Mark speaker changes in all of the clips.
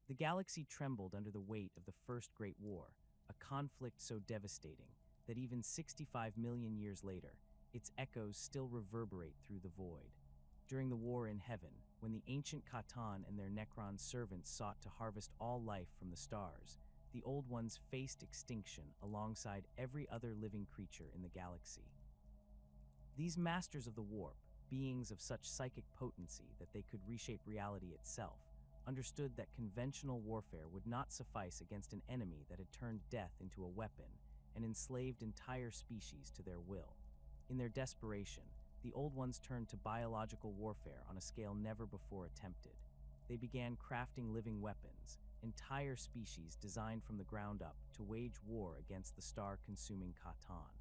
Speaker 1: The galaxy trembled under the weight of the First Great War, a conflict so devastating that even 65 million years later, its echoes still reverberate through the void. During the War in Heaven, when the ancient Catan and their Necron servants sought to harvest all life from the stars, the Old Ones faced extinction alongside every other living creature in the galaxy. These masters of the warp, beings of such psychic potency that they could reshape reality itself, understood that conventional warfare would not suffice against an enemy that had turned death into a weapon and enslaved entire species to their will. In their desperation, the Old Ones turned to biological warfare on a scale never before attempted. They began crafting living weapons, entire species designed from the ground up to wage war against the star-consuming Catan.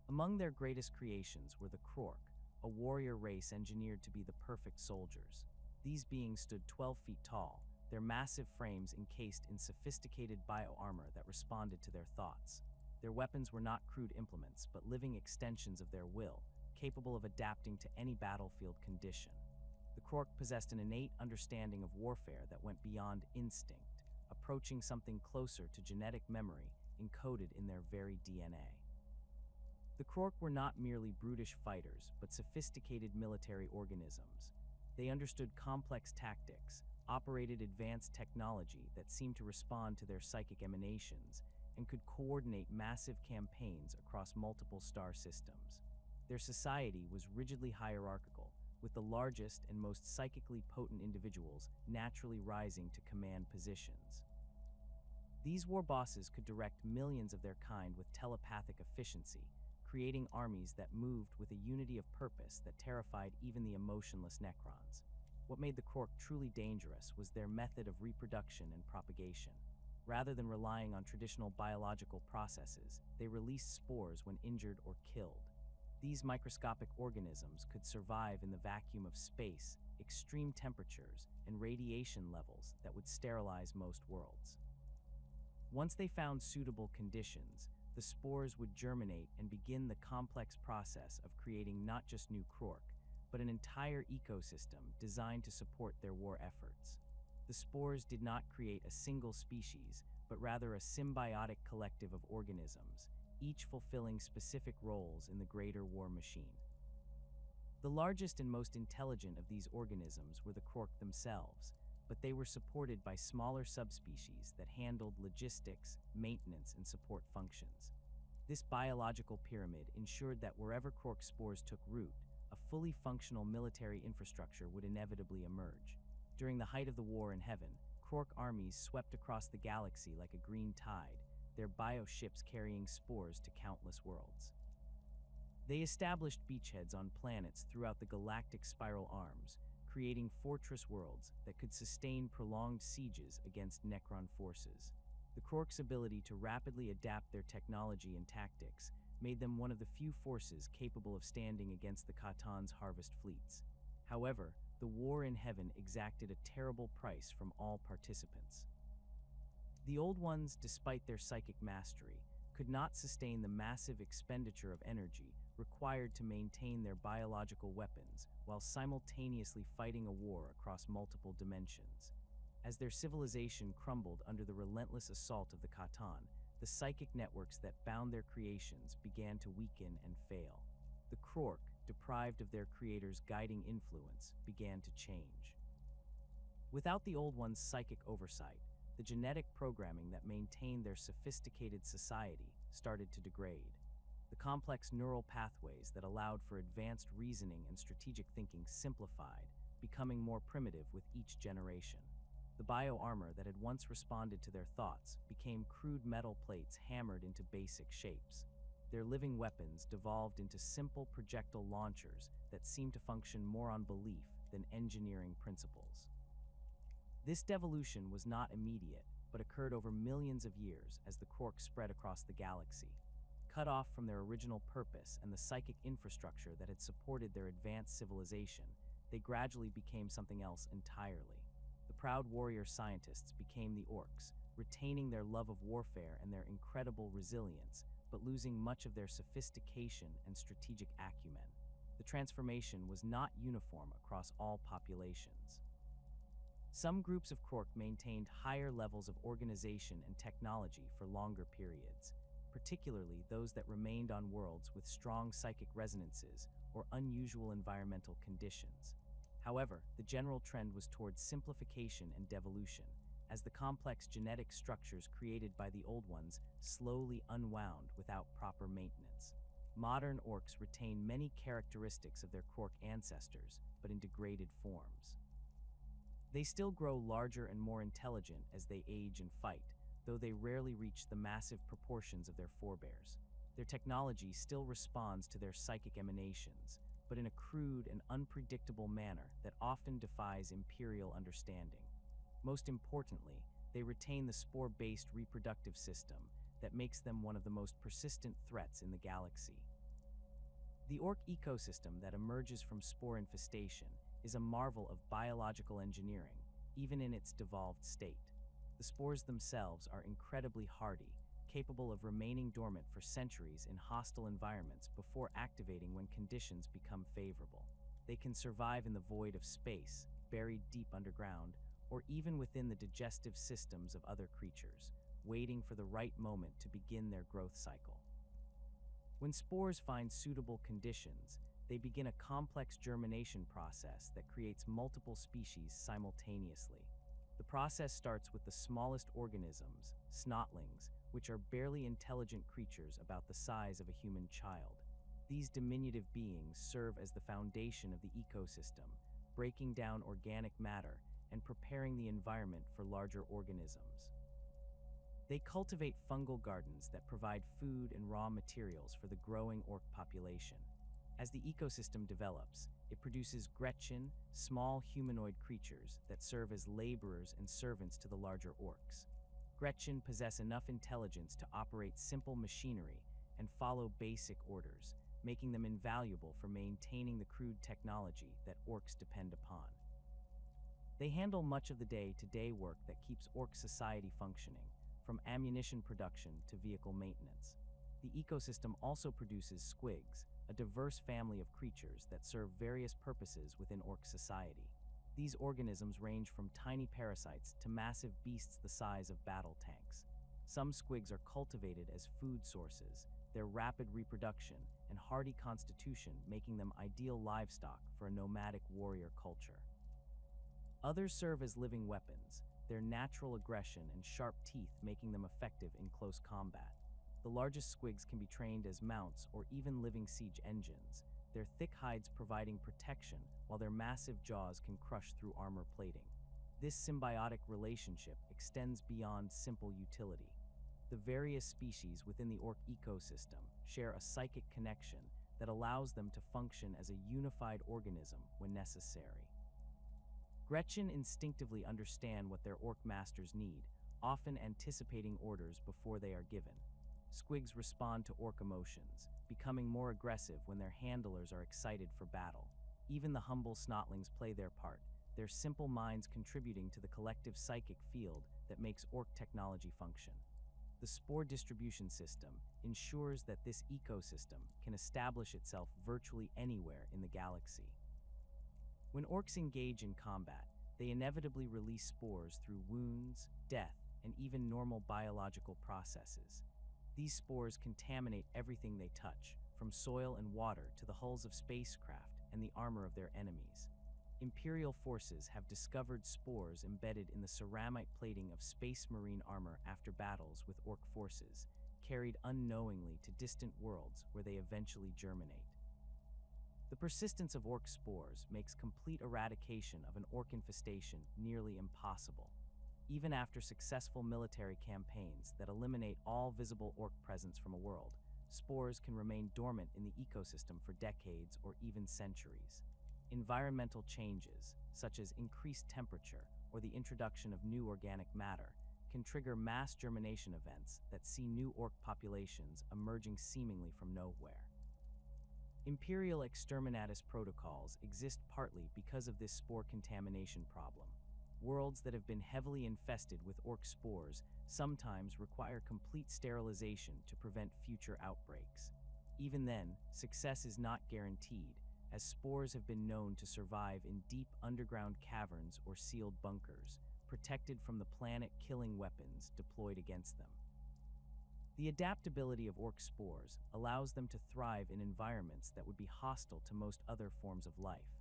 Speaker 1: Among their greatest creations were the Krork, a warrior race engineered to be the perfect soldiers. These beings stood 12 feet tall, their massive frames encased in sophisticated bio-armor that responded to their thoughts. Their weapons were not crude implements, but living extensions of their will, capable of adapting to any battlefield condition. The Krork possessed an innate understanding of warfare that went beyond instinct, approaching something closer to genetic memory encoded in their very DNA. The Krork were not merely brutish fighters, but sophisticated military organisms. They understood complex tactics, operated advanced technology that seemed to respond to their psychic emanations, and could coordinate massive campaigns across multiple star systems. Their society was rigidly hierarchical, with the largest and most psychically potent individuals naturally rising to command positions. These war bosses could direct millions of their kind with telepathic efficiency, creating armies that moved with a unity of purpose that terrified even the emotionless Necrons. What made the Krork truly dangerous was their method of reproduction and propagation. Rather than relying on traditional biological processes, they released spores when injured or killed. These microscopic organisms could survive in the vacuum of space, extreme temperatures, and radiation levels that would sterilize most worlds. Once they found suitable conditions, the spores would germinate and begin the complex process of creating not just new Krork, but an entire ecosystem designed to support their war efforts. The spores did not create a single species, but rather a symbiotic collective of organisms, each fulfilling specific roles in the greater war machine. The largest and most intelligent of these organisms were the Krork themselves, but they were supported by smaller subspecies that handled logistics, maintenance, and support functions. This biological pyramid ensured that wherever Krork spores took root, a fully functional military infrastructure would inevitably emerge. During the height of the war in Heaven, Krork armies swept across the galaxy like a green tide, their bioships carrying spores to countless worlds. They established beachheads on planets throughout the galactic spiral arms, creating fortress worlds that could sustain prolonged sieges against Necron forces. The Krork's ability to rapidly adapt their technology and tactics made them one of the few forces capable of standing against the Catan's harvest fleets. However, the war in Heaven exacted a terrible price from all participants. The Old Ones, despite their psychic mastery, could not sustain the massive expenditure of energy required to maintain their biological weapons while simultaneously fighting a war across multiple dimensions. As their civilization crumbled under the relentless assault of the Catan, the psychic networks that bound their creations began to weaken and fail. The Krork, deprived of their creator's guiding influence, began to change. Without the Old Ones' psychic oversight, the genetic programming that maintained their sophisticated society started to degrade. The complex neural pathways that allowed for advanced reasoning and strategic thinking simplified, becoming more primitive with each generation. The bio-armor that had once responded to their thoughts became crude metal plates hammered into basic shapes. Their living weapons devolved into simple projectile launchers that seemed to function more on belief than engineering principles. This devolution was not immediate, but occurred over millions of years as the Krork spread across the galaxy. Cut off from their original purpose and the psychic infrastructure that had supported their advanced civilization, they gradually became something else entirely. The proud warrior scientists became the Orks, retaining their love of warfare and their incredible resilience, but losing much of their sophistication and strategic acumen. The transformation was not uniform across all populations. Some groups of Krork maintained higher levels of organization and technology for longer periods, particularly those that remained on worlds with strong psychic resonances or unusual environmental conditions. However, the general trend was towards simplification and devolution, as the complex genetic structures created by the old ones slowly unwound without proper maintenance. Modern orcs retain many characteristics of their Krork ancestors, but in degraded forms. They still grow larger and more intelligent as they age and fight, though they rarely reach the massive proportions of their forebears. Their technology still responds to their psychic emanations, but in a crude and unpredictable manner that often defies imperial understanding. Most importantly, they retain the spore-based reproductive system that makes them one of the most persistent threats in the galaxy. The orc ecosystem that emerges from spore infestation is a marvel of biological engineering, even in its devolved state. The spores themselves are incredibly hardy, capable of remaining dormant for centuries in hostile environments before activating when conditions become favorable. They can survive in the void of space, buried deep underground, or even within the digestive systems of other creatures, waiting for the right moment to begin their growth cycle. When spores find suitable conditions, they begin a complex germination process that creates multiple species simultaneously. The process starts with the smallest organisms, snotlings, which are barely intelligent creatures about the size of a human child. These diminutive beings serve as the foundation of the ecosystem, breaking down organic matter and preparing the environment for larger organisms. They cultivate fungal gardens that provide food and raw materials for the growing orc population. As the ecosystem develops, it produces Gretchen, small humanoid creatures that serve as laborers and servants to the larger orcs. Gretchen possess enough intelligence to operate simple machinery and follow basic orders, making them invaluable for maintaining the crude technology that orcs depend upon. They handle much of the day-to-day work that keeps orc society functioning, from ammunition production to vehicle maintenance. The ecosystem also produces squigs, a diverse family of creatures that serve various purposes within orc society. These organisms range from tiny parasites to massive beasts the size of battle tanks. Some squigs are cultivated as food sources, their rapid reproduction and hardy constitution making them ideal livestock for a nomadic warrior culture. Others serve as living weapons, their natural aggression and sharp teeth making them effective in close combat. The largest squigs can be trained as mounts or even living siege engines, their thick hides providing protection while their massive jaws can crush through armor plating. This symbiotic relationship extends beyond simple utility. The various species within the orc ecosystem share a psychic connection that allows them to function as a unified organism when necessary. Gretchen instinctively understand what their orc masters need, often anticipating orders before they are given. Squigs respond to orc emotions, becoming more aggressive when their handlers are excited for battle. Even the humble snotlings play their part, their simple minds contributing to the collective psychic field that makes orc technology function. The spore distribution system ensures that this ecosystem can establish itself virtually anywhere in the galaxy. When orcs engage in combat, they inevitably release spores through wounds, death, and even normal biological processes. These spores contaminate everything they touch, from soil and water to the hulls of spacecraft and the armor of their enemies. Imperial forces have discovered spores embedded in the ceramite plating of space marine armor after battles with orc forces, carried unknowingly to distant worlds where they eventually germinate. The persistence of orc spores makes complete eradication of an orc infestation nearly impossible. Even after successful military campaigns that eliminate all visible orc presence from a world, spores can remain dormant in the ecosystem for decades or even centuries. Environmental changes, such as increased temperature or the introduction of new organic matter, can trigger mass germination events that see new orc populations emerging seemingly from nowhere. Imperial exterminatus protocols exist partly because of this spore contamination problem. Worlds that have been heavily infested with orc spores sometimes require complete sterilization to prevent future outbreaks. Even then, success is not guaranteed, as spores have been known to survive in deep underground caverns or sealed bunkers, protected from the planet-killing weapons deployed against them. The adaptability of orc spores allows them to thrive in environments that would be hostile to most other forms of life.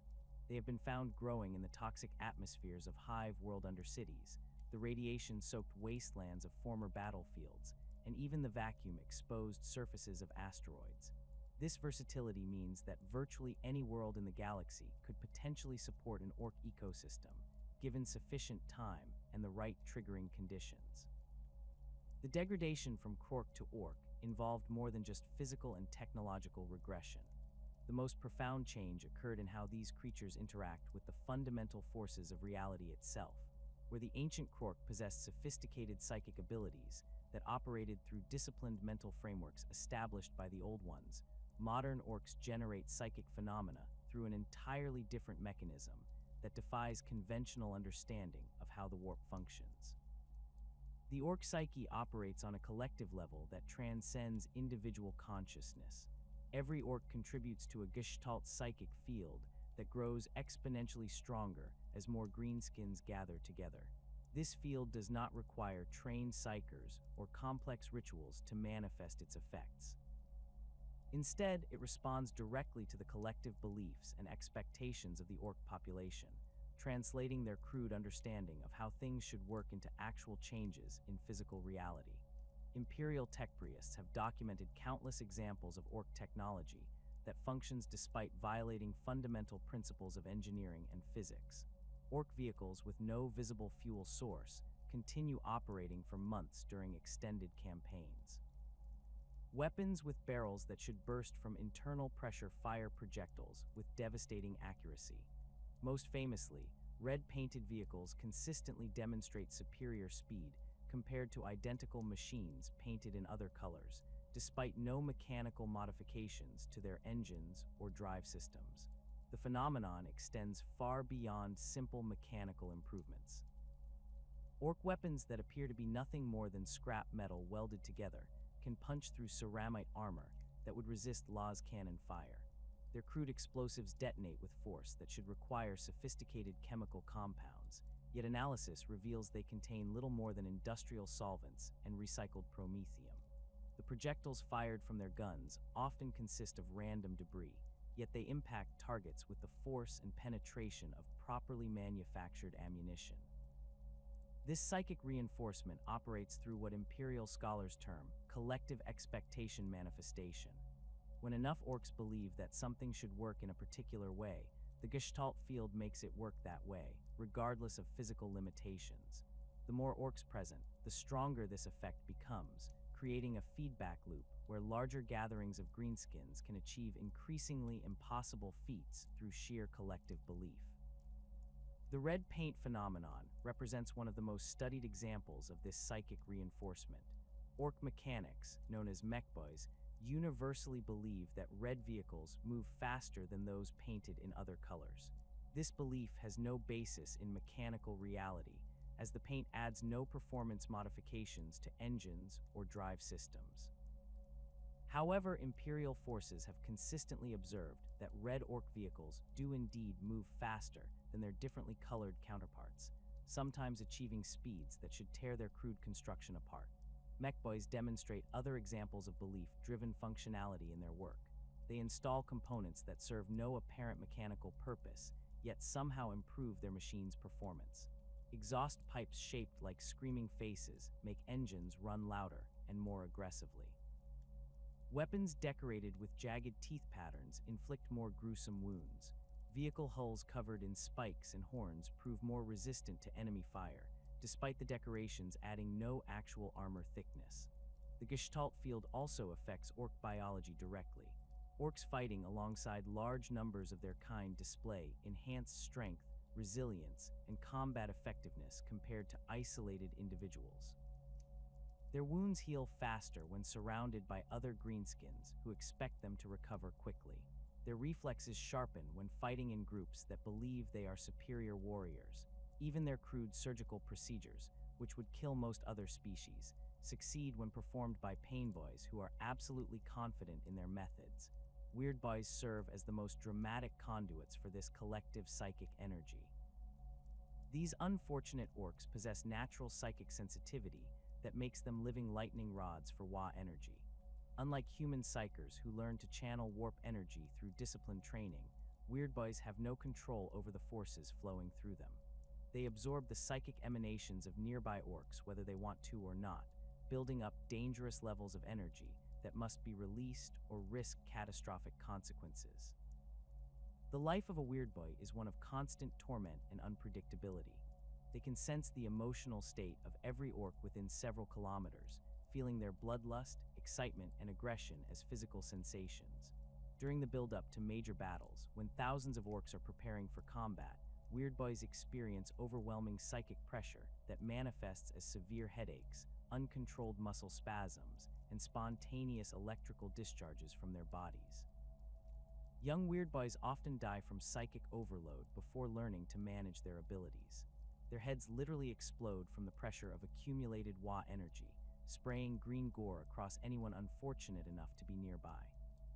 Speaker 1: They have been found growing in the toxic atmospheres of hive world undercities, the radiation-soaked wastelands of former battlefields, and even the vacuum-exposed surfaces of asteroids. This versatility means that virtually any world in the galaxy could potentially support an orc ecosystem, given sufficient time and the right triggering conditions. The degradation from Krork to orc involved more than just physical and technological regression. The most profound change occurred in how these creatures interact with the fundamental forces of reality itself. Where the ancient Krork possessed sophisticated psychic abilities that operated through disciplined mental frameworks established by the old ones, modern orcs generate psychic phenomena through an entirely different mechanism that defies conventional understanding of how the warp functions. The orc psyche operates on a collective level that transcends individual consciousness. Every orc contributes to a gestalt psychic field that grows exponentially stronger as more greenskins gather together. This field does not require trained psychers or complex rituals to manifest its effects. Instead, it responds directly to the collective beliefs and expectations of the orc population, translating their crude understanding of how things should work into actual changes in physical reality. Imperial tech priests have documented countless examples of orc technology that functions despite violating fundamental principles of engineering and physics. Orc vehicles with no visible fuel source continue operating for months during extended campaigns. Weapons with barrels that should burst from internal pressure fire projectiles with devastating accuracy. Most famously, red-painted vehicles consistently demonstrate superior speed compared to identical machines painted in other colors, despite no mechanical modifications to their engines or drive systems. The phenomenon extends far beyond simple mechanical improvements. Orc weapons that appear to be nothing more than scrap metal welded together can punch through ceramite armor that would resist Law's cannon fire. Their crude explosives detonate with force that should require sophisticated chemical compounds, yet analysis reveals they contain little more than industrial solvents and recycled promethium. The projectiles fired from their guns often consist of random debris, yet they impact targets with the force and penetration of properly manufactured ammunition. This psychic reinforcement operates through what Imperial scholars term collective expectation manifestation. When enough orcs believe that something should work in a particular way, the Gestalt field makes it work that way, regardless of physical limitations. The more orcs present, the stronger this effect becomes, creating a feedback loop where larger gatherings of greenskins can achieve increasingly impossible feats through sheer collective belief. The red paint phenomenon represents one of the most studied examples of this psychic reinforcement. Orc mechanics, known as mechboys, universally believe that red vehicles move faster than those painted in other colors. This belief has no basis in mechanical reality, as the paint adds no performance modifications to engines or drive systems. However, Imperial forces have consistently observed that red orc vehicles do indeed move faster than their differently colored counterparts, sometimes achieving speeds that should tear their crude construction apart. Mechboys demonstrate other examples of belief-driven functionality in their work. They install components that serve no apparent mechanical purpose, yet somehow improve their machine's performance. Exhaust pipes shaped like screaming faces make engines run louder and more aggressively. Weapons decorated with jagged teeth patterns inflict more gruesome wounds. Vehicle hulls covered in spikes and horns prove more resistant to enemy fire, despite the decorations adding no actual armor thickness. The Gestalt field also affects orc biology directly. Orcs fighting alongside large numbers of their kind display enhanced strength, resilience, and combat effectiveness compared to isolated individuals. Their wounds heal faster when surrounded by other greenskins who expect them to recover quickly. Their reflexes sharpen when fighting in groups that believe they are superior warriors. Even their crude surgical procedures, which would kill most other species, succeed when performed by painboys who are absolutely confident in their methods. Weirdboys serve as the most dramatic conduits for this collective psychic energy. These unfortunate orcs possess natural psychic sensitivity that makes them living lightning rods for Waaagh energy. Unlike human psychers who learn to channel warp energy through disciplined training, weirdboys have no control over the forces flowing through them. They absorb the psychic emanations of nearby orcs whether they want to or not, building up dangerous levels of energy that must be released or risk catastrophic consequences. The life of a weirdboy is one of constant torment and unpredictability. They can sense the emotional state of every orc within several kilometers, feeling their bloodlust, excitement, and aggression as physical sensations. During the build-up to major battles, when thousands of orcs are preparing for combat, weirdboys experience overwhelming psychic pressure that manifests as severe headaches, uncontrolled muscle spasms, and spontaneous electrical discharges from their bodies. Young weirdboys often die from psychic overload before learning to manage their abilities. Their heads literally explode from the pressure of accumulated Waaagh energy, spraying green gore across anyone unfortunate enough to be nearby.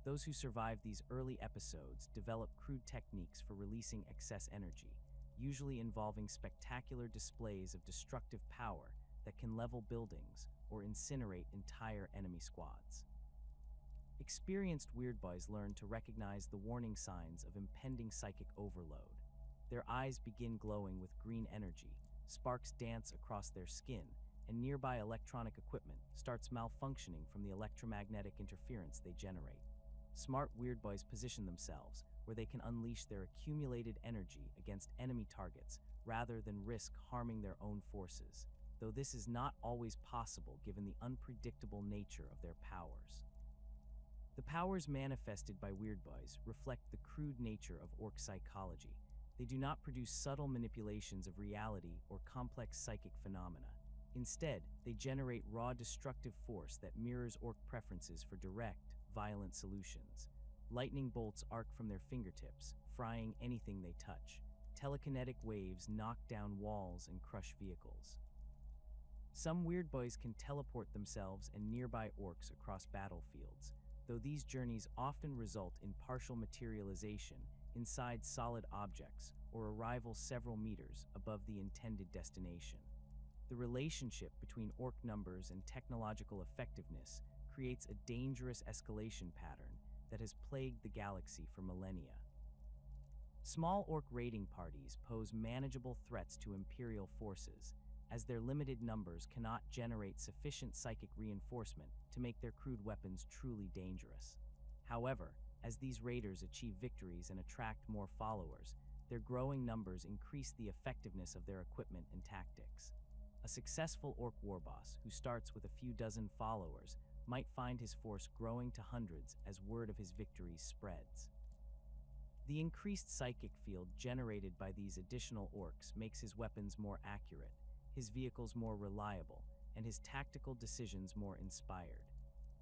Speaker 1: Those who survive these early episodes develop crude techniques for releasing excess energy, usually involving spectacular displays of destructive power that can level buildings or incinerate entire enemy squads. Experienced weirdboys learn to recognize the warning signs of impending psychic overload. Their eyes begin glowing with green energy, sparks dance across their skin, and nearby electronic equipment starts malfunctioning from the electromagnetic interference they generate. Smart weirdboys position themselves where they can unleash their accumulated energy against enemy targets rather than risk harming their own forces, though this is not always possible given the unpredictable nature of their powers. The powers manifested by weirdboys reflect the crude nature of orc psychology. They do not produce subtle manipulations of reality or complex psychic phenomena. Instead, they generate raw destructive force that mirrors orc preferences for direct, violent solutions. Lightning bolts arc from their fingertips, frying anything they touch. Telekinetic waves knock down walls and crush vehicles. Some weirdboys can teleport themselves and nearby orcs across battlefields, though these journeys often result in partial materialization inside solid objects or arrival several meters above the intended destination. The relationship between orc numbers and technological effectiveness creates a dangerous escalation pattern that has plagued the galaxy for millennia. Small orc raiding parties pose manageable threats to Imperial forces, as their limited numbers cannot generate sufficient psychic reinforcement to make their crude weapons truly dangerous. However, as these raiders achieve victories and attract more followers, their growing numbers increase the effectiveness of their equipment and tactics. A successful orc warboss who starts with a few dozen followers might find his force growing to hundreds as word of his victories spreads. The increased psychic field generated by these additional orcs makes his weapons more accurate, his vehicles more reliable, and his tactical decisions more inspired.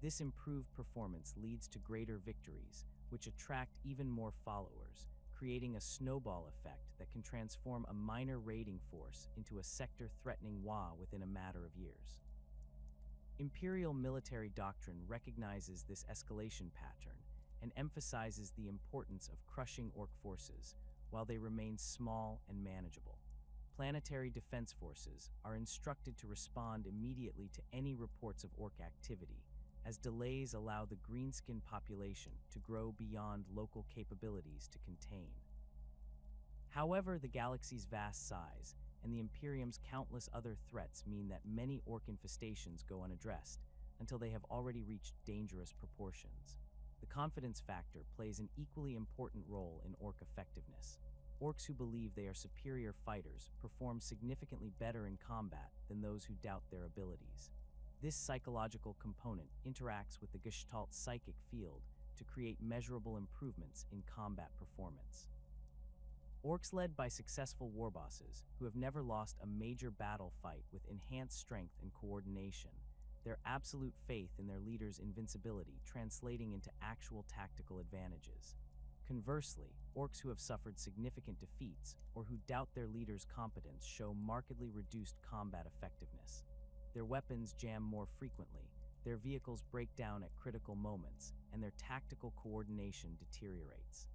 Speaker 1: This improved performance leads to greater victories, which attract even more followers, creating a snowball effect that can transform a minor raiding force into a sector-threatening Waaagh within a matter of years. Imperial military doctrine recognizes this escalation pattern and emphasizes the importance of crushing orc forces while they remain small and manageable. Planetary defense forces are instructed to respond immediately to any reports of orc activity, as delays allow the greenskin population to grow beyond local capabilities to contain. However, the galaxy's vast size and the Imperium's countless other threats mean that many orc infestations go unaddressed until they have already reached dangerous proportions. The confidence factor plays an equally important role in orc effectiveness. Orcs who believe they are superior fighters perform significantly better in combat than those who doubt their abilities. This psychological component interacts with the Gestalt psychic field to create measurable improvements in combat performance. Orcs led by successful warbosses who have never lost a major battle fight with enhanced strength and coordination, their absolute faith in their leader's invincibility translating into actual tactical advantages. Conversely, orcs who have suffered significant defeats or who doubt their leader's competence show markedly reduced combat effectiveness. Their weapons jam more frequently, their vehicles break down at critical moments, and their tactical coordination deteriorates.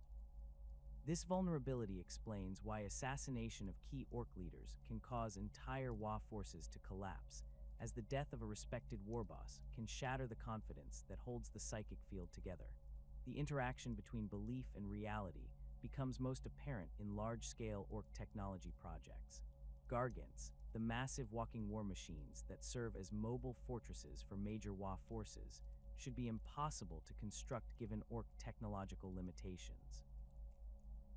Speaker 1: This vulnerability explains why assassination of key Ork leaders can cause entire WAAGH forces to collapse, as the death of a respected warboss can shatter the confidence that holds the psychic field together. The interaction between belief and reality becomes most apparent in large-scale Ork technology projects. Gargants, the massive walking war machines that serve as mobile fortresses for major WAAGH forces, should be impossible to construct given Ork technological limitations.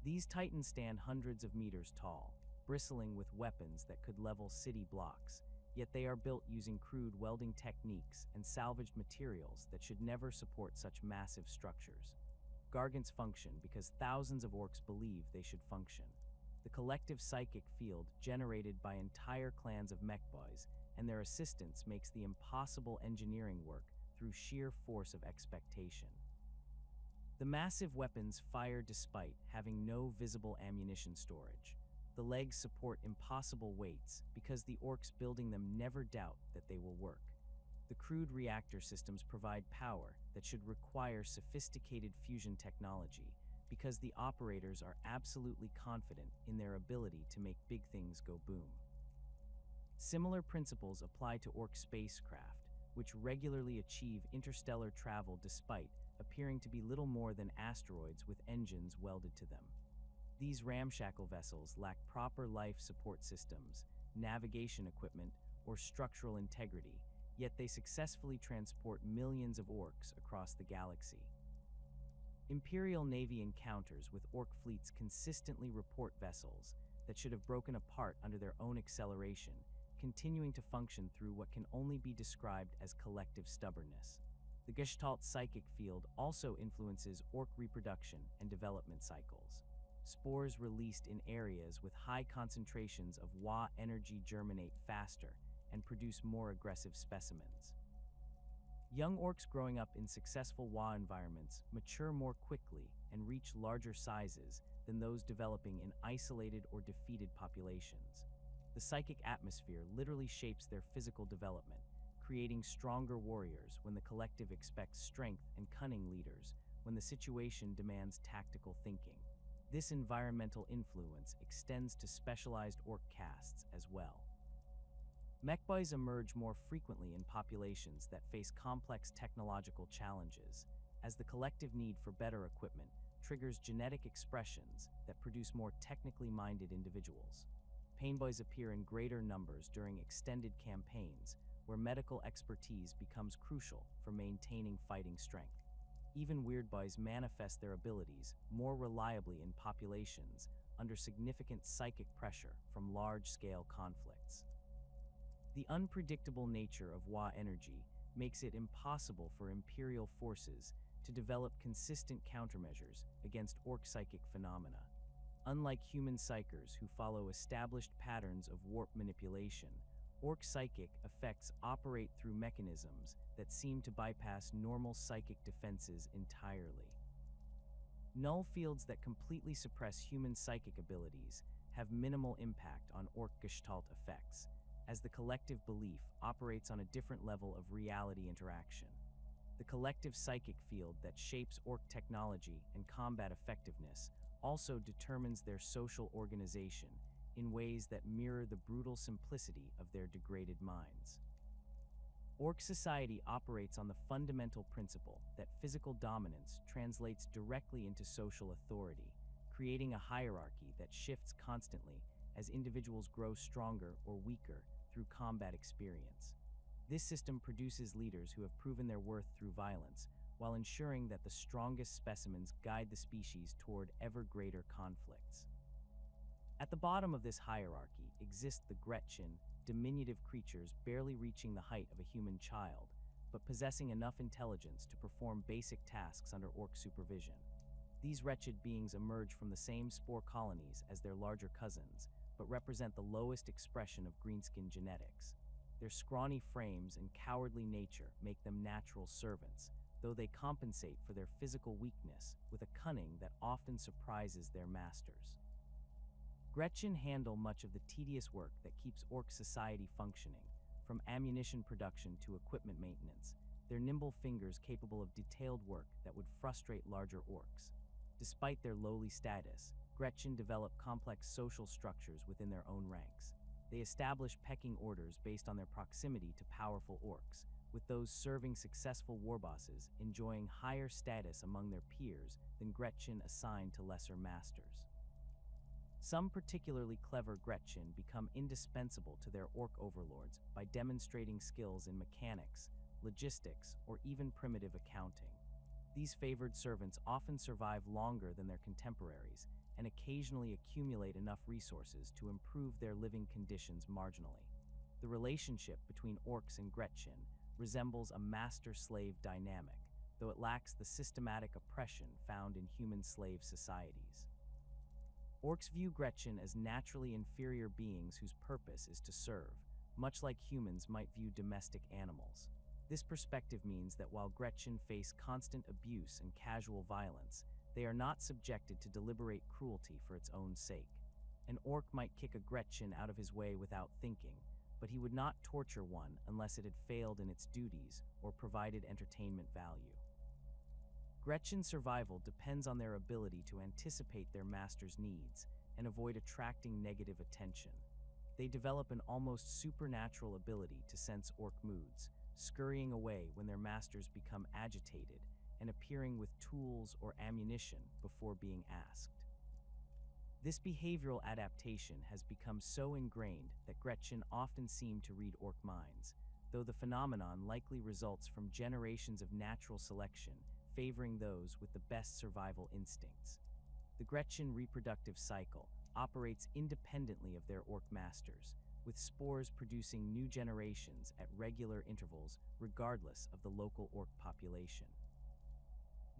Speaker 1: These titans stand hundreds of meters tall, bristling with weapons that could level city blocks, yet they are built using crude welding techniques and salvaged materials that should never support such massive structures. Gargants function because thousands of Orks believe they should function. The collective psychic field generated by entire clans of mechboys and their assistants makes the impossible engineering work through sheer force of expectation. The massive weapons fire despite having no visible ammunition storage. The legs support impossible weights because the Orks building them never doubt that they will work. The crude reactor systems provide power that should require sophisticated fusion technology because the operators are absolutely confident in their ability to make big things go boom. Similar principles apply to Ork spacecraft, which regularly achieve interstellar travel despite appearing to be little more than asteroids with engines welded to them. These ramshackle vessels lack proper life support systems, navigation equipment, or structural integrity, yet they successfully transport millions of Orks across the galaxy. Imperial Navy encounters with Ork fleets consistently report vessels that should have broken apart under their own acceleration, continuing to function through what can only be described as collective stubbornness. The Gestalt psychic field also influences Ork reproduction and development cycles. Spores released in areas with high concentrations of WAAAGH energy germinate faster and produce more aggressive specimens. Young Orks growing up in successful WAAAGH environments mature more quickly and reach larger sizes than those developing in isolated or defeated populations. The psychic atmosphere literally shapes their physical development, creating stronger warriors when the collective expects strength and cunning leaders when the situation demands tactical thinking. This environmental influence extends to specialized Ork castes as well. Mechboys emerge more frequently in populations that face complex technological challenges, as the collective need for better equipment triggers genetic expressions that produce more technically minded individuals. Painboys appear in greater numbers during extended campaigns, where medical expertise becomes crucial for maintaining fighting strength. Even Weirdboys manifest their abilities more reliably in populations under significant psychic pressure from large-scale conflicts. The unpredictable nature of WAAAGH energy makes it impossible for Imperial forces to develop consistent countermeasures against Ork psychic phenomena. Unlike human psychers who follow established patterns of warp manipulation, Ork psychic effects operate through mechanisms that seem to bypass normal psychic defenses entirely. Null fields that completely suppress human psychic abilities have minimal impact on Ork Gestalt effects, as the collective belief operates on a different level of reality interaction. The collective psychic field that shapes Ork technology and combat effectiveness also determines their social organization in ways that mirror the brutal simplicity of their degraded minds. Ork society operates on the fundamental principle that physical dominance translates directly into social authority, creating a hierarchy that shifts constantly as individuals grow stronger or weaker through combat experience. This system produces leaders who have proven their worth through violence, while ensuring that the strongest specimens guide the species toward ever greater conflicts. At the bottom of this hierarchy exist the Gretchen, diminutive creatures barely reaching the height of a human child, but possessing enough intelligence to perform basic tasks under Ork supervision. These wretched beings emerge from the same spore colonies as their larger cousins, but represent the lowest expression of greenskin genetics. Their scrawny frames and cowardly nature make them natural servants, though they compensate for their physical weakness with a cunning that often surprises their masters. Gretchen handle much of the tedious work that keeps Ork society functioning, from ammunition production to equipment maintenance, their nimble fingers capable of detailed work that would frustrate larger orcs. Despite their lowly status, Gretchen developed complex social structures within their own ranks. They established pecking orders based on their proximity to powerful orcs, with those serving successful warbosses enjoying higher status among their peers than Gretchen assigned to lesser masters. Some particularly clever Gretchen become indispensable to their orc overlords by demonstrating skills in mechanics, logistics, or even primitive accounting. These favored servants often survive longer than their contemporaries and occasionally accumulate enough resources to improve their living conditions marginally. The relationship between orcs and Gretchen resembles a master-slave dynamic, though it lacks the systematic oppression found in human slave societies. Orcs view Gretchen as naturally inferior beings whose purpose is to serve, much like humans might view domestic animals. This perspective means that while Gretchen face constant abuse and casual violence, they are not subjected to deliberate cruelty for its own sake. An orc might kick a Gretchen out of his way without thinking, but he would not torture one unless it had failed in its duties or provided entertainment value. Gretchen's survival depends on their ability to anticipate their master's needs and avoid attracting negative attention. They develop an almost supernatural ability to sense orc moods, scurrying away when their masters become agitated and appearing with tools or ammunition before being asked. This behavioral adaptation has become so ingrained that Gretchen often seem to read orc minds, though the phenomenon likely results from generations of natural selection favoring those with the best survival instincts. The Gretchen reproductive cycle operates independently of their orc masters, with spores producing new generations at regular intervals regardless of the local orc population.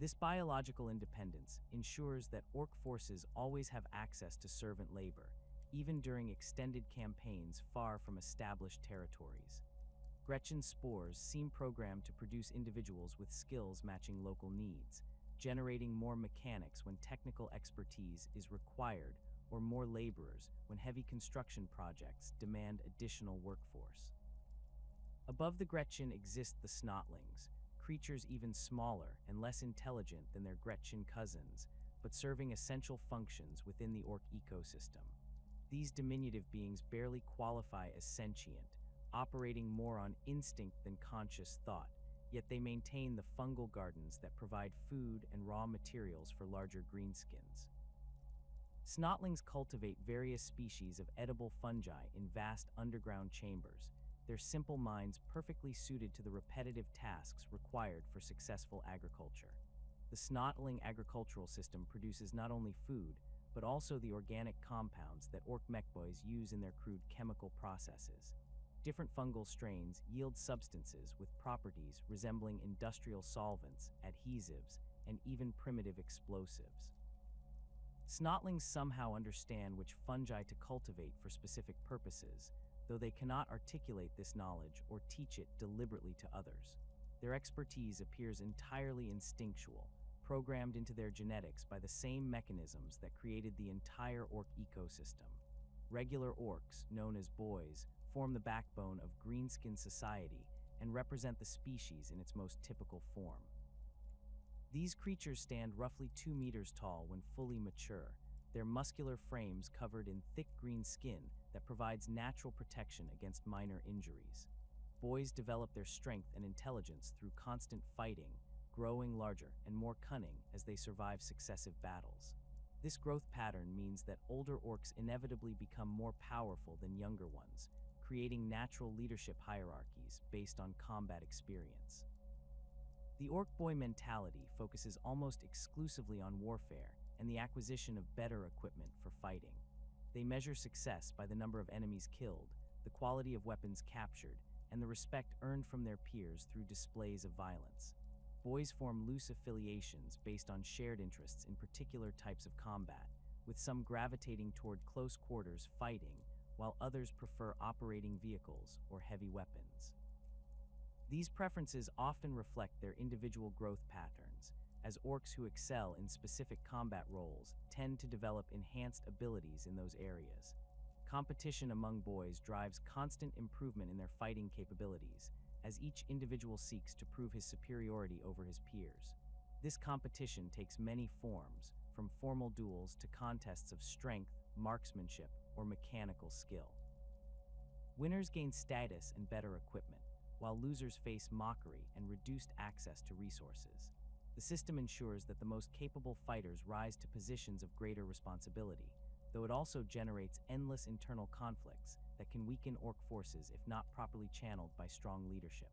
Speaker 1: This biological independence ensures that orc forces always have access to servant labor, even during extended campaigns far from established territories. Gretchen's spores seem programmed to produce individuals with skills matching local needs, generating more mechanics when technical expertise is required or more laborers when heavy construction projects demand additional workforce. Above the Gretchen exist the Snotlings, creatures even smaller and less intelligent than their Gretchen cousins, but serving essential functions within the orc ecosystem. These diminutive beings barely qualify as sentient, operating more on instinct than conscious thought, yet they maintain the fungal gardens that provide food and raw materials for larger greenskins. Snotlings cultivate various species of edible fungi in vast underground chambers, their simple minds perfectly suited to the repetitive tasks required for successful agriculture. The Snotling agricultural system produces not only food, but also the organic compounds that orc mechboys use in their crude chemical processes. Different fungal strains yield substances with properties resembling industrial solvents, adhesives, and even primitive explosives. Snotlings somehow understand which fungi to cultivate for specific purposes, though they cannot articulate this knowledge or teach it deliberately to others. Their expertise appears entirely instinctual, programmed into their genetics by the same mechanisms that created the entire orc ecosystem. Regular orcs, known as boys, form the backbone of greenskin society and represent the species in its most typical form. These creatures stand roughly 2 meters tall when fully mature, their muscular frames covered in thick green skin that provides natural protection against minor injuries. Boys develop their strength and intelligence through constant fighting, growing larger and more cunning as they survive successive battles. This growth pattern means that older orcs inevitably become more powerful than younger ones, creating natural leadership hierarchies based on combat experience. The orc boy mentality focuses almost exclusively on warfare and the acquisition of better equipment for fighting. They measure success by the number of enemies killed, the quality of weapons captured, and the respect earned from their peers through displays of violence. Boys form loose affiliations based on shared interests in particular types of combat, with some gravitating toward close quarters fighting, while others prefer operating vehicles or heavy weapons. These preferences often reflect their individual growth patterns, as orcs who excel in specific combat roles tend to develop enhanced abilities in those areas. Competition among boys drives constant improvement in their fighting capabilities, as each individual seeks to prove his superiority over his peers. This competition takes many forms, from formal duels to contests of strength, marksmanship, or mechanical skill. Winners gain status and better equipment, while losers face mockery and reduced access to resources. The system ensures that the most capable fighters rise to positions of greater responsibility, though it also generates endless internal conflicts that can weaken Ork forces if not properly channeled by strong leadership.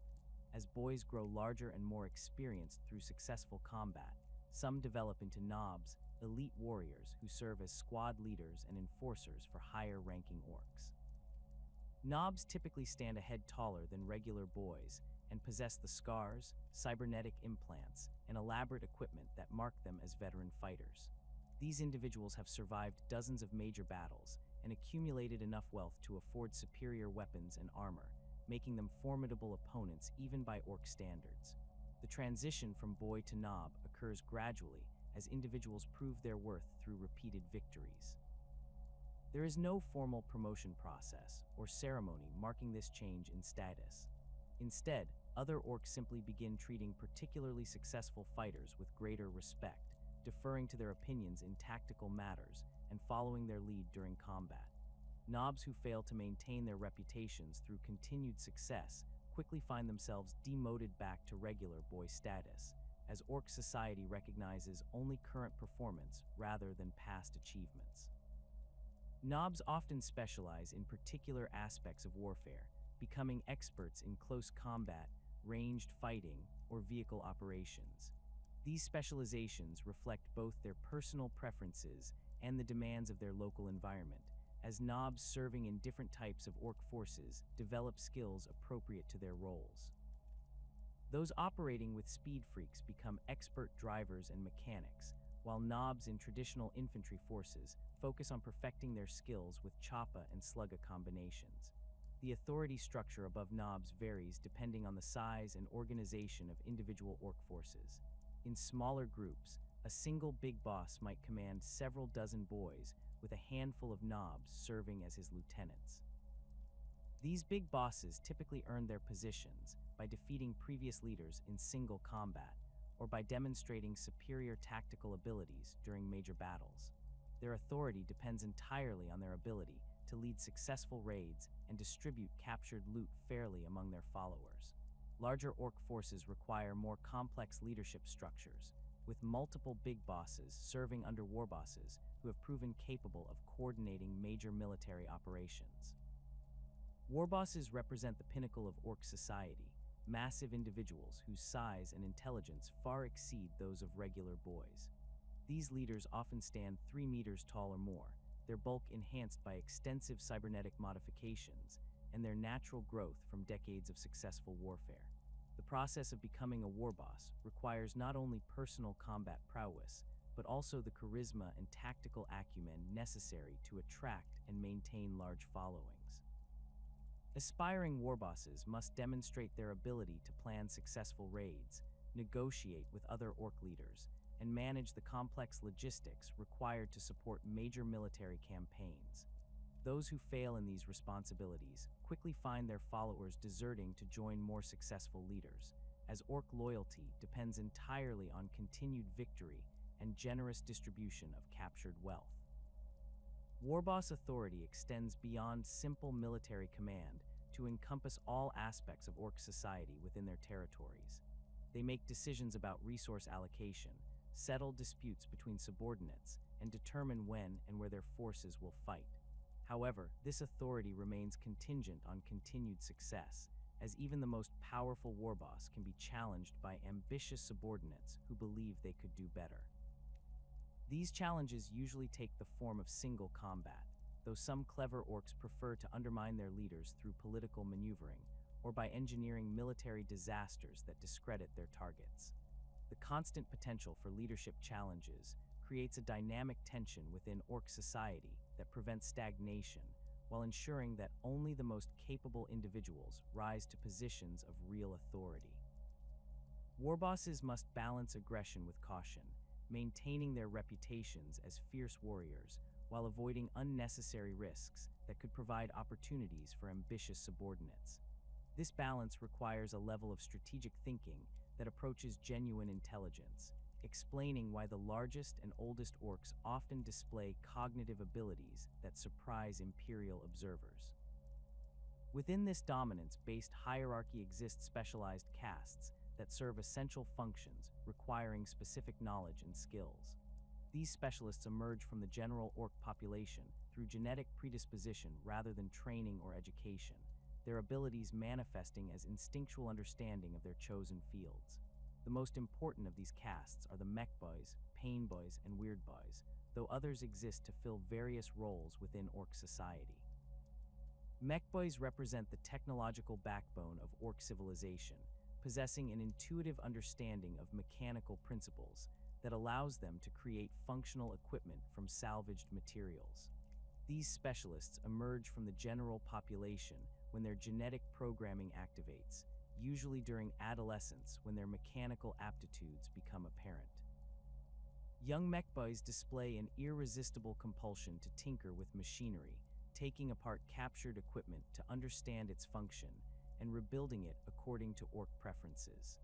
Speaker 1: As boys grow larger and more experienced through successful combat, some develop into knobs, elite warriors who serve as squad leaders and enforcers for higher-ranking Orks. Knobs typically stand a head taller than regular boys and possess the scars, cybernetic implants, and elaborate equipment that mark them as veteran fighters. These individuals have survived dozens of major battles and accumulated enough wealth to afford superior weapons and armor, making them formidable opponents even by Ork standards. The transition from boy to knob occurs gradually as individuals prove their worth through repeated victories. There is no formal promotion process or ceremony marking this change in status. Instead, other Orks simply begin treating particularly successful fighters with greater respect, deferring to their opinions in tactical matters and following their lead during combat. Knobs who fail to maintain their reputations through continued success quickly find themselves demoted back to regular boy status, as Ork society recognizes only current performance rather than past achievements. Knobs often specialize in particular aspects of warfare, becoming experts in close combat, ranged fighting, or vehicle operations. These specializations reflect both their personal preferences and the demands of their local environment, as knobs serving in different types of Ork forces develop skills appropriate to their roles. Those operating with speed freaks become expert drivers and mechanics, while knobs in traditional infantry forces focus on perfecting their skills with choppa and slugga combinations. The authority structure above knobs varies depending on the size and organization of individual Ork forces. In smaller groups, a single big boss might command several dozen boys, with a handful of knobs serving as his lieutenants. These big bosses typically earn their positions by defeating previous leaders in single combat, or by demonstrating superior tactical abilities during major battles. Their authority depends entirely on their ability to lead successful raids and distribute captured loot fairly among their followers. Larger Ork forces require more complex leadership structures, with multiple big bosses serving under warbosses who have proven capable of coordinating major military operations. Warbosses represent the pinnacle of Ork society, massive individuals whose size and intelligence far exceed those of regular boys. These leaders often stand 3 meters tall or more, their bulk enhanced by extensive cybernetic modifications and their natural growth from decades of successful warfare. The process of becoming a warboss requires not only personal combat prowess, but also the charisma and tactical acumen necessary to attract and maintain large followings. Aspiring warbosses must demonstrate their ability to plan successful raids, negotiate with other Ork leaders, and manage the complex logistics required to support major military campaigns. Those who fail in these responsibilities quickly find their followers deserting to join more successful leaders, as Ork loyalty depends entirely on continued victory and generous distribution of captured wealth. Warboss authority extends beyond simple military command to encompass all aspects of Ork society within their territories. They make decisions about resource allocation, settle disputes between subordinates, and determine when and where their forces will fight. However, this authority remains contingent on continued success, as even the most powerful warboss can be challenged by ambitious subordinates who believe they could do better. These challenges usually take the form of single combat, though some clever Orks prefer to undermine their leaders through political maneuvering or by engineering military disasters that discredit their targets. The constant potential for leadership challenges creates a dynamic tension within Ork society that prevents stagnation while ensuring that only the most capable individuals rise to positions of real authority. Warbosses must balance aggression with caution, maintaining their reputations as fierce warriors while avoiding unnecessary risks that could provide opportunities for ambitious subordinates. This balance requires a level of strategic thinking that approaches genuine intelligence, explaining why the largest and oldest orcs often display cognitive abilities that surprise imperial observers. Within this dominance-based hierarchy exist specialized castes that serve essential functions requiring specific knowledge and skills. These specialists emerge from the general orc population through genetic predisposition rather than training or education, their abilities manifesting as instinctual understanding of their chosen fields. The most important of these castes are the mech boys, pain boys, and weird boys, though others exist to fill various roles within orc society. Mech boys represent the technological backbone of orc civilization, possessing an intuitive understanding of mechanical principles that allows them to create functional equipment from salvaged materials. These specialists emerge from the general population when their genetic programming activates, usually during adolescence when their mechanical aptitudes become apparent. Young mech boys display an irresistible compulsion to tinker with machinery, taking apart captured equipment to understand its function and rebuilding it according to orc preferences.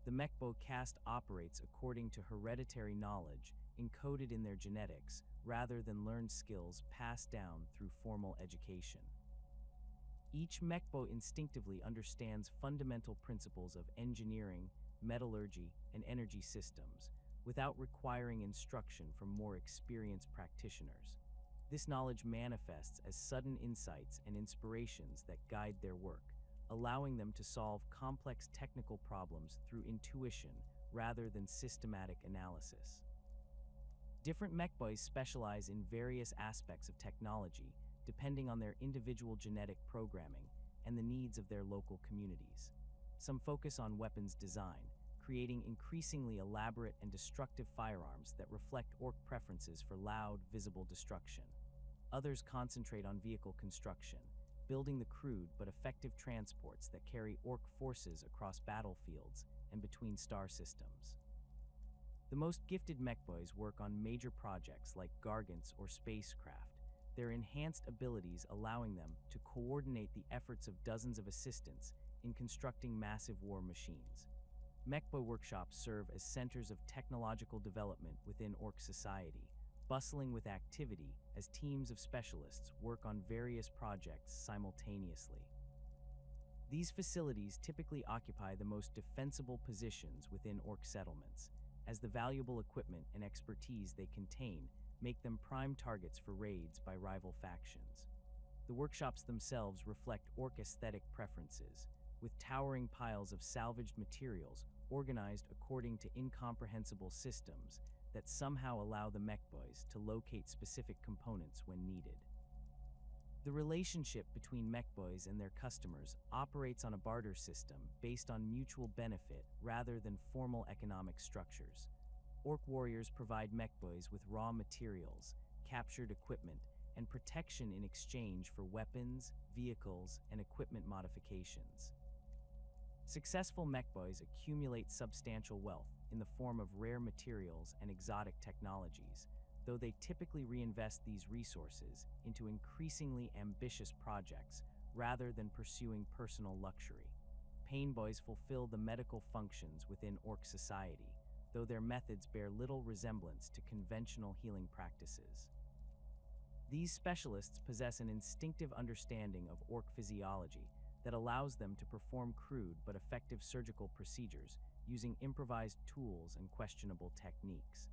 Speaker 1: The mechbo caste operates according to hereditary knowledge encoded in their genetics rather than learned skills passed down through formal education. Each mechbo instinctively understands fundamental principles of engineering, metallurgy, and energy systems without requiring instruction from more experienced practitioners. This knowledge manifests as sudden insights and inspirations that guide their work, allowing them to solve complex technical problems through intuition rather than systematic analysis. Different mechboys specialize in various aspects of technology, depending on their individual genetic programming and the needs of their local communities. Some focus on weapons design, creating increasingly elaborate and destructive firearms that reflect orc preferences for loud, visible destruction. Others concentrate on vehicle construction, building the crude but effective transports that carry orc forces across battlefields and between star systems. The most gifted mechboys work on major projects like gargants or spacecraft, their enhanced abilities allowing them to coordinate the efforts of dozens of assistants in constructing massive war machines. Mechboy workshops serve as centers of technological development within orc society, bustling with activity as teams of specialists work on various projects simultaneously. These facilities typically occupy the most defensible positions within orc settlements, as the valuable equipment and expertise they contain make them prime targets for raids by rival factions. The workshops themselves reflect orc aesthetic preferences, with towering piles of salvaged materials organized according to incomprehensible systems that somehow allow the mechboys to locate specific components when needed. The relationship between mechboys and their customers operates on a barter system based on mutual benefit rather than formal economic structures. Orc warriors provide mechboys with raw materials, captured equipment, and protection in exchange for weapons, vehicles, and equipment modifications. Successful mechboys accumulate substantial wealth in the form of rare materials and exotic technologies, though they typically reinvest these resources into increasingly ambitious projects rather than pursuing personal luxury. Pain boys fulfill the medical functions within orc society, though their methods bear little resemblance to conventional healing practices. These specialists possess an instinctive understanding of orc physiology that allows them to perform crude but effective surgical procedures using improvised tools and questionable techniques.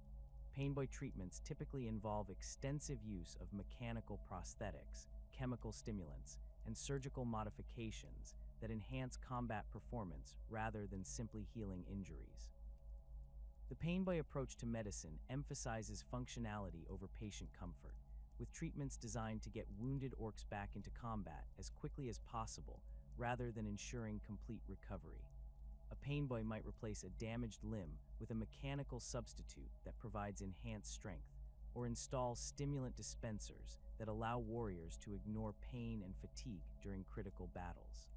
Speaker 1: Painboy treatments typically involve extensive use of mechanical prosthetics, chemical stimulants, and surgical modifications that enhance combat performance rather than simply healing injuries. The Painboy approach to medicine emphasizes functionality over patient comfort, with treatments designed to get wounded orcs back into combat as quickly as possible rather than ensuring complete recovery. A Painboy might replace a damaged limb with a mechanical substitute that provides enhanced strength, or install stimulant dispensers that allow warriors to ignore pain and fatigue during critical battles.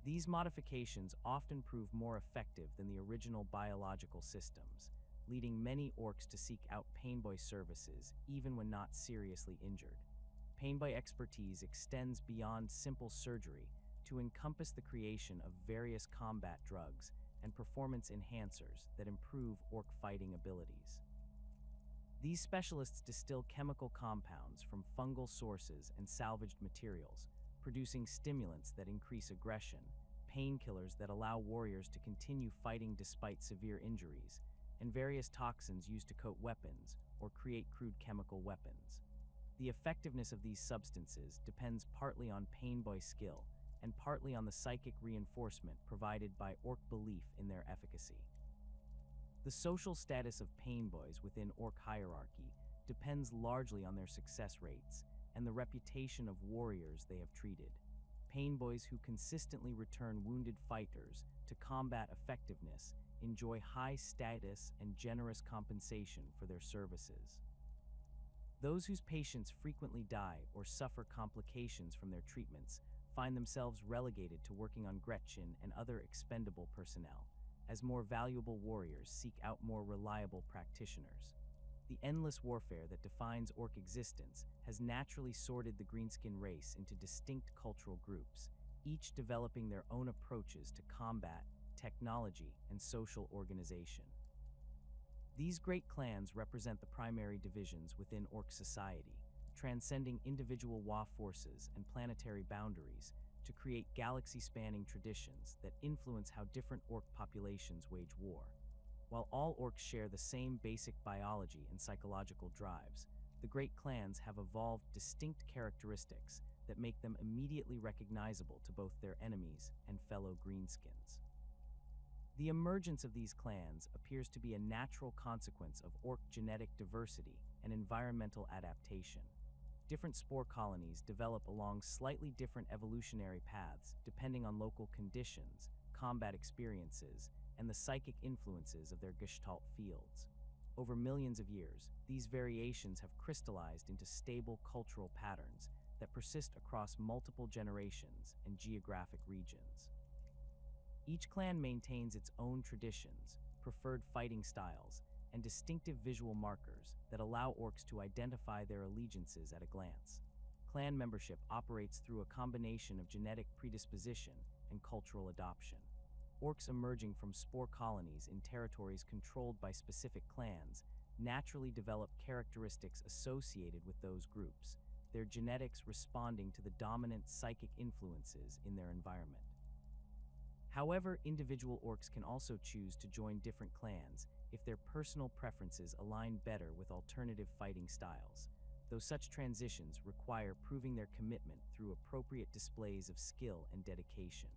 Speaker 1: These modifications often prove more effective than the original biological systems, leading many orcs to seek out Painboy services even when not seriously injured. Painboy expertise extends beyond simple surgery to encompass the creation of various combat drugs and performance enhancers that improve orc fighting abilities. These specialists distill chemical compounds from fungal sources and salvaged materials, producing stimulants that increase aggression, painkillers that allow warriors to continue fighting despite severe injuries, and various toxins used to coat weapons or create crude chemical weapons. The effectiveness of these substances depends partly on painboy skill and partly on the psychic reinforcement provided by orc belief in their efficacy. The social status of painboys within orc hierarchy depends largely on their success rates and the reputation of warriors they have treated. Painboys who consistently return wounded fighters to combat effectiveness enjoy high status and generous compensation for their services. Those whose patients frequently die or suffer complications from their treatments find themselves relegated to working on Gretchen and other expendable personnel, as more valuable warriors seek out more reliable practitioners. The endless warfare that defines orc existence has naturally sorted the greenskin race into distinct cultural groups, each developing their own approaches to combat, technology, and social organization. These great clans represent the primary divisions within orc society, transcending individual Waaaagh forces and planetary boundaries to create galaxy-spanning traditions that influence how different orc populations wage war. While all orcs share the same basic biology and psychological drives, the great clans have evolved distinct characteristics that make them immediately recognizable to both their enemies and fellow greenskins. The emergence of these clans appears to be a natural consequence of orc genetic diversity and environmental adaptation. Different spore colonies develop along slightly different evolutionary paths depending on local conditions, combat experiences, and the psychic influences of their gestalt fields. Over millions of years, these variations have crystallized into stable cultural patterns that persist across multiple generations and geographic regions. Each clan maintains its own traditions, preferred fighting styles, and distinctive visual markers that allow orcs to identify their allegiances at a glance. Clan membership operates through a combination of genetic predisposition and cultural adoption. Orcs emerging from spore colonies in territories controlled by specific clans naturally develop characteristics associated with those groups, their genetics responding to the dominant psychic influences in their environment. However, individual orcs can also choose to join different clans if their personal preferences align better with alternative fighting styles, though such transitions require proving their commitment through appropriate displays of skill and dedication.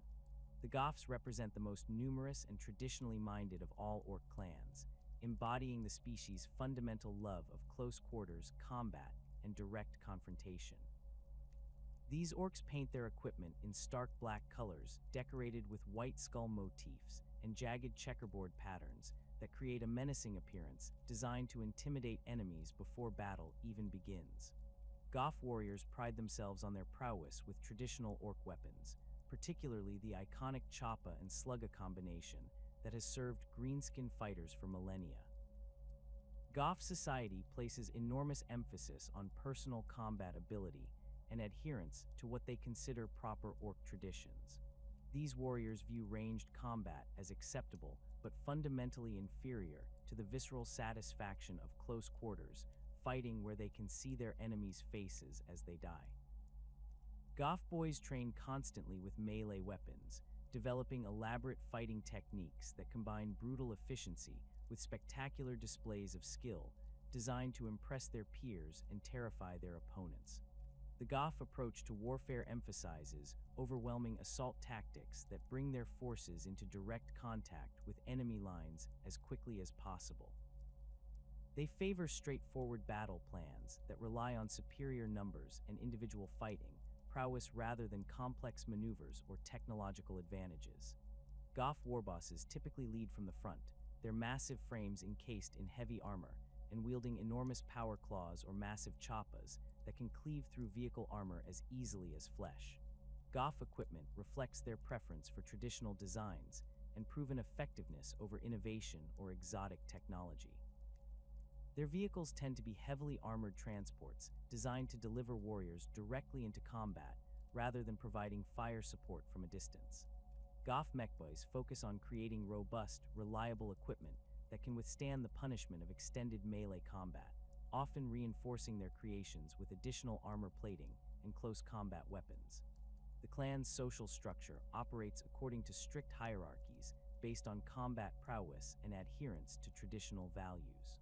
Speaker 1: The Goths represent the most numerous and traditionally minded of all orc clans, embodying the species' fundamental love of close quarters combat and direct confrontation. These orcs paint their equipment in stark black colors, decorated with white skull motifs and jagged checkerboard patterns that create a menacing appearance designed to intimidate enemies before battle even begins. Goth warriors pride themselves on their prowess with traditional orc weapons, particularly the iconic choppa and slugga combination that has served greenskin fighters for millennia. Goth society places enormous emphasis on personal combat ability and adherence to what they consider proper orc traditions. These warriors view ranged combat as acceptable but fundamentally inferior to the visceral satisfaction of close quarters, fighting where they can see their enemies' faces as they die. Goth boys train constantly with melee weapons, developing elaborate fighting techniques that combine brutal efficiency with spectacular displays of skill, designed to impress their peers and terrify their opponents. The Goth approach to warfare emphasizes overwhelming assault tactics that bring their forces into direct contact with enemy lines as quickly as possible. They favor straightforward battle plans that rely on superior numbers and individual fighting prowess rather than complex maneuvers or technological advantages. Goth warbosses typically lead from the front, their massive frames encased in heavy armor and wielding enormous power claws or massive choppas that can cleave through vehicle armor as easily as flesh. Goth equipment reflects their preference for traditional designs and proven effectiveness over innovation or exotic technology. Their vehicles tend to be heavily armored transports designed to deliver warriors directly into combat rather than providing fire support from a distance. Goth mechboys focus on creating robust, reliable equipment that can withstand the punishment of extended melee combat, often reinforcing their creations with additional armor plating and close combat weapons. The clan's social structure operates according to strict hierarchies based on combat prowess and adherence to traditional values.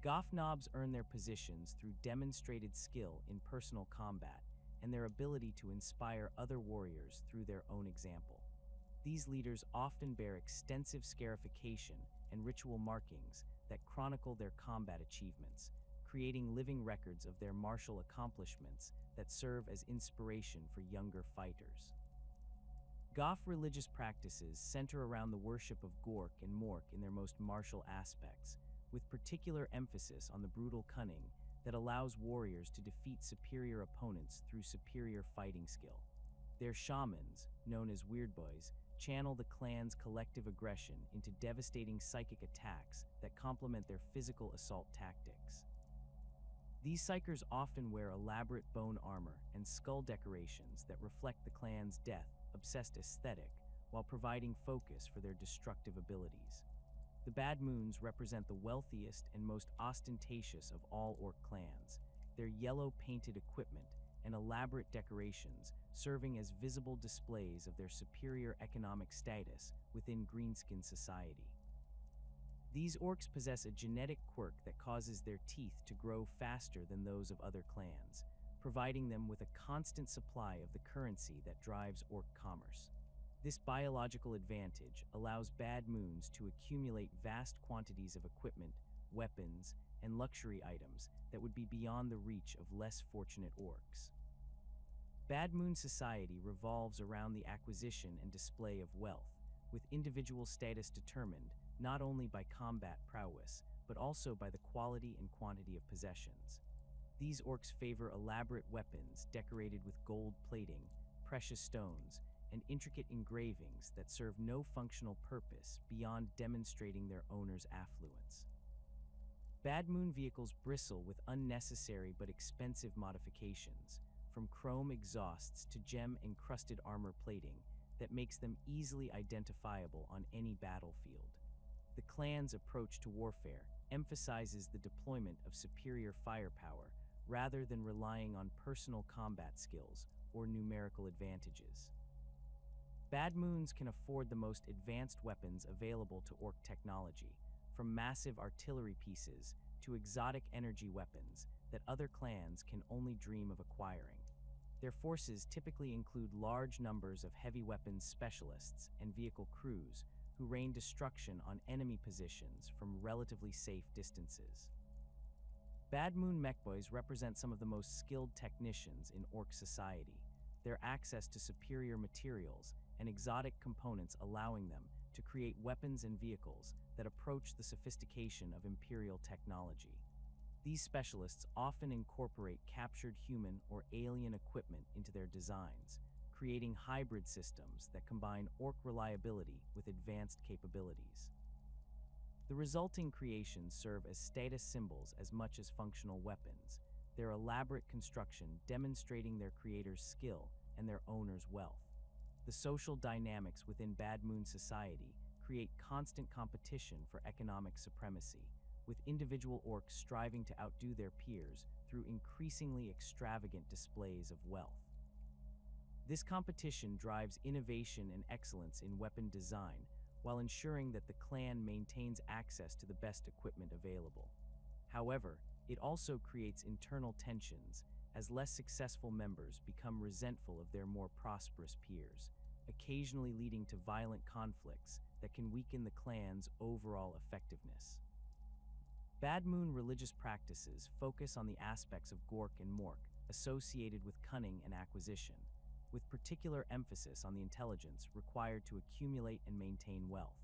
Speaker 1: Goth knobs earn their positions through demonstrated skill in personal combat and their ability to inspire other warriors through their own example. These leaders often bear extensive scarification and ritual markings that chronicle their combat achievements, creating living records of their martial accomplishments that serve as inspiration for younger fighters. Goth religious practices center around the worship of Krork and Mork in their most martial aspects, with particular emphasis on the brutal cunning that allows warriors to defeat superior opponents through superior fighting skill. Their shamans, known as weirdboys, channel the clan's collective aggression into devastating psychic attacks that complement their physical assault tactics. These psykers often wear elaborate bone armor and skull decorations that reflect the clan's death-obsessed aesthetic while providing focus for their destructive abilities. The Bad Moons represent the wealthiest and most ostentatious of all Ork clans, their yellow-painted equipment and elaborate decorations serving as visible displays of their superior economic status within greenskin society. These orcs possess a genetic quirk that causes their teeth to grow faster than those of other clans, providing them with a constant supply of the currency that drives orc commerce. This biological advantage allows Bad Moons to accumulate vast quantities of equipment, weapons, and luxury items that would be beyond the reach of less fortunate orcs. Bad Moon society revolves around the acquisition and display of wealth, with individual status determined not only by combat prowess, but also by the quality and quantity of possessions. These orcs favor elaborate weapons decorated with gold plating, precious stones, and intricate engravings that serve no functional purpose beyond demonstrating their owner's affluence. Bad Moon vehicles bristle with unnecessary but expensive modifications, from chrome exhausts to gem-encrusted armor plating that makes them easily identifiable on any battlefield. The clan's approach to warfare emphasizes the deployment of superior firepower rather than relying on personal combat skills or numerical advantages. Bad Moons can afford the most advanced weapons available to Orc technology, from massive artillery pieces to exotic energy weapons that other clans can only dream of acquiring. Their forces typically include large numbers of heavy weapons specialists and vehicle crews who rain destruction on enemy positions from relatively safe distances. Bad Moon mechboys represent some of the most skilled technicians in Orc society, their access to superior materials and exotic components allowing them to create weapons and vehicles that approach the sophistication of Imperial technology. These specialists often incorporate captured human or alien equipment into their designs, creating hybrid systems that combine Orc reliability with advanced capabilities. The resulting creations serve as status symbols as much as functional weapons, their elaborate construction demonstrating their creators' skill and their owners' wealth. The social dynamics within Bad Moon society create constant competition for economic supremacy, with individual orcs striving to outdo their peers through increasingly extravagant displays of wealth. This competition drives innovation and excellence in weapon design, while ensuring that the clan maintains access to the best equipment available. However, it also creates internal tensions, as less successful members become resentful of their more prosperous peers, occasionally leading to violent conflicts that can weaken the clan's overall effectiveness. Bad Moon religious practices focus on the aspects of Krork and Mork associated with cunning and acquisition, with particular emphasis on the intelligence required to accumulate and maintain wealth.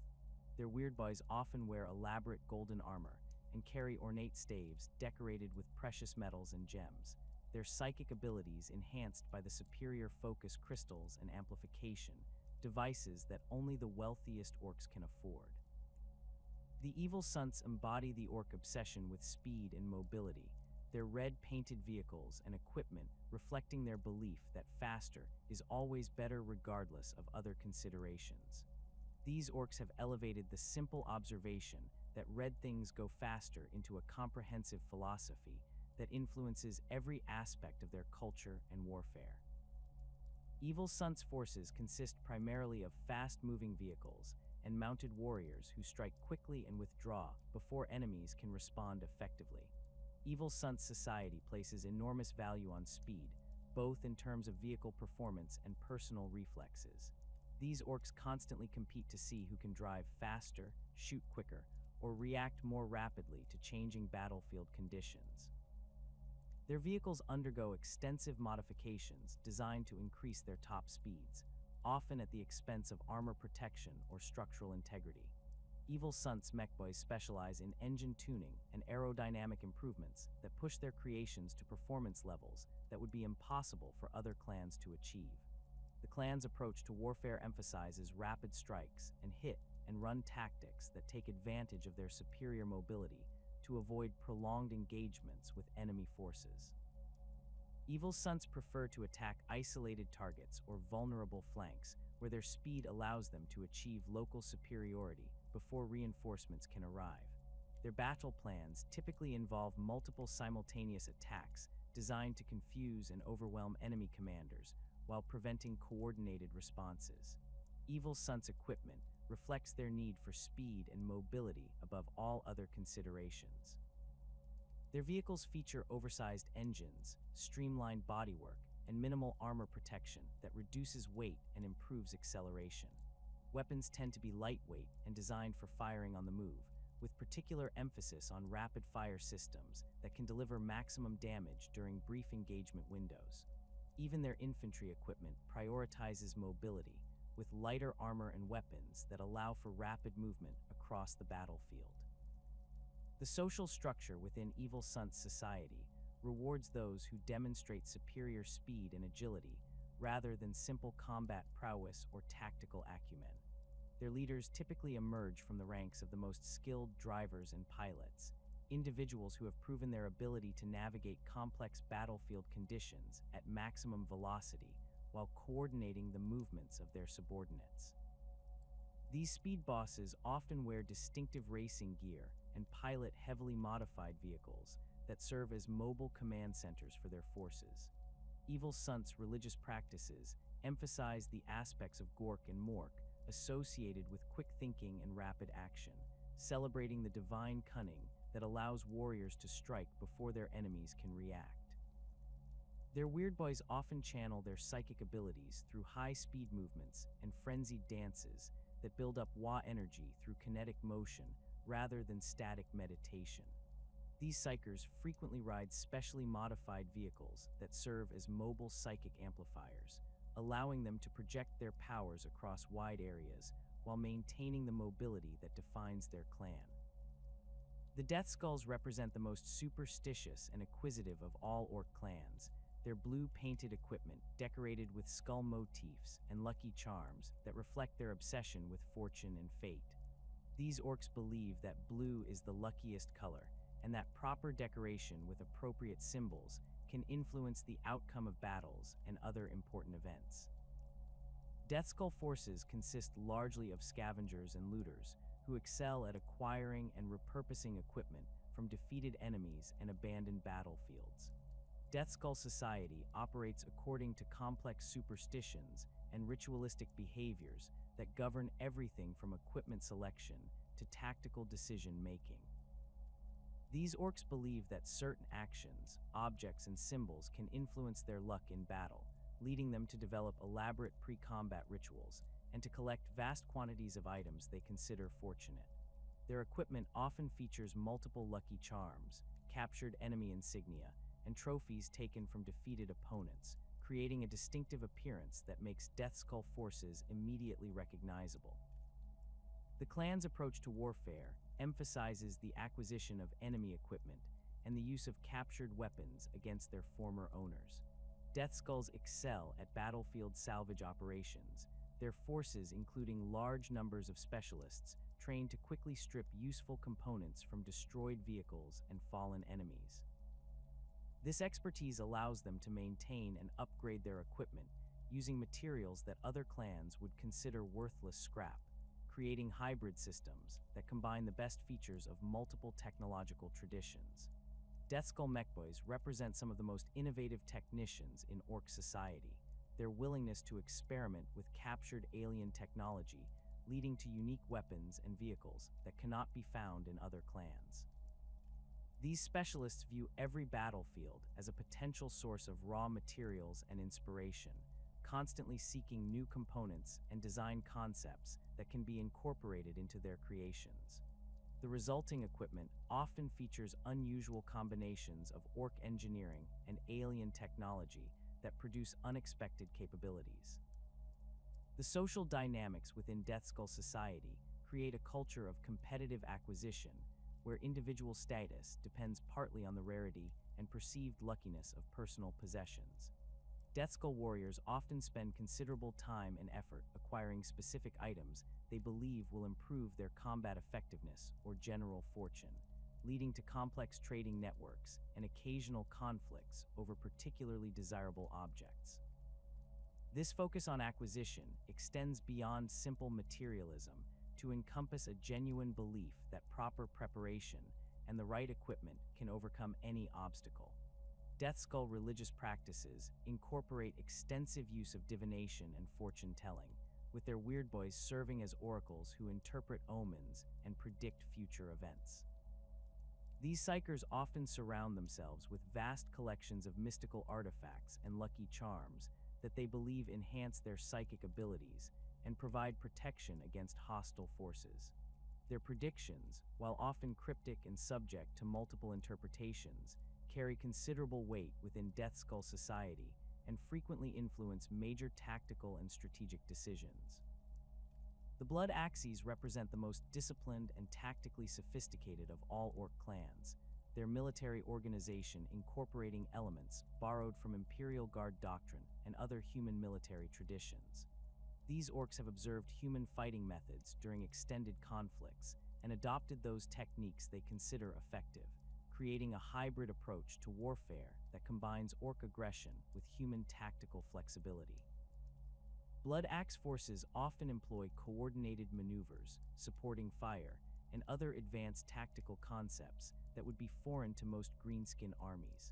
Speaker 1: Their weirdboys often wear elaborate golden armor and carry ornate staves decorated with precious metals and gems, their psychic abilities enhanced by the superior focus crystals and amplification, devices that only the wealthiest orcs can afford. The evil sunts embody the orc obsession with speed and mobility, their red-painted vehicles and equipment reflecting their belief that faster is always better regardless of other considerations. These orcs have elevated the simple observation that red things go faster into a comprehensive philosophy that influences every aspect of their culture and warfare. Evil Sun's forces consist primarily of fast-moving vehicles and mounted warriors who strike quickly and withdraw before enemies can respond effectively. Evil Sun's society places enormous value on speed, both in terms of vehicle performance and personal reflexes. These orcs constantly compete to see who can drive faster, shoot quicker, or react more rapidly to changing battlefield conditions. Their vehicles undergo extensive modifications designed to increase their top speeds, often at the expense of armor protection or structural integrity. Evil Sun's mechboys specialize in engine tuning and aerodynamic improvements that push their creations to performance levels that would be impossible for other clans to achieve. The clan's approach to warfare emphasizes rapid strikes and hit-and-run tactics that take advantage of their superior mobility to avoid prolonged engagements with enemy forces. Evil Sun's prefer to attack isolated targets or vulnerable flanks where their speed allows them to achieve local superiority before reinforcements can arrive. Their battle plans typically involve multiple simultaneous attacks designed to confuse and overwhelm enemy commanders while preventing coordinated responses. Evil Sun's equipment reflects their need for speed and mobility above all other considerations. Their vehicles feature oversized engines, streamlined bodywork, and minimal armor protection that reduces weight and improves acceleration. Weapons tend to be lightweight and designed for firing on the move, with particular emphasis on rapid-fire systems that can deliver maximum damage during brief engagement windows. Even their infantry equipment prioritizes mobility, with lighter armor and weapons that allow for rapid movement across the battlefield. The social structure within Evil Sun's society rewards those who demonstrate superior speed and agility rather than simple combat prowess or tactical acumen. Their leaders typically emerge from the ranks of the most skilled drivers and pilots, individuals who have proven their ability to navigate complex battlefield conditions at maximum velocity while coordinating the movements of their subordinates. These speed bosses often wear distinctive racing gear and pilot heavily modified vehicles that serve as mobile command centers for their forces. Evil Sun's religious practices emphasize the aspects of Gork and Mork associated with quick thinking and rapid action, celebrating the divine cunning that allows warriors to strike before their enemies can react. Their Weirdboys often channel their psychic abilities through high-speed movements and frenzied dances that build up Waaaagh energy through kinetic motion rather than static meditation. These psykers frequently ride specially modified vehicles that serve as mobile psychic amplifiers, allowing them to project their powers across wide areas while maintaining the mobility that defines their clan. The Death Skulls represent the most superstitious and acquisitive of all orc clans, their blue-painted equipment decorated with skull motifs and lucky charms that reflect their obsession with fortune and fate. These orcs believe that blue is the luckiest color, and that proper decoration with appropriate symbols can influence the outcome of battles and other important events. Deathskull forces consist largely of scavengers and looters who excel at acquiring and repurposing equipment from defeated enemies and abandoned battlefields. Deathskull society operates according to complex superstitions and ritualistic behaviors that govern everything from equipment selection to tactical decision-making. These orcs believe that certain actions, objects, and symbols can influence their luck in battle, leading them to develop elaborate pre-combat rituals and to collect vast quantities of items they consider fortunate. Their equipment often features multiple lucky charms, captured enemy insignia, and trophies taken from defeated opponents, creating a distinctive appearance that makes Deathskull forces immediately recognizable. The clan's approach to warfare emphasizes the acquisition of enemy equipment and the use of captured weapons against their former owners. Deathskulls excel at battlefield salvage operations, their forces including large numbers of specialists trained to quickly strip useful components from destroyed vehicles and fallen enemies. This expertise allows them to maintain and upgrade their equipment using materials that other clans would consider worthless scrap, creating hybrid systems that combine the best features of multiple technological traditions. Deathskull Mechboys represent some of the most innovative technicians in Ork society. Their willingness to experiment with captured alien technology, leading to unique weapons and vehicles that cannot be found in other clans. These specialists view every battlefield as a potential source of raw materials and inspiration, constantly seeking new components and design concepts that can be incorporated into their creations. The resulting equipment often features unusual combinations of Ork engineering and alien technology that produce unexpected capabilities. The social dynamics within Deathskull society create a culture of competitive acquisition, where individual status depends partly on the rarity and perceived luckiness of personal possessions. Deathskull warriors often spend considerable time and effort acquiring specific items they believe will improve their combat effectiveness or general fortune, leading to complex trading networks and occasional conflicts over particularly desirable objects. This focus on acquisition extends beyond simple materialism to encompass a genuine belief that proper preparation and the right equipment can overcome any obstacle. Deathskull religious practices incorporate extensive use of divination and fortune-telling, with their weirdboys serving as oracles who interpret omens and predict future events. These psykers often surround themselves with vast collections of mystical artifacts and lucky charms that they believe enhance their psychic abilities and provide protection against hostile forces. Their predictions, while often cryptic and subject to multiple interpretations, carry considerable weight within Deathskull society and frequently influence major tactical and strategic decisions. The WAAAGHs represent the most disciplined and tactically sophisticated of all Ork clans, their military organization incorporating elements borrowed from Imperial Guard doctrine and other human military traditions. These Orks have observed human fighting methods during extended conflicts and adopted those techniques they consider effective, creating a hybrid approach to warfare that combines Ork aggression with human tactical flexibility. WAAAGH forces often employ coordinated maneuvers, supporting fire, and other advanced tactical concepts that would be foreign to most greenskin armies.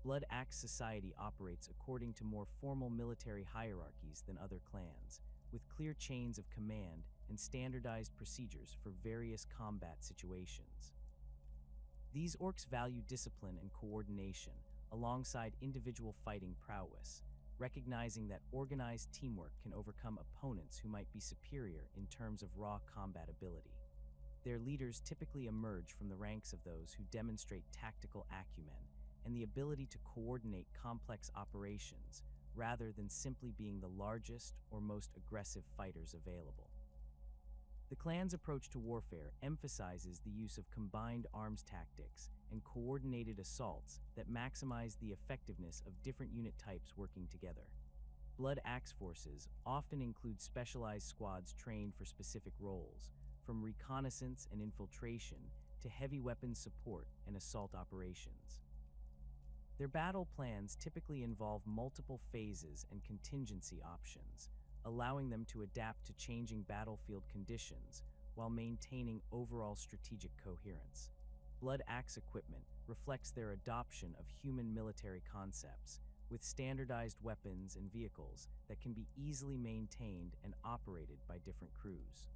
Speaker 1: WAAAGH society operates according to more formal military hierarchies than other clans, with clear chains of command and standardized procedures for various combat situations. These Orks value discipline and coordination, alongside individual fighting prowess, recognizing that organized teamwork can overcome opponents who might be superior in terms of raw combat ability. Their leaders typically emerge from the ranks of those who demonstrate tactical acumen and the ability to coordinate complex operations rather than simply being the largest or most aggressive fighters available. The clan's approach to warfare emphasizes the use of combined arms tactics and coordinated assaults that maximize the effectiveness of different unit types working together. WAAAGH forces often include specialized squads trained for specific roles, from reconnaissance and infiltration to heavy weapons support and assault operations. Their battle plans typically involve multiple phases and contingency options, allowing them to adapt to changing battlefield conditions while maintaining overall strategic coherence. WAAAGH equipment reflects their adoption of human military concepts, with standardized weapons and vehicles that can be easily maintained and operated by different crews.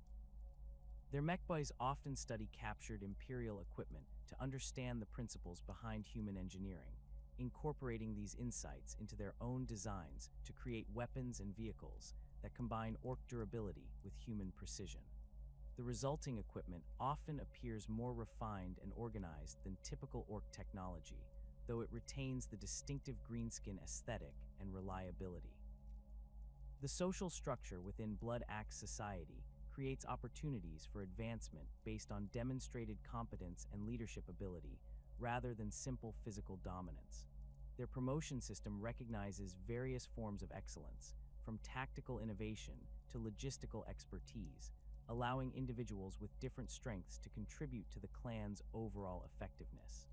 Speaker 1: Their mechboys often study captured Imperial equipment to understand the principles behind human engineering, incorporating these insights into their own designs to create weapons and vehicles that combine Ork durability with human precision. The resulting equipment often appears more refined and organized than typical Ork technology, though it retains the distinctive greenskin aesthetic and reliability. The social structure within WAAAGH society creates opportunities for advancement based on demonstrated competence and leadership ability rather than simple physical dominance. Their promotion system recognizes various forms of excellence, from tactical innovation to logistical expertise, allowing individuals with different strengths to contribute to the clan's overall effectiveness.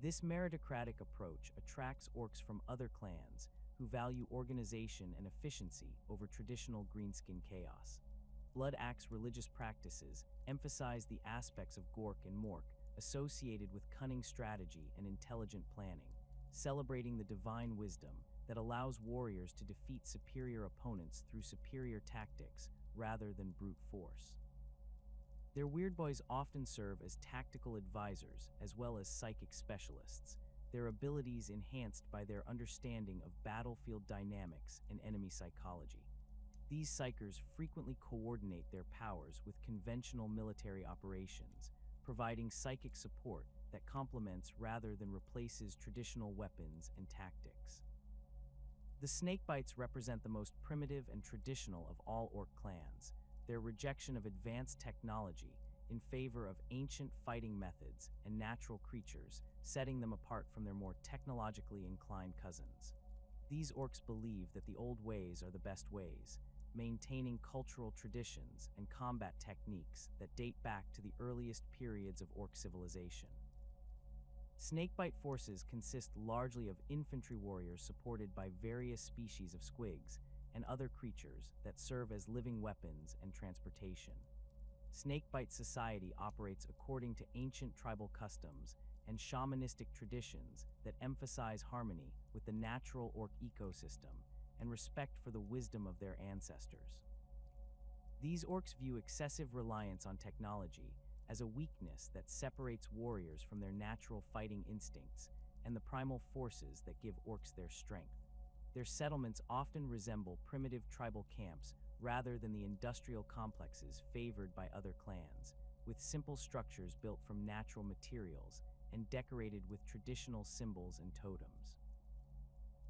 Speaker 1: This meritocratic approach attracts orcs from other clans who value organization and efficiency over traditional greenskin chaos. Blood Axe religious practices emphasize the aspects of Gork and Mork associated with cunning strategy and intelligent planning, celebrating the divine wisdom that allows warriors to defeat superior opponents through superior tactics rather than brute force. Their Weirdboys often serve as tactical advisors as well as psychic specialists, their abilities enhanced by their understanding of battlefield dynamics and enemy psychology. These psychers frequently coordinate their powers with conventional military operations, providing psychic support that complements rather than replaces traditional weapons and tactics. The Snakebites represent the most primitive and traditional of all orc clans, their rejection of advanced technology in favor of ancient fighting methods and natural creatures, setting them apart from their more technologically inclined cousins. These orcs believe that the old ways are the best ways, maintaining cultural traditions and combat techniques that date back to the earliest periods of orc civilization. Snakebite forces consist largely of infantry warriors supported by various species of squigs and other creatures that serve as living weapons and transportation. Snakebite society operates according to ancient tribal customs and shamanistic traditions that emphasize harmony with the natural orc ecosystem and respect for the wisdom of their ancestors. These orcs view excessive reliance on technology as a weakness that separates warriors from their natural fighting instincts and the primal forces that give orcs their strength. Their settlements often resemble primitive tribal camps rather than the industrial complexes favored by other clans, with simple structures built from natural materials and decorated with traditional symbols and totems.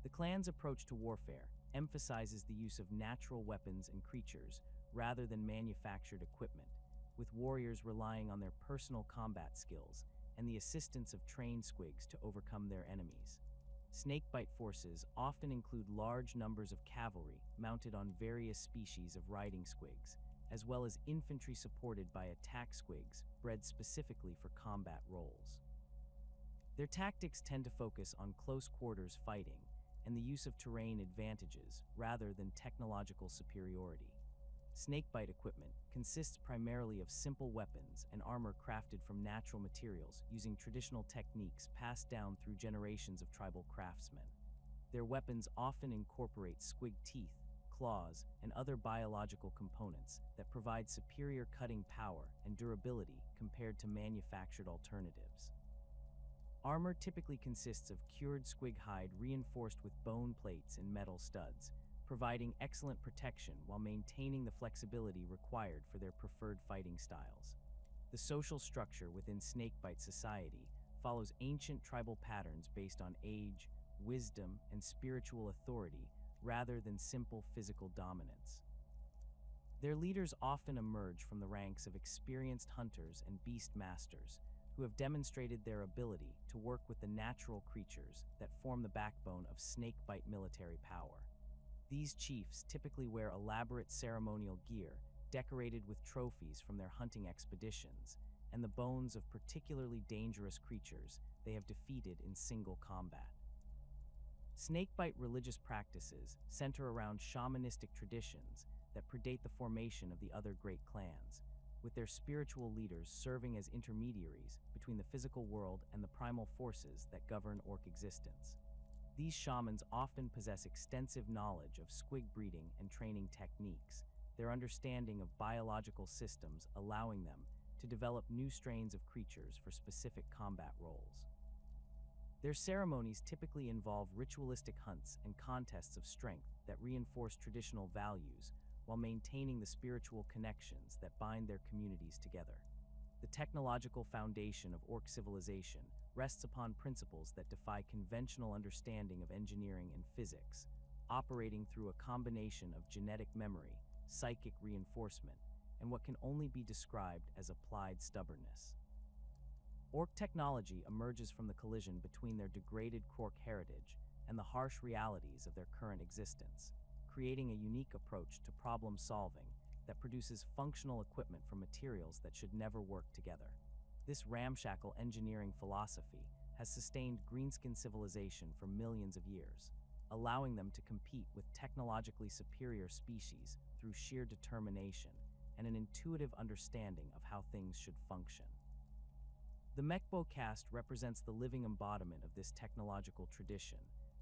Speaker 1: The clan's approach to warfare emphasizes the use of natural weapons and creatures rather than manufactured equipment, with warriors relying on their personal combat skills and the assistance of trained squigs to overcome their enemies. Snakebite forces often include large numbers of cavalry mounted on various species of riding squigs, as well as infantry supported by attack squigs bred specifically for combat roles. Their tactics tend to focus on close-quarters fighting and the use of terrain advantages rather than technological superiority. Snakebite equipment consists primarily of simple weapons and armor crafted from natural materials using traditional techniques passed down through generations of tribal craftsmen. Their weapons often incorporate squig teeth, claws, and other biological components that provide superior cutting power and durability compared to manufactured alternatives. Armor typically consists of cured squig hide reinforced with bone plates and metal studs, providing excellent protection while maintaining the flexibility required for their preferred fighting styles. The social structure within Snakebite society follows ancient tribal patterns based on age, wisdom, and spiritual authority rather than simple physical dominance. Their leaders often emerge from the ranks of experienced hunters and beast masters who have demonstrated their ability to work with the natural creatures that form the backbone of Snakebite military power. These chiefs typically wear elaborate ceremonial gear decorated with trophies from their hunting expeditions and the bones of particularly dangerous creatures they have defeated in single combat. Snakebite religious practices center around shamanistic traditions that predate the formation of the other great clans, with their spiritual leaders serving as intermediaries between the physical world and the primal forces that govern orc existence. These shamans often possess extensive knowledge of squig breeding and training techniques, their understanding of biological systems allowing them to develop new strains of creatures for specific combat roles. Their ceremonies typically involve ritualistic hunts and contests of strength that reinforce traditional values while maintaining the spiritual connections that bind their communities together. The technological foundation of orc civilization rests upon principles that defy conventional understanding of engineering and physics, operating through a combination of genetic memory, psychic reinforcement, and what can only be described as applied stubbornness. Orc technology emerges from the collision between their degraded Krork heritage and the harsh realities of their current existence, creating a unique approach to problem solving that produces functional equipment from materials that should never work together. This ramshackle engineering philosophy has sustained greenskin civilization for millions of years, allowing them to compete with technologically superior species through sheer determination and an intuitive understanding of how things should function. The Mechbo caste represents the living embodiment of this technological tradition,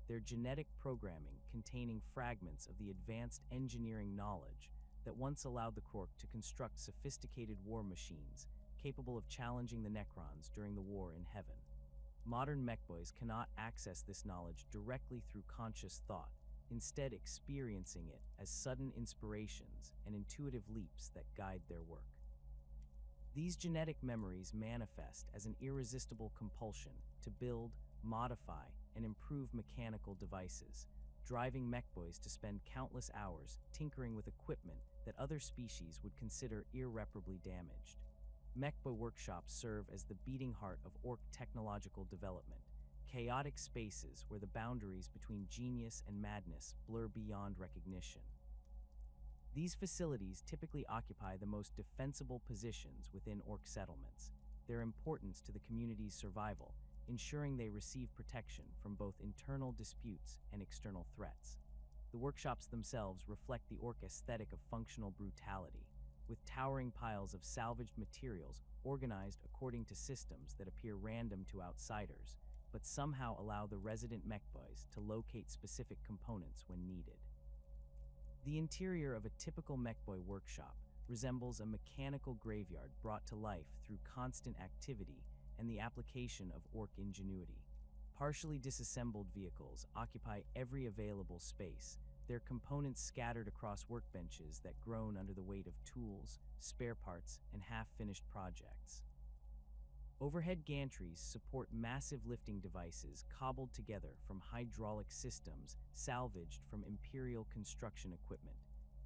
Speaker 1: their genetic programming containing fragments of the advanced engineering knowledge that once allowed the Krork to construct sophisticated war machines capable of challenging the Necrons during the war in heaven. Modern Mechboys cannot access this knowledge directly through conscious thought, instead experiencing it as sudden inspirations and intuitive leaps that guide their work. These genetic memories manifest as an irresistible compulsion to build, modify, and improve mechanical devices, driving Mechboys to spend countless hours tinkering with equipment that other species would consider irreparably damaged. Mechboy workshops serve as the beating heart of Ork technological development, chaotic spaces where the boundaries between genius and madness blur beyond recognition. These facilities typically occupy the most defensible positions within Ork settlements, their importance to the community's survival, ensuring they receive protection from both internal disputes and external threats. The workshops themselves reflect the Ork aesthetic of functional brutality, with towering piles of salvaged materials organized according to systems that appear random to outsiders, but somehow allow the resident Mechboys to locate specific components when needed. The interior of a typical Mechboy workshop resembles a mechanical graveyard brought to life through constant activity and the application of Ork ingenuity. Partially disassembled vehicles occupy every available space, their components scattered across workbenches that groan under the weight of tools, spare parts, and half-finished projects. Overhead gantries support massive lifting devices cobbled together from hydraulic systems salvaged from Imperial construction equipment,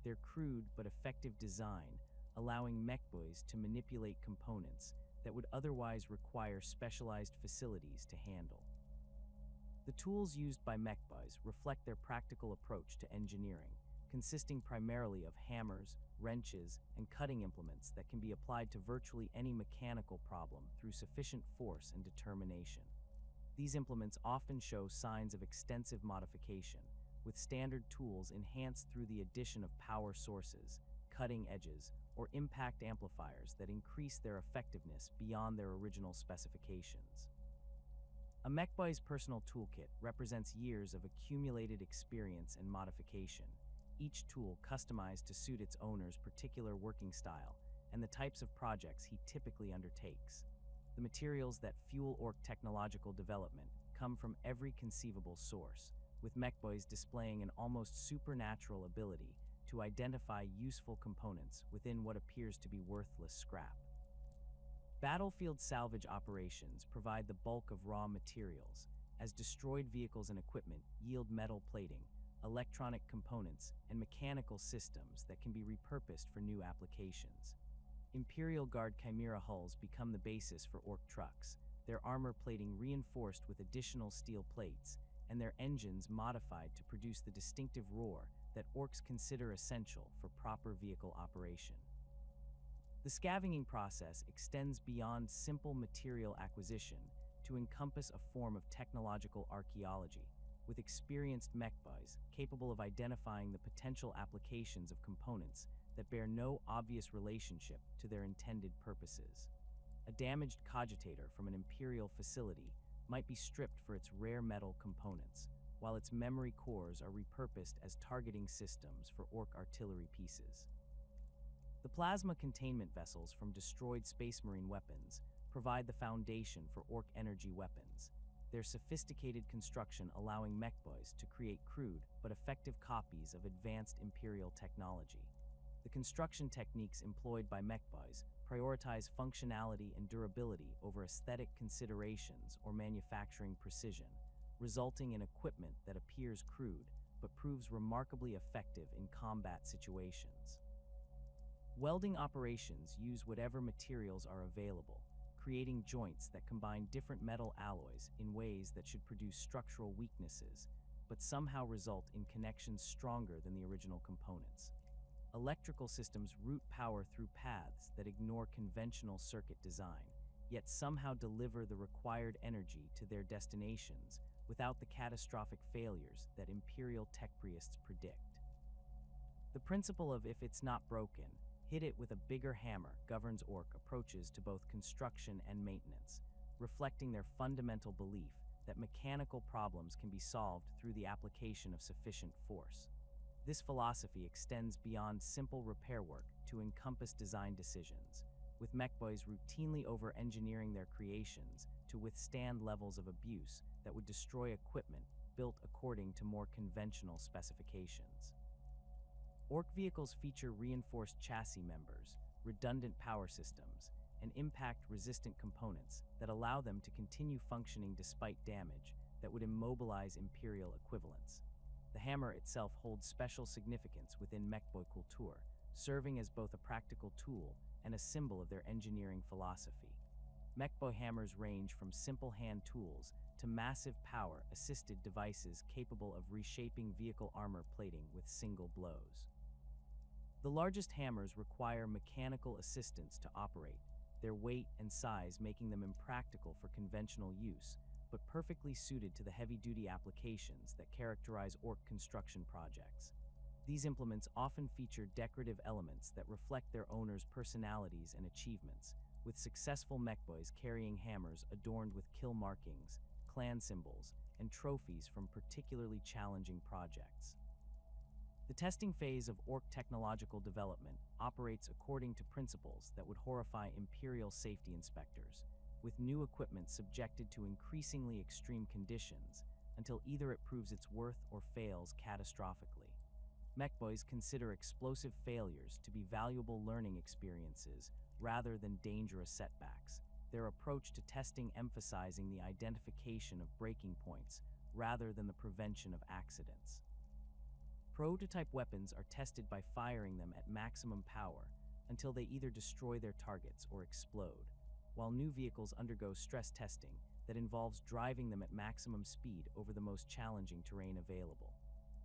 Speaker 1: their crude but effective design allowing Mechboys to manipulate components that would otherwise require specialized facilities to handle. The tools used by Mechboys reflect their practical approach to engineering, consisting primarily of hammers, wrenches, and cutting implements that can be applied to virtually any mechanical problem through sufficient force and determination. These implements often show signs of extensive modification, with standard tools enhanced through the addition of power sources, cutting edges, or impact amplifiers that increase their effectiveness beyond their original specifications. A Mechboy's personal toolkit represents years of accumulated experience and modification, each tool customized to suit its owner's particular working style and the types of projects he typically undertakes. The materials that fuel Ork technological development come from every conceivable source, with Mechboys displaying an almost supernatural ability to identify useful components within what appears to be worthless scrap. Battlefield salvage operations provide the bulk of raw materials, as destroyed vehicles and equipment yield metal plating, electronic components, and mechanical systems that can be repurposed for new applications. Imperial Guard Chimera hulls become the basis for Ork trucks, their armor plating reinforced with additional steel plates, and their engines modified to produce the distinctive roar that Orks consider essential for proper vehicle operation. The scavenging process extends beyond simple material acquisition to encompass a form of technological archaeology, with experienced Mechboys capable of identifying the potential applications of components that bear no obvious relationship to their intended purposes. A damaged cogitator from an Imperial facility might be stripped for its rare metal components, while its memory cores are repurposed as targeting systems for Ork artillery pieces. The plasma containment vessels from destroyed Space Marine weapons provide the foundation for Ork energy weapons, their sophisticated construction allowing Mechboys to create crude but effective copies of advanced Imperial technology. The construction techniques employed by Mechboys prioritize functionality and durability over aesthetic considerations or manufacturing precision, resulting in equipment that appears crude but proves remarkably effective in combat situations. Welding operations use whatever materials are available, creating joints that combine different metal alloys in ways that should produce structural weaknesses, but somehow result in connections stronger than the original components. Electrical systems route power through paths that ignore conventional circuit design, yet somehow deliver the required energy to their destinations without the catastrophic failures that Imperial tech priests predict. The principle of if it's not broken, hit it with a bigger hammer governs Ork approaches to both construction and maintenance, reflecting their fundamental belief that mechanical problems can be solved through the application of sufficient force. This philosophy extends beyond simple repair work to encompass design decisions, with mechboys routinely over-engineering their creations to withstand levels of abuse that would destroy equipment built according to more conventional specifications. Ork vehicles feature reinforced chassis members, redundant power systems, and impact-resistant components that allow them to continue functioning despite damage that would immobilize Imperial equivalents. The hammer itself holds special significance within mechboy culture, serving as both a practical tool and a symbol of their engineering philosophy. Mechboy hammers range from simple hand tools to massive power-assisted devices capable of reshaping vehicle armor plating with single blows. The largest hammers require mechanical assistance to operate, their weight and size making them impractical for conventional use, but perfectly suited to the heavy-duty applications that characterize Ork construction projects. These implements often feature decorative elements that reflect their owners' personalities and achievements, with successful mechboys carrying hammers adorned with kill markings, clan symbols, and trophies from particularly challenging projects. The testing phase of Ork technological development operates according to principles that would horrify Imperial safety inspectors, with new equipment subjected to increasingly extreme conditions until either it proves its worth or fails catastrophically. Mechboys consider explosive failures to be valuable learning experiences rather than dangerous setbacks, their approach to testing emphasizing the identification of breaking points rather than the prevention of accidents. Prototype weapons are tested by firing them at maximum power until they either destroy their targets or explode, while new vehicles undergo stress testing that involves driving them at maximum speed over the most challenging terrain available.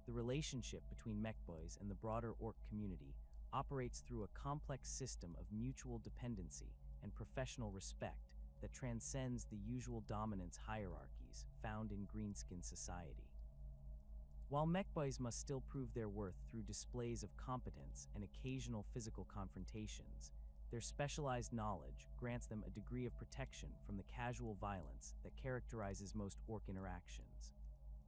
Speaker 1: The relationship between mechboys and the broader Ork community operates through a complex system of mutual dependency and professional respect that transcends the usual dominance hierarchies found in greenskin society. While mechboys must still prove their worth through displays of competence and occasional physical confrontations, their specialized knowledge grants them a degree of protection from the casual violence that characterizes most Ork interactions.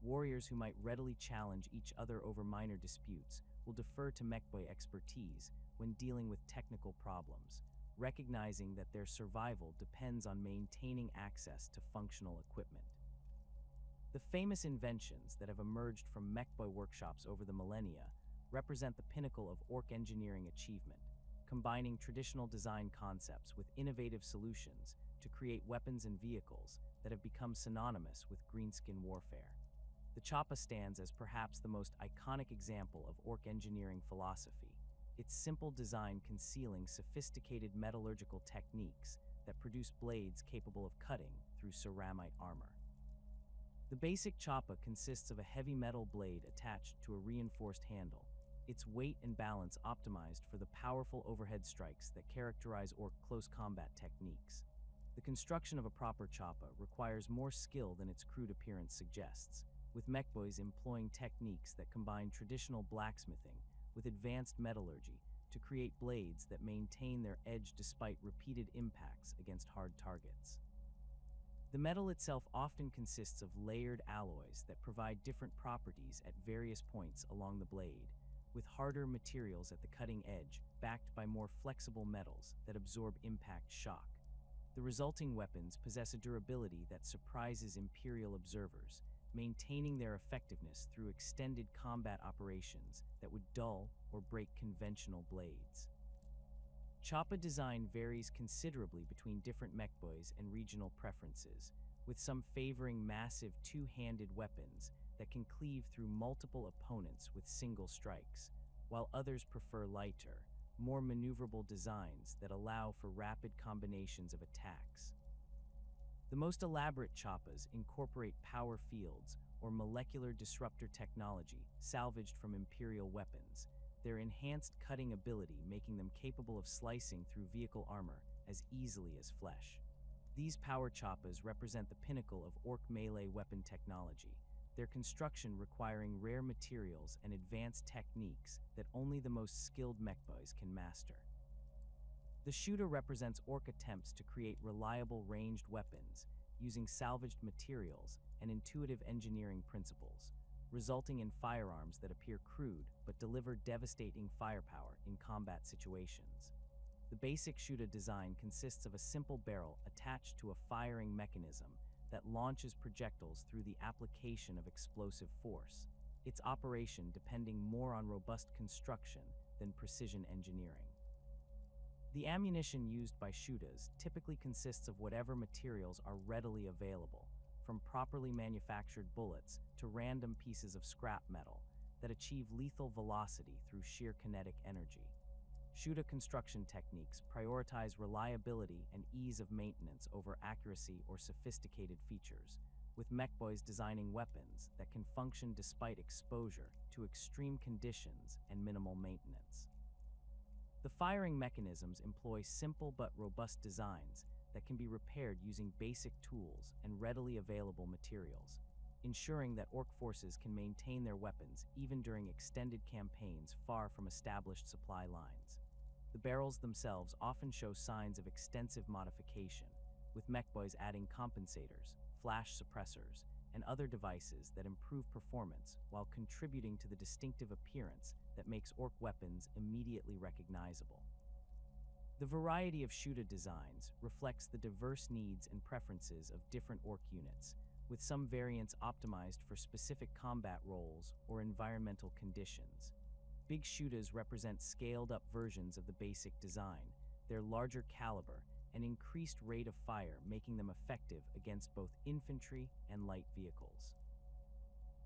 Speaker 1: Warriors who might readily challenge each other over minor disputes will defer to mechboy expertise when dealing with technical problems, recognizing that their survival depends on maintaining access to functional equipment. The famous inventions that have emerged from mechboy workshops over the millennia represent the pinnacle of Ork engineering achievement, combining traditional design concepts with innovative solutions to create weapons and vehicles that have become synonymous with greenskin warfare. The Choppa stands as perhaps the most iconic example of Ork engineering philosophy, its simple design concealing sophisticated metallurgical techniques that produce blades capable of cutting through ceramite armor. The basic Choppa consists of a heavy metal blade attached to a reinforced handle, its weight and balance optimized for the powerful overhead strikes that characterize Ork close combat techniques. The construction of a proper Choppa requires more skill than its crude appearance suggests, with mechboys employing techniques that combine traditional blacksmithing with advanced metallurgy to create blades that maintain their edge despite repeated impacts against hard targets. The metal itself often consists of layered alloys that provide different properties at various points along the blade, with harder materials at the cutting edge backed by more flexible metals that absorb impact shock. The resulting weapons possess a durability that surprises Imperial observers, maintaining their effectiveness through extended combat operations that would dull or break conventional blades. Choppa design varies considerably between different mechboys and regional preferences, with some favoring massive two-handed weapons that can cleave through multiple opponents with single strikes, while others prefer lighter, more maneuverable designs that allow for rapid combinations of attacks. The most elaborate Choppas incorporate power fields or molecular disruptor technology salvaged from Imperial weapons, their enhanced cutting ability making them capable of slicing through vehicle armor as easily as flesh. These power choppas represent the pinnacle of orc melee weapon technology, their construction requiring rare materials and advanced techniques that only the most skilled mechboys can master. The shooter represents orc attempts to create reliable ranged weapons using salvaged materials and intuitive engineering principles, resulting in firearms that appear crude but deliver devastating firepower in combat situations. The basic shooter design consists of a simple barrel attached to a firing mechanism that launches projectiles through the application of explosive force, its operation depending more on robust construction than precision engineering. The ammunition used by shooters typically consists of whatever materials are readily available, from properly manufactured bullets to random pieces of scrap metal that achieve lethal velocity through sheer kinetic energy. Shooter construction techniques prioritize reliability and ease of maintenance over accuracy or sophisticated features, with mechboys designing weapons that can function despite exposure to extreme conditions and minimal maintenance. The firing mechanisms employ simple but robust designs that can be repaired using basic tools and readily available materials, ensuring that orc forces can maintain their weapons even during extended campaigns far from established supply lines. The barrels themselves often show signs of extensive modification, with mechboys adding compensators, flash suppressors, and other devices that improve performance while contributing to the distinctive appearance that makes orc weapons immediately recognizable. The variety of shooter designs reflects the diverse needs and preferences of different orc units, with some variants optimized for specific combat roles or environmental conditions. Big shooters represent scaled-up versions of the basic design, their larger caliber and increased rate of fire making them effective against both infantry and light vehicles.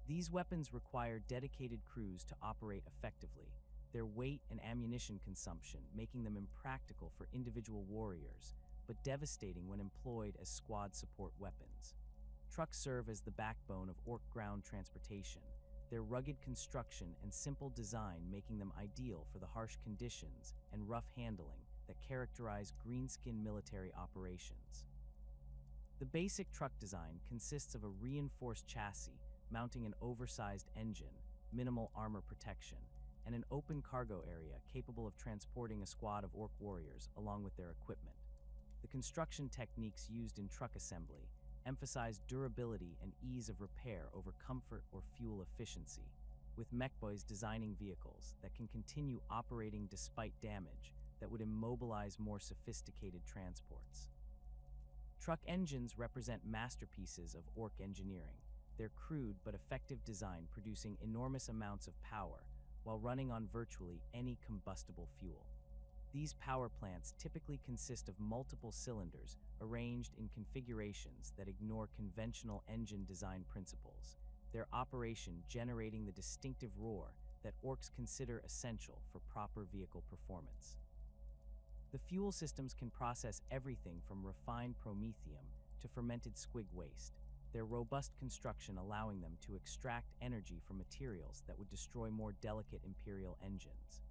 Speaker 1: These weapons require dedicated crews to operate effectively, their weight and ammunition consumption making them impractical for individual warriors, but devastating when employed as squad support weapons. Trucks serve as the backbone of orc ground transportation, their rugged construction and simple design making them ideal for the harsh conditions and rough handling that characterize greenskin military operations. The basic truck design consists of a reinforced chassis mounting an oversized engine, minimal armor protection, and an open cargo area capable of transporting a squad of orc warriors along with their equipment. The construction techniques used in truck assembly emphasize durability and ease of repair over comfort or fuel efficiency, with mechboys designing vehicles that can continue operating despite damage that would immobilize more sophisticated transports. Truck engines represent masterpieces of orc engineering, their crude but effective design producing enormous amounts of power while running on virtually any combustible fuel. These power plants typically consist of multiple cylinders arranged in configurations that ignore conventional engine design principles, their operation generating the distinctive roar that orcs consider essential for proper vehicle performance. The fuel systems can process everything from refined promethium to fermented squig waste, their robust construction allowing them to extract energy from materials that would destroy more delicate Imperial engines.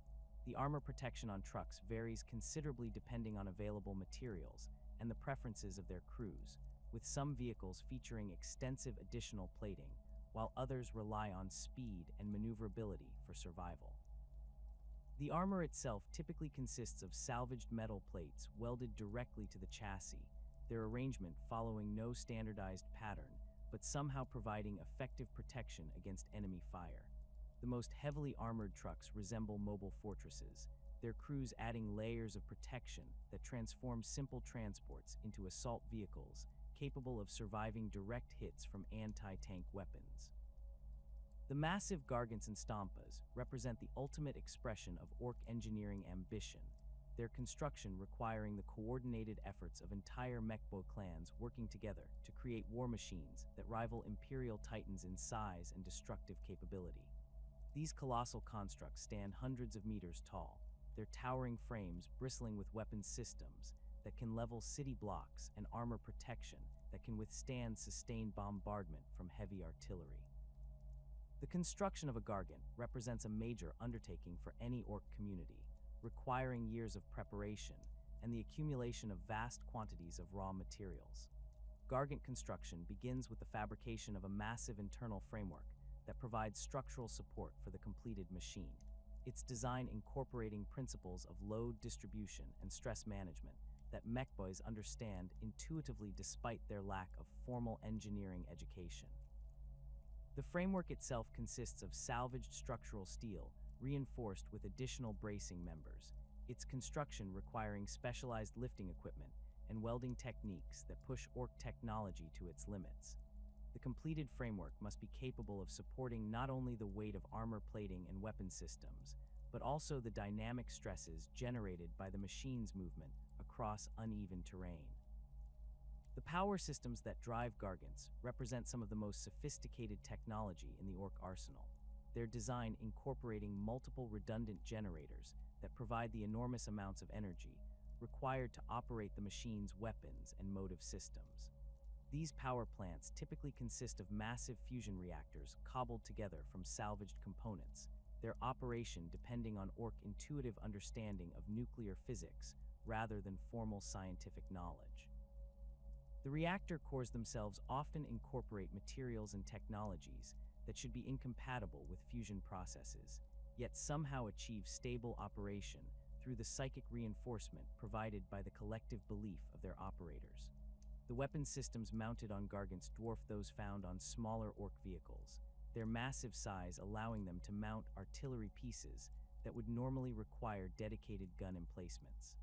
Speaker 1: The armor protection on trucks varies considerably depending on available materials and the preferences of their crews, with some vehicles featuring extensive additional plating, while others rely on speed and maneuverability for survival. The armor itself typically consists of salvaged metal plates welded directly to the chassis, their arrangement following no standardized pattern, but somehow providing effective protection against enemy fire. The most heavily armored trucks resemble mobile fortresses, their crews adding layers of protection that transform simple transports into assault vehicles capable of surviving direct hits from anti-tank weapons. The massive gargants and stampas represent the ultimate expression of orc engineering ambition, their construction requiring the coordinated efforts of entire mechboy clans working together to create war machines that rival Imperial titans in size and destructive capability. These colossal constructs stand hundreds of meters tall, their towering frames bristling with weapons systems that can level city blocks and armor protection that can withstand sustained bombardment from heavy artillery. The construction of a gargant represents a major undertaking for any orc community, requiring years of preparation, and the accumulation of vast quantities of raw materials. Gargant construction begins with the fabrication of a massive internal framework that provides structural support for the completed machine. Its design incorporating principles of load distribution and stress management that mech boys understand intuitively despite their lack of formal engineering education. The framework itself consists of salvaged structural steel reinforced with additional bracing members, its construction requiring specialized lifting equipment and welding techniques that push Ork technology to its limits. The completed framework must be capable of supporting not only the weight of armor plating and weapon systems, but also the dynamic stresses generated by the machine's movement across uneven terrain. The power systems that drive Gargants represent some of the most sophisticated technology in the Ork arsenal, their design incorporating multiple redundant generators that provide the enormous amounts of energy required to operate the machine's weapons and motive systems. These power plants typically consist of massive fusion reactors cobbled together from salvaged components, their operation depending on Ork intuitive understanding of nuclear physics rather than formal scientific knowledge. The reactor cores themselves often incorporate materials and technologies that should be incompatible with fusion processes, yet somehow achieve stable operation through the psychic reinforcement provided by the collective belief of their operators. The weapon systems mounted on Gargants dwarf those found on smaller Ork vehicles, their massive size allowing them to mount artillery pieces that would normally require dedicated gun emplacements.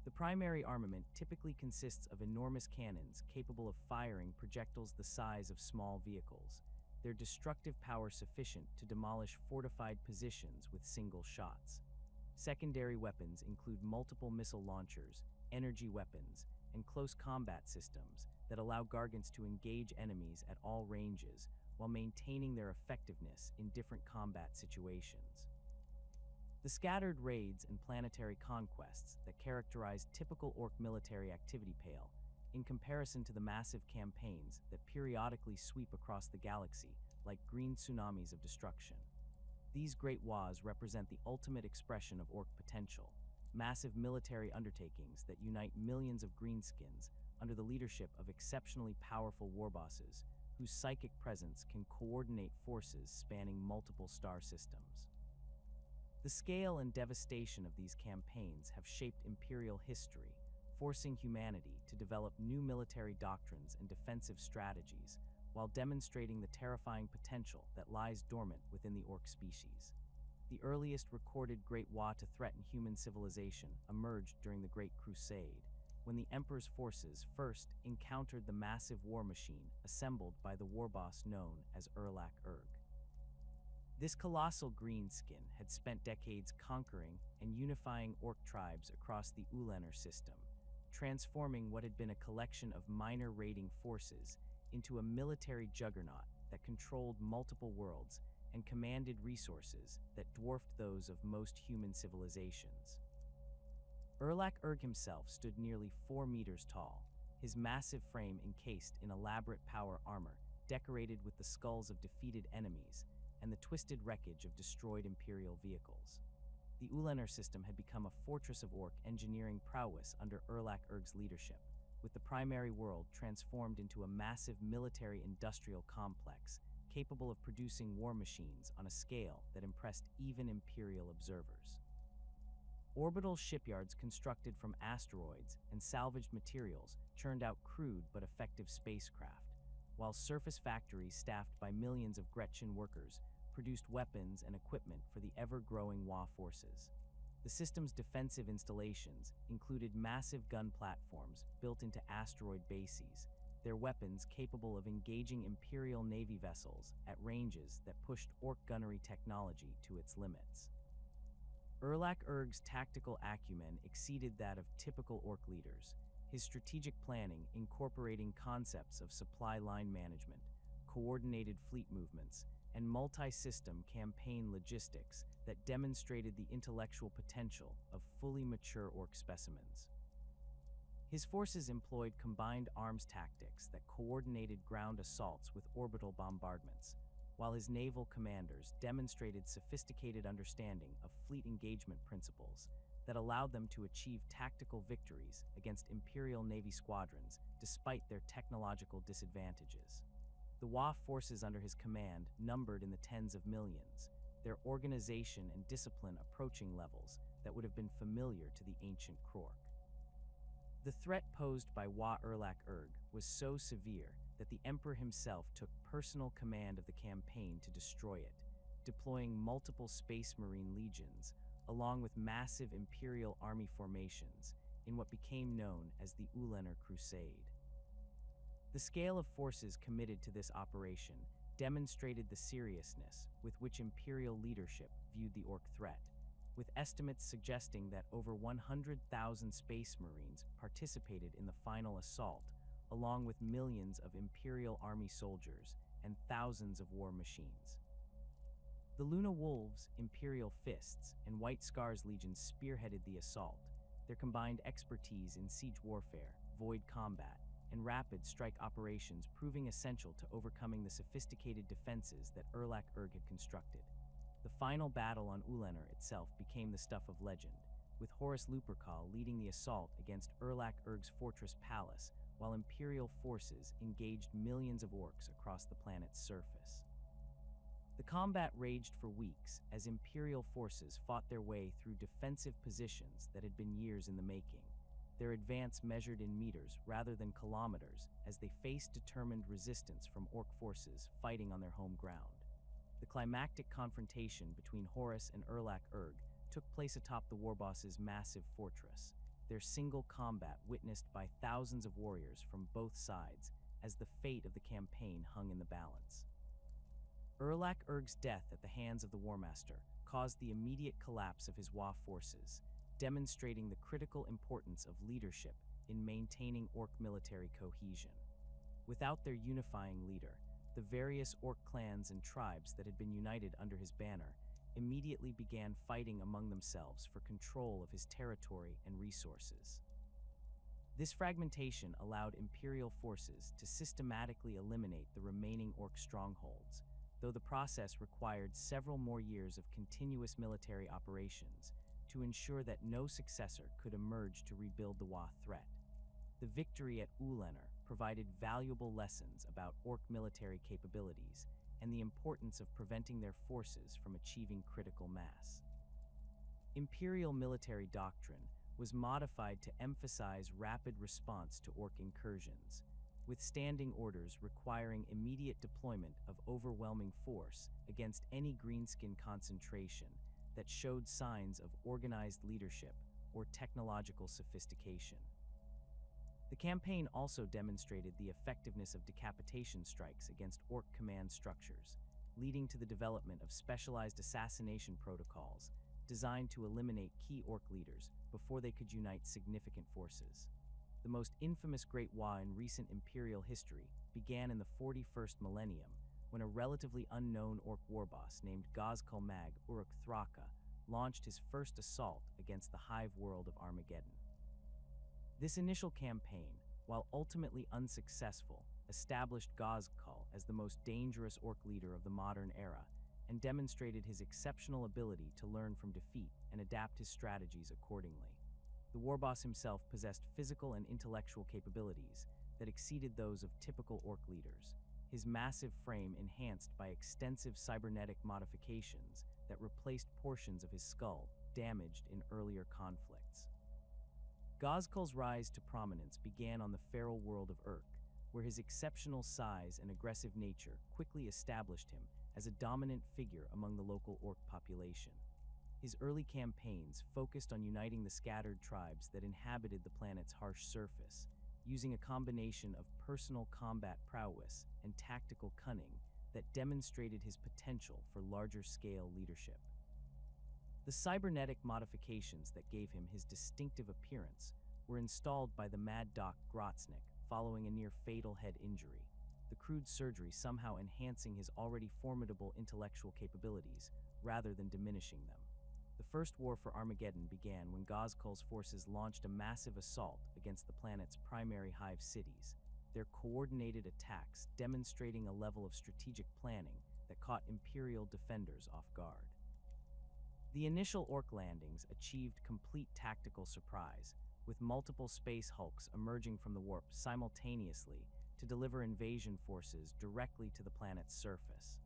Speaker 1: The primary armament typically consists of enormous cannons capable of firing projectiles the size of small vehicles, their destructive power sufficient to demolish fortified positions with single shots. Secondary weapons include multiple missile launchers, energy weapons, and close combat systems that allow Gargants to engage enemies at all ranges while maintaining their effectiveness in different combat situations. The scattered raids and planetary conquests that characterize typical Ork military activity pale in comparison to the massive campaigns that periodically sweep across the galaxy like green tsunamis of destruction. These great Waaaghs represent the ultimate expression of Ork potential, massive military undertakings that unite millions of greenskins under the leadership of exceptionally powerful warbosses whose psychic presence can coordinate forces spanning multiple star systems. The scale and devastation of these campaigns have shaped imperial history, forcing humanity to develop new military doctrines and defensive strategies while demonstrating the terrifying potential that lies dormant within the Ork species. The earliest recorded Great Waaaagh to threaten human civilization emerged during the Great Crusade, when the Emperor's forces first encountered the massive war machine assembled by the warboss known as WAAAGH. This colossal greenskin had spent decades conquering and unifying Ork tribes across the WAAAGH system, transforming what had been a collection of minor raiding forces into a military juggernaut that controlled multiple worlds and commanded resources that dwarfed those of most human civilizations. WAAAGH himself stood nearly 4 meters tall, his massive frame encased in elaborate power armor decorated with the skulls of defeated enemies and the twisted wreckage of destroyed Imperial vehicles. The WAAAGH system had become a fortress of Ork engineering prowess under WAAAGH's leadership, with the primary world transformed into a massive military-industrial complex capable of producing war machines on a scale that impressed even Imperial observers. Orbital shipyards constructed from asteroids and salvaged materials churned out crude but effective spacecraft, while surface factories staffed by millions of Gretchen workers produced weapons and equipment for the ever-growing Waaaagh forces. The system's defensive installations included massive gun platforms built into asteroid bases, their weapons capable of engaging Imperial Navy vessels at ranges that pushed Ork gunnery technology to its limits. WAAAGH's tactical acumen exceeded that of typical Ork leaders, his strategic planning incorporating concepts of supply line management, coordinated fleet movements, and multi-system campaign logistics that demonstrated the intellectual potential of fully mature Ork specimens. His forces employed combined arms tactics that coordinated ground assaults with orbital bombardments, while his naval commanders demonstrated sophisticated understanding of fleet engagement principles that allowed them to achieve tactical victories against Imperial Navy squadrons despite their technological disadvantages. The WAAAGH forces under his command numbered in the tens of millions, their organization and discipline approaching levels that would have been familiar to the ancient Krork. The threat posed by WAAAGH was so severe that the Emperor himself took personal command of the campaign to destroy it, deploying multiple Space Marine legions, along with massive Imperial Army formations, in what became known as the Ulanor Crusade. The scale of forces committed to this operation demonstrated the seriousness with which Imperial leadership viewed the Ork threat, with estimates suggesting that over 100,000 Space Marines participated in the final assault, along with millions of Imperial Army soldiers and thousands of war machines. The Luna Wolves, Imperial Fists, and White Scars legions spearheaded the assault, their combined expertise in siege warfare, void combat, and rapid strike operations proving essential to overcoming the sophisticated defenses that WAAAGH had constructed. The final battle on Ulanor itself became the stuff of legend, with Horus Lupercal leading the assault against WAAAGH's fortress palace, while Imperial forces engaged millions of Orks across the planet's surface. The combat raged for weeks as Imperial forces fought their way through defensive positions that had been years in the making, their advance measured in meters rather than kilometers as they faced determined resistance from Ork forces fighting on their home ground. The climactic confrontation between Horus and WAAAGH took place atop the warboss's massive fortress, their single combat witnessed by thousands of warriors from both sides as the fate of the campaign hung in the balance. WAAAGH's death at the hands of the Warmaster caused the immediate collapse of his WAAAGH forces, demonstrating the critical importance of leadership in maintaining Ork military cohesion. Without their unifying leader, the various Ork clans and tribes that had been united under his banner immediately began fighting among themselves for control of his territory and resources. This fragmentation allowed Imperial forces to systematically eliminate the remaining Ork strongholds, though the process required several more years of continuous military operations to ensure that no successor could emerge to rebuild the WAAAGH threat. The victory at Ulanor provided valuable lessons about Ork military capabilities and the importance of preventing their forces from achieving critical mass. Imperial military doctrine was modified to emphasize rapid response to Ork incursions, with standing orders requiring immediate deployment of overwhelming force against any greenskin concentration that showed signs of organized leadership or technological sophistication. The campaign also demonstrated the effectiveness of decapitation strikes against Ork command structures, leading to the development of specialized assassination protocols designed to eliminate key Ork leaders before they could unite significant forces. The most infamous Great Waaagh in recent Imperial history began in the 41st millennium when a relatively unknown Ork warboss named Gazkul Mag Uruk Thraka launched his first assault against the hive world of Armageddon. This initial campaign, while ultimately unsuccessful, established Gazkul as the most dangerous Ork leader of the modern era and demonstrated his exceptional ability to learn from defeat and adapt his strategies accordingly. The warboss himself possessed physical and intellectual capabilities that exceeded those of typical Ork leaders, his massive frame enhanced by extensive cybernetic modifications that replaced portions of his skull damaged in earlier conflicts. Gazkul's rise to prominence began on the feral world of Urk, where his exceptional size and aggressive nature quickly established him as a dominant figure among the local Ork population. His early campaigns focused on uniting the scattered tribes that inhabited the planet's harsh surface, using a combination of personal combat prowess and tactical cunning that demonstrated his potential for larger-scale leadership. The cybernetic modifications that gave him his distinctive appearance were installed by the Mad Doc Grotznik following a near-fatal head injury, the crude surgery somehow enhancing his already formidable intellectual capabilities rather than diminishing them. The First War for Armageddon began when Gazkul's forces launched a massive assault against the planet's primary hive cities, their coordinated attacks demonstrating a level of strategic planning that caught Imperial defenders off guard. The initial Ork landings achieved complete tactical surprise, with multiple space hulks emerging from the warp simultaneously to deliver invasion forces directly to the planet's surface.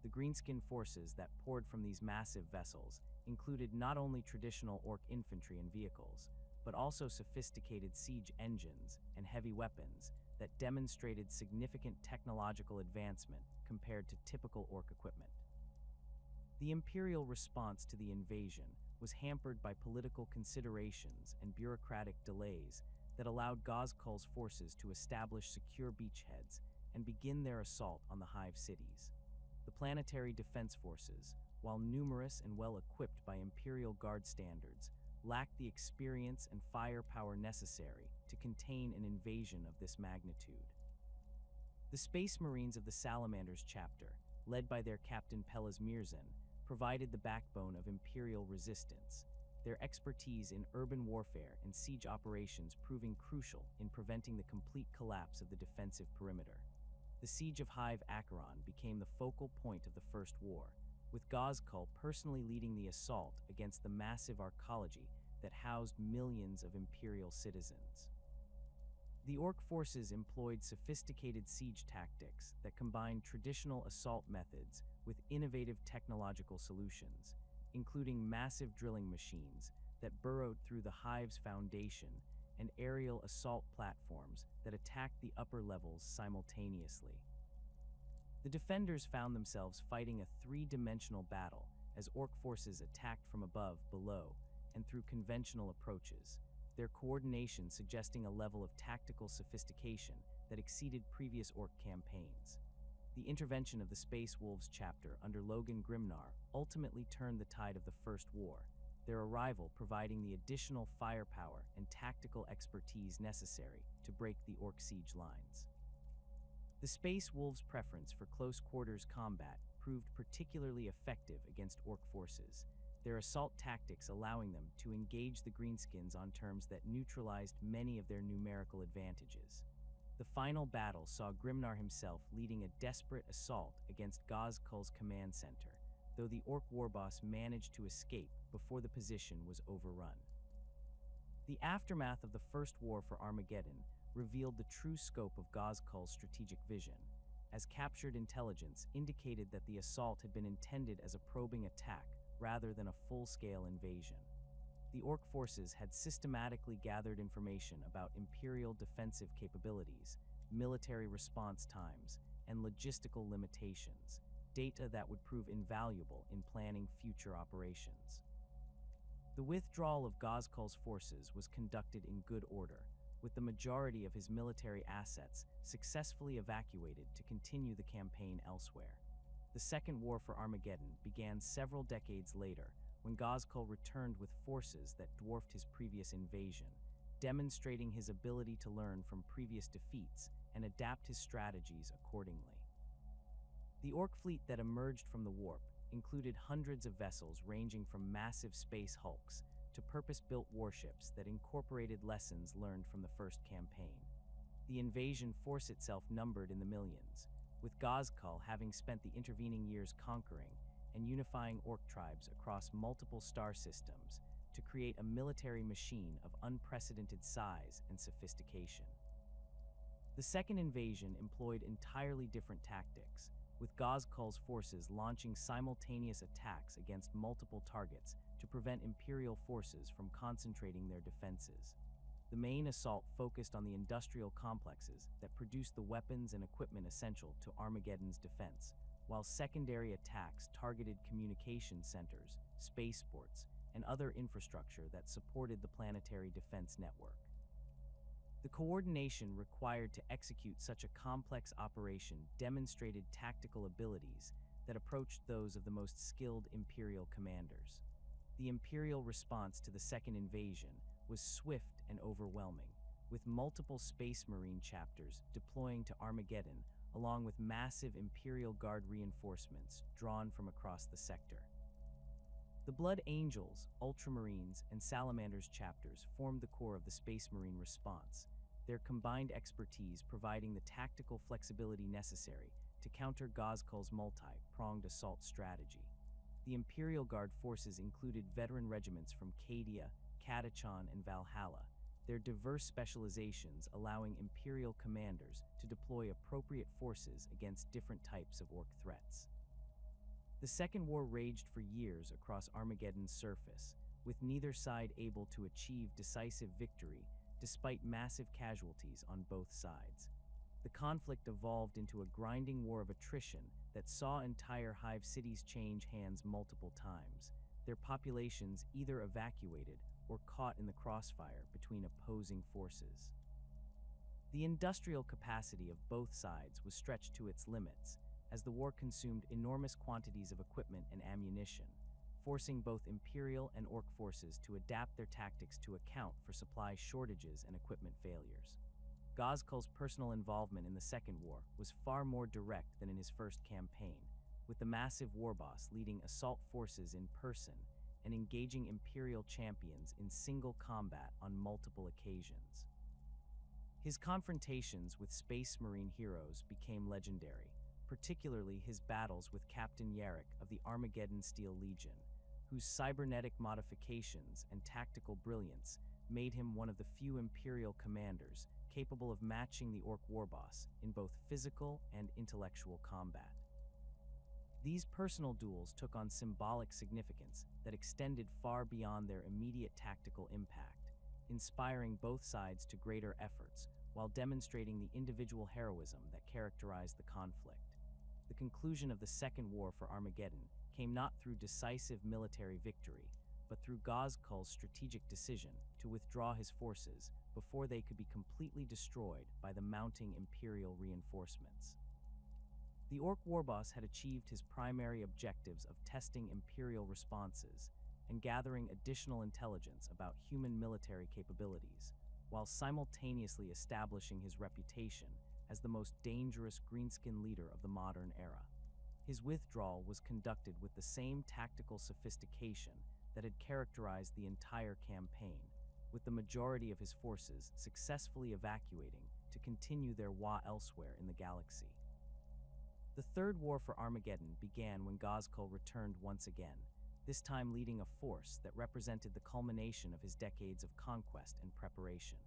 Speaker 1: The greenskin forces that poured from these massive vessels included not only traditional Ork infantry and vehicles, but also sophisticated siege engines and heavy weapons that demonstrated significant technological advancement compared to typical Ork equipment. The Imperial response to the invasion was hampered by political considerations and bureaucratic delays that allowed Ghazghkull's forces to establish secure beachheads and begin their assault on the Hive cities. The planetary defense forces, while numerous and well-equipped by Imperial Guard standards, lacked the experience and firepower necessary to contain an invasion of this magnitude. The Space Marines of the Salamanders chapter, led by their captain Pelaz Mirzan, provided the backbone of Imperial resistance, their expertise in urban warfare and siege operations proving crucial in preventing the complete collapse of the defensive perimeter. The siege of Hive Acheron became the focal point of the First War, with Ghazghkull personally leading the assault against the massive arcology that housed millions of Imperial citizens. The Ork forces employed sophisticated siege tactics that combined traditional assault methods with innovative technological solutions, including massive drilling machines that burrowed through the Hive's foundation and aerial assault platforms that attacked the upper levels simultaneously. The defenders found themselves fighting a three-dimensional battle as Ork forces attacked from above, below, and through conventional approaches, their coordination suggesting a level of tactical sophistication that exceeded previous Ork campaigns. The intervention of the Space Wolves chapter under Logan Grimnar ultimately turned the tide of the First War, their arrival providing the additional firepower and tactical expertise necessary to break the Ork siege lines. The Space Wolves' preference for close-quarters combat proved particularly effective against Ork forces, their assault tactics allowing them to engage the Greenskins on terms that neutralized many of their numerical advantages. The final battle saw Grimnar himself leading a desperate assault against Ghazghkull's command center, though the Ork warboss managed to escape before the position was overrun. The aftermath of the First War for Armageddon revealed the true scope of Ghazghkull's strategic vision, as captured intelligence indicated that the assault had been intended as a probing attack rather than a full-scale invasion. The Ork forces had systematically gathered information about Imperial defensive capabilities, military response times, and logistical limitations, data that would prove invaluable in planning future operations. The withdrawal of Ghazghkull's forces was conducted in good order, with the majority of his military assets successfully evacuated to continue the campaign elsewhere. The Second War for Armageddon began several decades later, when Ghazghkull returned with forces that dwarfed his previous invasion, demonstrating his ability to learn from previous defeats and adapt his strategies accordingly. The Ork fleet that emerged from the warp included hundreds of vessels ranging from massive space hulks to purpose-built warships that incorporated lessons learned from the first campaign. The invasion force itself numbered in the millions, with Ghazghkull having spent the intervening years conquering and unifying Ork tribes across multiple star systems to create a military machine of unprecedented size and sophistication. The second invasion employed entirely different tactics, with Ghazghkull's forces launching simultaneous attacks against multiple targets to prevent Imperial forces from concentrating their defenses. The main assault focused on the industrial complexes that produced the weapons and equipment essential to Armageddon's defense, while secondary attacks targeted communication centers, spaceports, and other infrastructure that supported the planetary defense network. The coordination required to execute such a complex operation demonstrated tactical abilities that approached those of the most skilled Imperial commanders. The Imperial response to the second invasion was swift and overwhelming, with multiple Space Marine chapters deploying to Armageddon along with massive Imperial Guard reinforcements drawn from across the sector. The Blood Angels, Ultramarines, and Salamanders chapters formed the core of the Space Marine response, their combined expertise providing the tactical flexibility necessary to counter Ghazghkull's multi-pronged assault strategy. The Imperial Guard forces included veteran regiments from Cadia, Catachan, and Valhalla, their diverse specializations allowing Imperial commanders to deploy appropriate forces against different types of Ork threats. The Second War raged for years across Armageddon's surface, with neither side able to achieve decisive victory despite massive casualties on both sides. The conflict evolved into a grinding war of attrition that saw entire hive cities change hands multiple times, their populations either evacuated or caught in the crossfire between opposing forces. The industrial capacity of both sides was stretched to its limits, as the war consumed enormous quantities of equipment and ammunition, forcing both Imperial and Ork forces to adapt their tactics to account for supply shortages and equipment failures. Ghazghkull's personal involvement in the Second War was far more direct than in his first campaign, with the massive warboss leading assault forces in person and engaging Imperial champions in single combat on multiple occasions. His confrontations with Space Marine heroes became legendary, particularly his battles with Captain Yarrick of the Armageddon Steel Legion, whose cybernetic modifications and tactical brilliance made him one of the few Imperial commanders capable of matching the Ork warboss in both physical and intellectual combat. These personal duels took on symbolic significance that extended far beyond their immediate tactical impact, inspiring both sides to greater efforts while demonstrating the individual heroism that characterized the conflict. The conclusion of the Second War for Armageddon came not through decisive military victory, but through Ghazghkull's strategic decision to withdraw his forces before they could be completely destroyed by the mounting Imperial reinforcements. The Ork warboss had achieved his primary objectives of testing Imperial responses and gathering additional intelligence about human military capabilities, while simultaneously establishing his reputation as the most dangerous greenskin leader of the modern era. His withdrawal was conducted with the same tactical sophistication that had characterized the entire campaign, with the majority of his forces successfully evacuating to continue their Waaaghs elsewhere in the galaxy. The Third War for Armageddon began when Ghazghkull returned once again, this time leading a force that represented the culmination of his decades of conquest and preparation.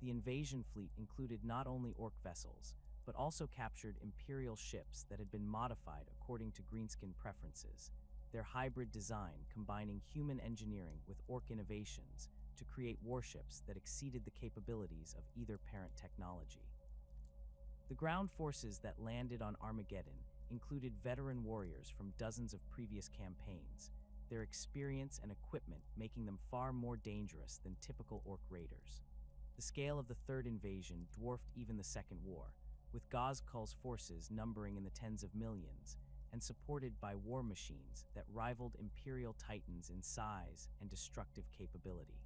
Speaker 1: The invasion fleet included not only Ork vessels, but also captured Imperial ships that had been modified according to greenskin preferences, their hybrid design combining human engineering with Ork innovations to create warships that exceeded the capabilities of either parent technology. The ground forces that landed on Armageddon included veteran warriors from dozens of previous campaigns, their experience and equipment making them far more dangerous than typical Ork raiders. The scale of the Third Invasion dwarfed even the Second War, with Ghazghkull's forces numbering in the tens of millions and supported by war machines that rivaled Imperial Titans in size and destructive capability.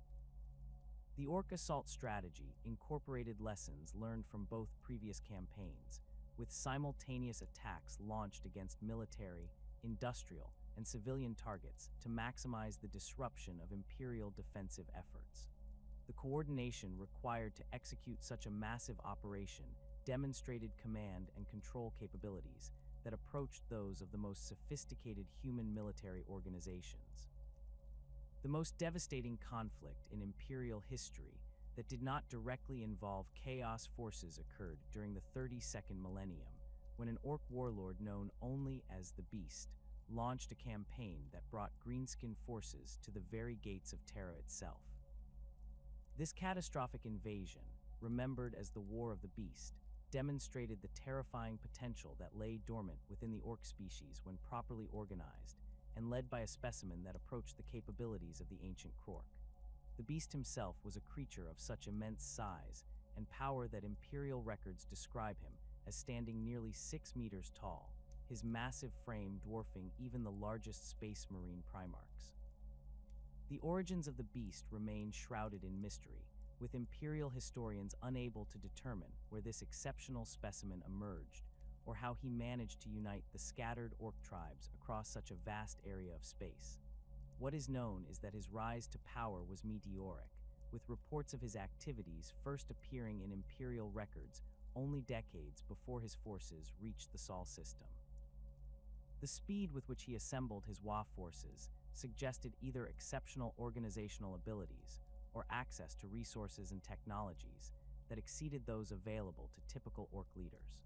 Speaker 1: The Ork assault strategy incorporated lessons learned from both previous campaigns, with simultaneous attacks launched against military, industrial, and civilian targets to maximize the disruption of Imperial defensive efforts. The coordination required to execute such a massive operation demonstrated command and control capabilities that approached those of the most sophisticated human military organizations. The most devastating conflict in Imperial history that did not directly involve Chaos forces occurred during the 32nd millennium, when an Ork warlord known only as the Beast launched a campaign that brought greenskin forces to the very gates of Terra itself. This catastrophic invasion, remembered as the War of the Beast, demonstrated the terrifying potential that lay dormant within the Ork species when properly organized and led by a specimen that approached the capabilities of the ancient Krork. The Beast himself was a creature of such immense size and power that Imperial records describe him as standing nearly 6 meters tall, his massive frame dwarfing even the largest Space Marine primarchs. The origins of the Beast remain shrouded in mystery, with Imperial historians unable to determine where this exceptional specimen emerged or how he managed to unite the scattered Ork tribes across such a vast area of space. What is known is that his rise to power was meteoric, with reports of his activities first appearing in Imperial records only decades before his forces reached the Sol system. The speed with which he assembled his Waaaagh forces suggested either exceptional organizational abilities or access to resources and technologies that exceeded those available to typical Ork leaders.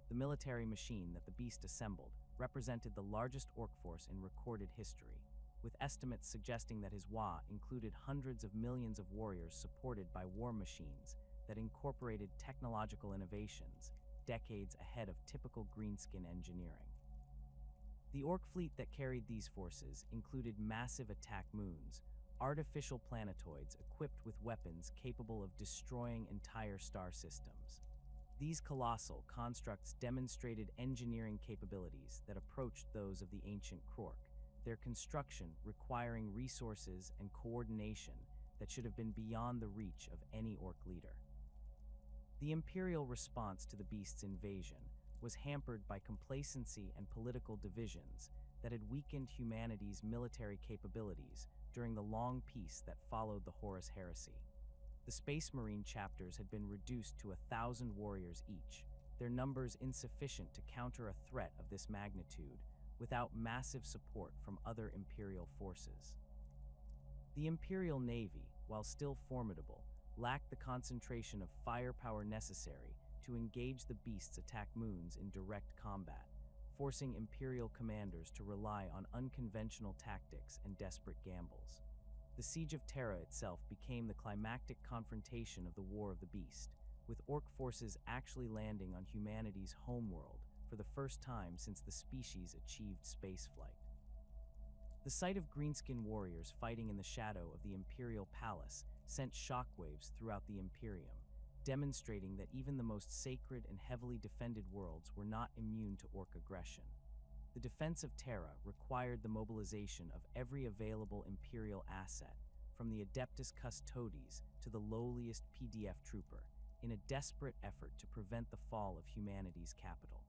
Speaker 1: The military machine that the beast assembled represented the largest Ork force in recorded history, with estimates suggesting that his Waaaagh included hundreds of millions of warriors supported by war machines that incorporated technological innovations decades ahead of typical greenskin engineering. The Ork fleet that carried these forces included massive attack moons, artificial planetoids equipped with weapons capable of destroying entire star systems. These colossal constructs demonstrated engineering capabilities that approached those of the ancient Krork, their construction requiring resources and coordination that should have been beyond the reach of any Ork leader. The Imperial response to the beast's invasion was hampered by complacency and political divisions that had weakened humanity's military capabilities during the long peace that followed the Horus Heresy. The Space Marine chapters had been reduced to 1,000 warriors each, their numbers insufficient to counter a threat of this magnitude without massive support from other Imperial forces. The Imperial Navy, while still formidable, lacked the concentration of firepower necessary to engage the beast's attack moons in direct combat, forcing Imperial commanders to rely on unconventional tactics and desperate gambles. The Siege of Terra itself became the climactic confrontation of the War of the Beast, with Ork forces actually landing on humanity's homeworld for the first time since the species achieved spaceflight. The sight of greenskin warriors fighting in the shadow of the Imperial Palace sent shockwaves throughout the Imperium, demonstrating that even the most sacred and heavily defended worlds were not immune to Ork aggression. The defense of Terra required the mobilization of every available Imperial asset, from the Adeptus Custodes to the lowliest PDF trooper, in a desperate effort to prevent the fall of humanity's capital.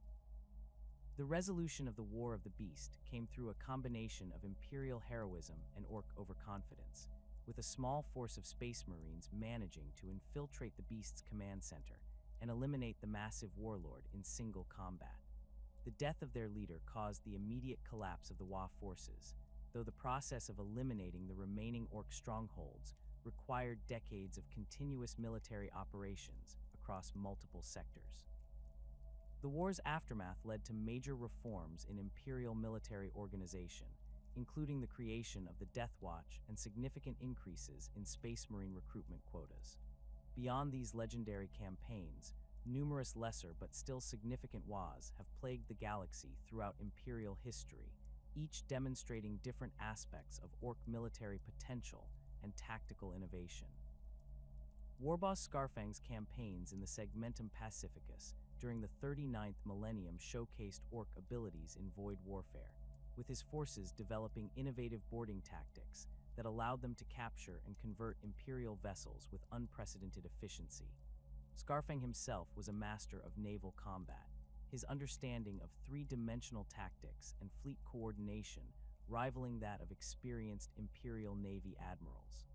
Speaker 1: The resolution of the War of the Beast came through a combination of Imperial heroism and Ork overconfidence, with a small force of Space Marines managing to infiltrate the Beast's command center and eliminate the massive warlord in single combat. The death of their leader caused the immediate collapse of the Waaaagh forces, though the process of eliminating the remaining Ork strongholds required decades of continuous military operations across multiple sectors. The war's aftermath led to major reforms in Imperial military organization, including the creation of the Death Watch and significant increases in Space Marine recruitment quotas. Beyond these legendary campaigns, numerous lesser but still significant Waaaghs have plagued the galaxy throughout Imperial history, each demonstrating different aspects of Ork military potential and tactical innovation. Warboss Scarfang's campaigns in the Segmentum Pacificus during the 39th millennium showcased Ork abilities in void warfare, with his forces developing innovative boarding tactics that allowed them to capture and convert Imperial vessels with unprecedented efficiency. Scarfang himself was a master of naval combat, his understanding of three-dimensional tactics and fleet coordination rivaling that of experienced Imperial Navy admirals.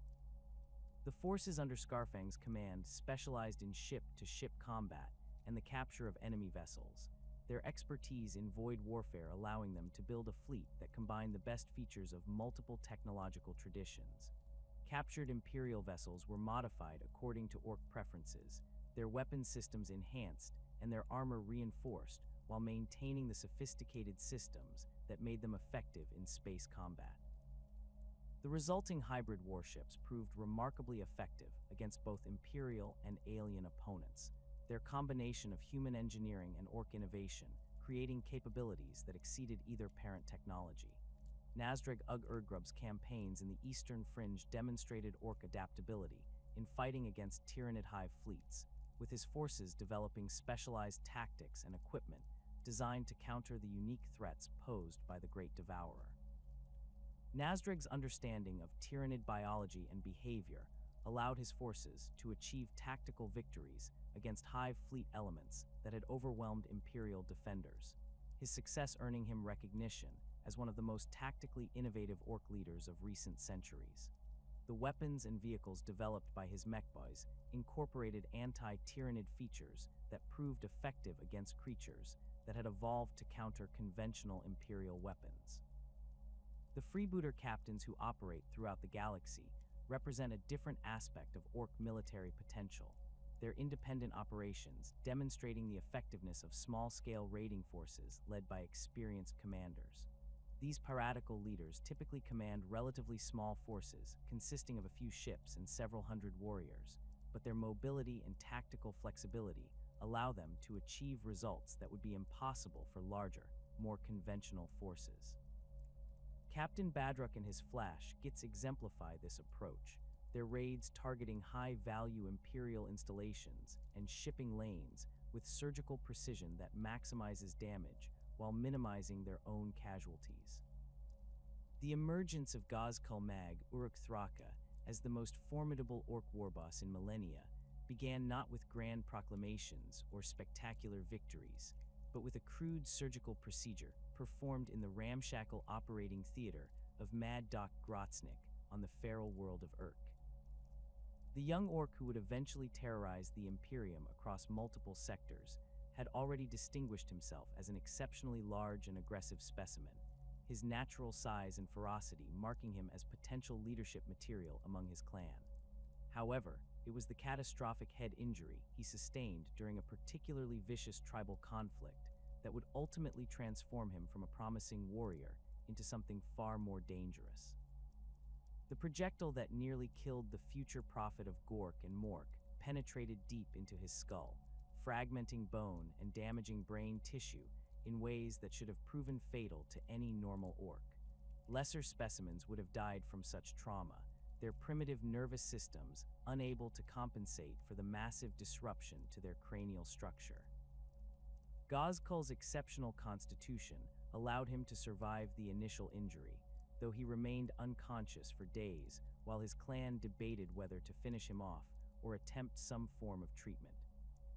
Speaker 1: The forces under Scarfang's command specialized in ship-to-ship combat and the capture of enemy vessels, their expertise in void warfare allowing them to build a fleet that combined the best features of multiple technological traditions. Captured Imperial vessels were modified according to Ork preferences, their weapon systems enhanced, and their armor reinforced while maintaining the sophisticated systems that made them effective in space combat. The resulting hybrid warships proved remarkably effective against both Imperial and alien opponents, their combination of human engineering and Ork innovation creating capabilities that exceeded either parent technology. Nazdreg Ugg Erdgrub's campaigns in the Eastern Fringe demonstrated Ork adaptability in fighting against Tyrannid Hive fleets, with his forces developing specialized tactics and equipment designed to counter the unique threats posed by the Great Devourer. Nazdreg's understanding of Tyrannid biology and behavior allowed his forces to achieve tactical victories against Hive fleet elements that had overwhelmed Imperial defenders, his success earning him recognition as one of the most tactically innovative Ork leaders of recent centuries. The weapons and vehicles developed by his mechboys incorporated anti-Tyrannid features that proved effective against creatures that had evolved to counter conventional Imperial weapons. The freebooter captains who operate throughout the galaxy represent a different aspect of Ork military potential, their independent operations demonstrating the effectiveness of small-scale raiding forces led by experienced commanders. These piratical leaders typically command relatively small forces consisting of a few ships and several hundred warriors, but their mobility and tactical flexibility allow them to achieve results that would be impossible for larger, more conventional forces. Captain Badrock and his Flash Gits exemplify this approach, their raids targeting high-value Imperial installations and shipping lanes with surgical precision that maximizes damage while minimizing their own casualties. The emergence of Gazkulmag Uruk-Thraka as the most formidable Ork warboss in millennia began not with grand proclamations or spectacular victories, but with a crude surgical procedure performed in the ramshackle operating theater of Mad Doc Grotznik on the feral world of Urk. The young Ork who would eventually terrorize the Imperium across multiple sectors had already distinguished himself as an exceptionally large and aggressive specimen, his natural size and ferocity marking him as potential leadership material among his clan. However, it was the catastrophic head injury he sustained during a particularly vicious tribal conflict that would ultimately transform him from a promising warrior into something far more dangerous. The projectile that nearly killed the future prophet of Gork and Mork penetrated deep into his skull, fragmenting bone and damaging brain tissue in ways that should have proven fatal to any normal Ork. Lesser specimens would have died from such trauma, their primitive nervous systems unable to compensate for the massive disruption to their cranial structure. Gazkul's exceptional constitution allowed him to survive the initial injury, though he remained unconscious for days while his clan debated whether to finish him off or attempt some form of treatment.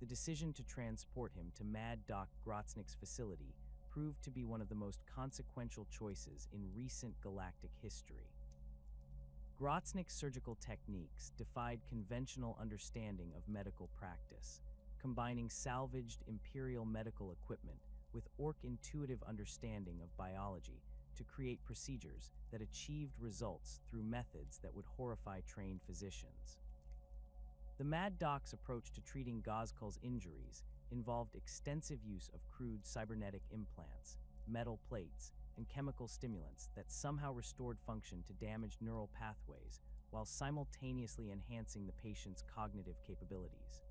Speaker 1: The decision to transport him to Mad Doc Grotznik's facility proved to be one of the most consequential choices in recent galactic history. Grotznik's surgical techniques defied conventional understanding of medical practice, combining salvaged Imperial medical equipment with Ork intuitive understanding of biology to create procedures that achieved results through methods that would horrify trained physicians. The Mad Doc's approach to treating Gazkul's injuries involved extensive use of crude cybernetic implants, metal plates, and chemical stimulants that somehow restored function to damaged neural pathways while simultaneously enhancing the patient's cognitive capabilities.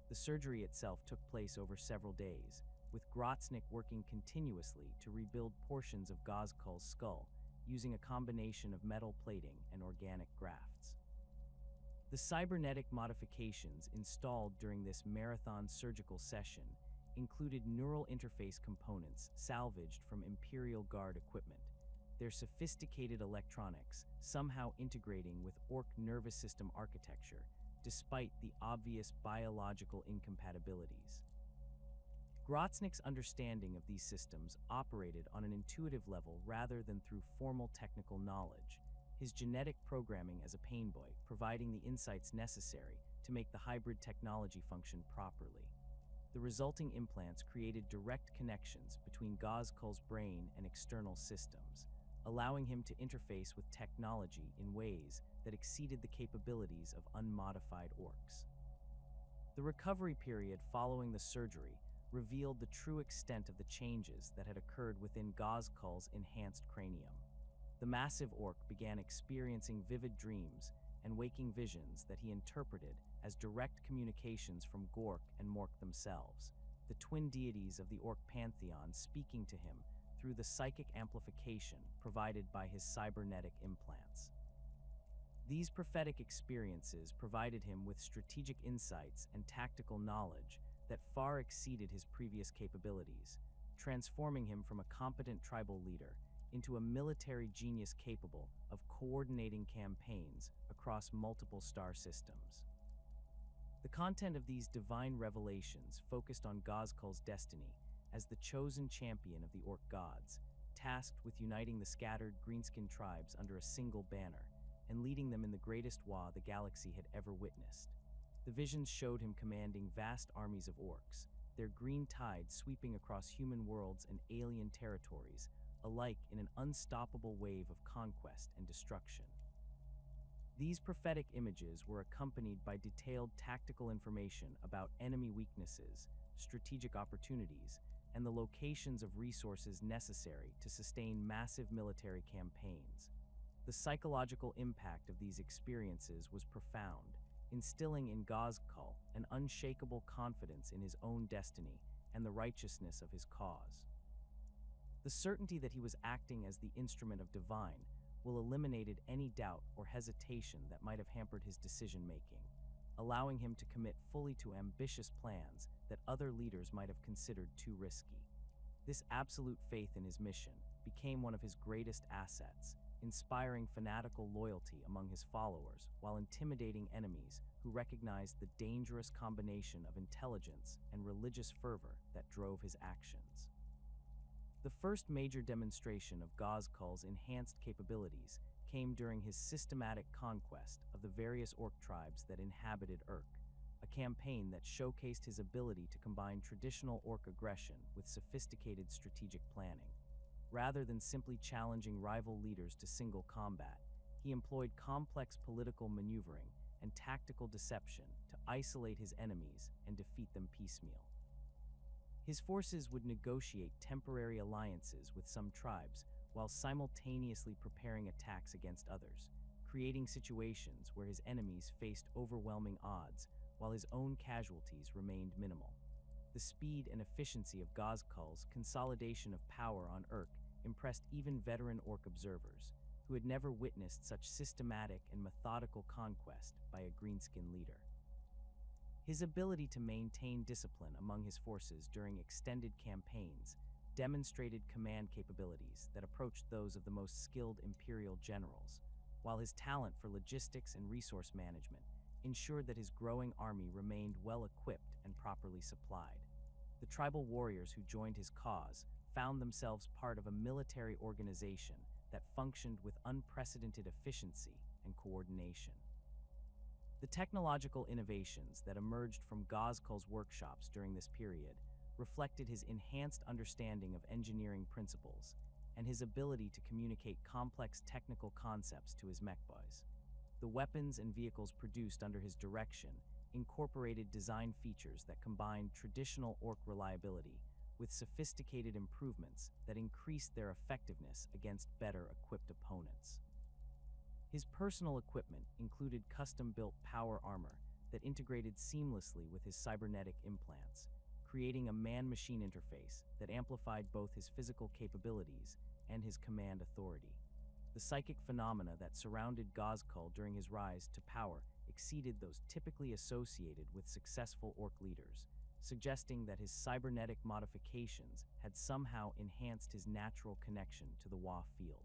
Speaker 1: The surgery itself took place over several days, with Grotznik working continuously to rebuild portions of Gazkul's skull using a combination of metal plating and organic grafts. The cybernetic modifications installed during this marathon surgical session included neural interface components salvaged from Imperial Guard equipment, their sophisticated electronics somehow integrating with Ork nervous system architecture despite the obvious biological incompatibilities. Grotznik's understanding of these systems operated on an intuitive level rather than through formal technical knowledge, his genetic programming as a pain boy providing the insights necessary to make the hybrid technology function properly. The resulting implants created direct connections between Gazkul's brain and external systems, allowing him to interface with technology in ways that exceeded the capabilities of unmodified Orks. The recovery period following the surgery revealed the true extent of the changes that had occurred within Gazkul's enhanced cranium. The massive Ork began experiencing vivid dreams and waking visions that he interpreted as direct communications from Gork and Mork themselves, the twin deities of the Ork pantheon speaking to him through the psychic amplification provided by his cybernetic implants. These prophetic experiences provided him with strategic insights and tactical knowledge that far exceeded his previous capabilities, transforming him from a competent tribal leader into a military genius capable of coordinating campaigns across multiple star systems. The content of these divine revelations focused on Gazkul's destiny as the chosen champion of the Ork gods, tasked with uniting the scattered greenskin tribes under a single banner and leading them in the greatest Waaagh the galaxy had ever witnessed. The visions showed him commanding vast armies of Orks, their green tide sweeping across human worlds and alien territories, alike in an unstoppable wave of conquest and destruction. These prophetic images were accompanied by detailed tactical information about enemy weaknesses, strategic opportunities, and the locations of resources necessary to sustain massive military campaigns. The psychological impact of these experiences was profound, instilling in Ghazghkull an unshakable confidence in his own destiny and the righteousness of his cause. The certainty that he was acting as the instrument of divine will eliminated any doubt or hesitation that might have hampered his decision-making, allowing him to commit fully to ambitious plans that other leaders might have considered too risky. This absolute faith in his mission became one of his greatest assets, inspiring fanatical loyalty among his followers while intimidating enemies who recognized the dangerous combination of intelligence and religious fervor that drove his actions. The first major demonstration of Ghazghkull's enhanced capabilities came during his systematic conquest of the various Ork tribes that inhabited Urk, a campaign that showcased his ability to combine traditional Ork aggression with sophisticated strategic planning. Rather than simply challenging rival leaders to single combat, he employed complex political maneuvering and tactical deception to isolate his enemies and defeat them piecemeal. His forces would negotiate temporary alliances with some tribes while simultaneously preparing attacks against others, creating situations where his enemies faced overwhelming odds while his own casualties remained minimal. The speed and efficiency of Ghazghkull's consolidation of power on Urk impressed even veteran Ork observers, who had never witnessed such systematic and methodical conquest by a greenskin leader. His ability to maintain discipline among his forces during extended campaigns demonstrated command capabilities that approached those of the most skilled Imperial generals, while his talent for logistics and resource management ensured that his growing army remained well-equipped and properly supplied. The tribal warriors who joined his cause found themselves part of a military organization that functioned with unprecedented efficiency and coordination. The technological innovations that emerged from Ghazghkull's workshops during this period reflected his enhanced understanding of engineering principles and his ability to communicate complex technical concepts to his mechboys. The weapons and vehicles produced under his direction incorporated design features that combined traditional Ork reliability with sophisticated improvements that increased their effectiveness against better-equipped opponents. His personal equipment included custom-built power armor that integrated seamlessly with his cybernetic implants, creating a man-machine interface that amplified both his physical capabilities and his command authority. The psychic phenomena that surrounded Ghazghkull during his rise to power exceeded those typically associated with successful Ork leaders, suggesting that his cybernetic modifications had somehow enhanced his natural connection to the Waaaagh field.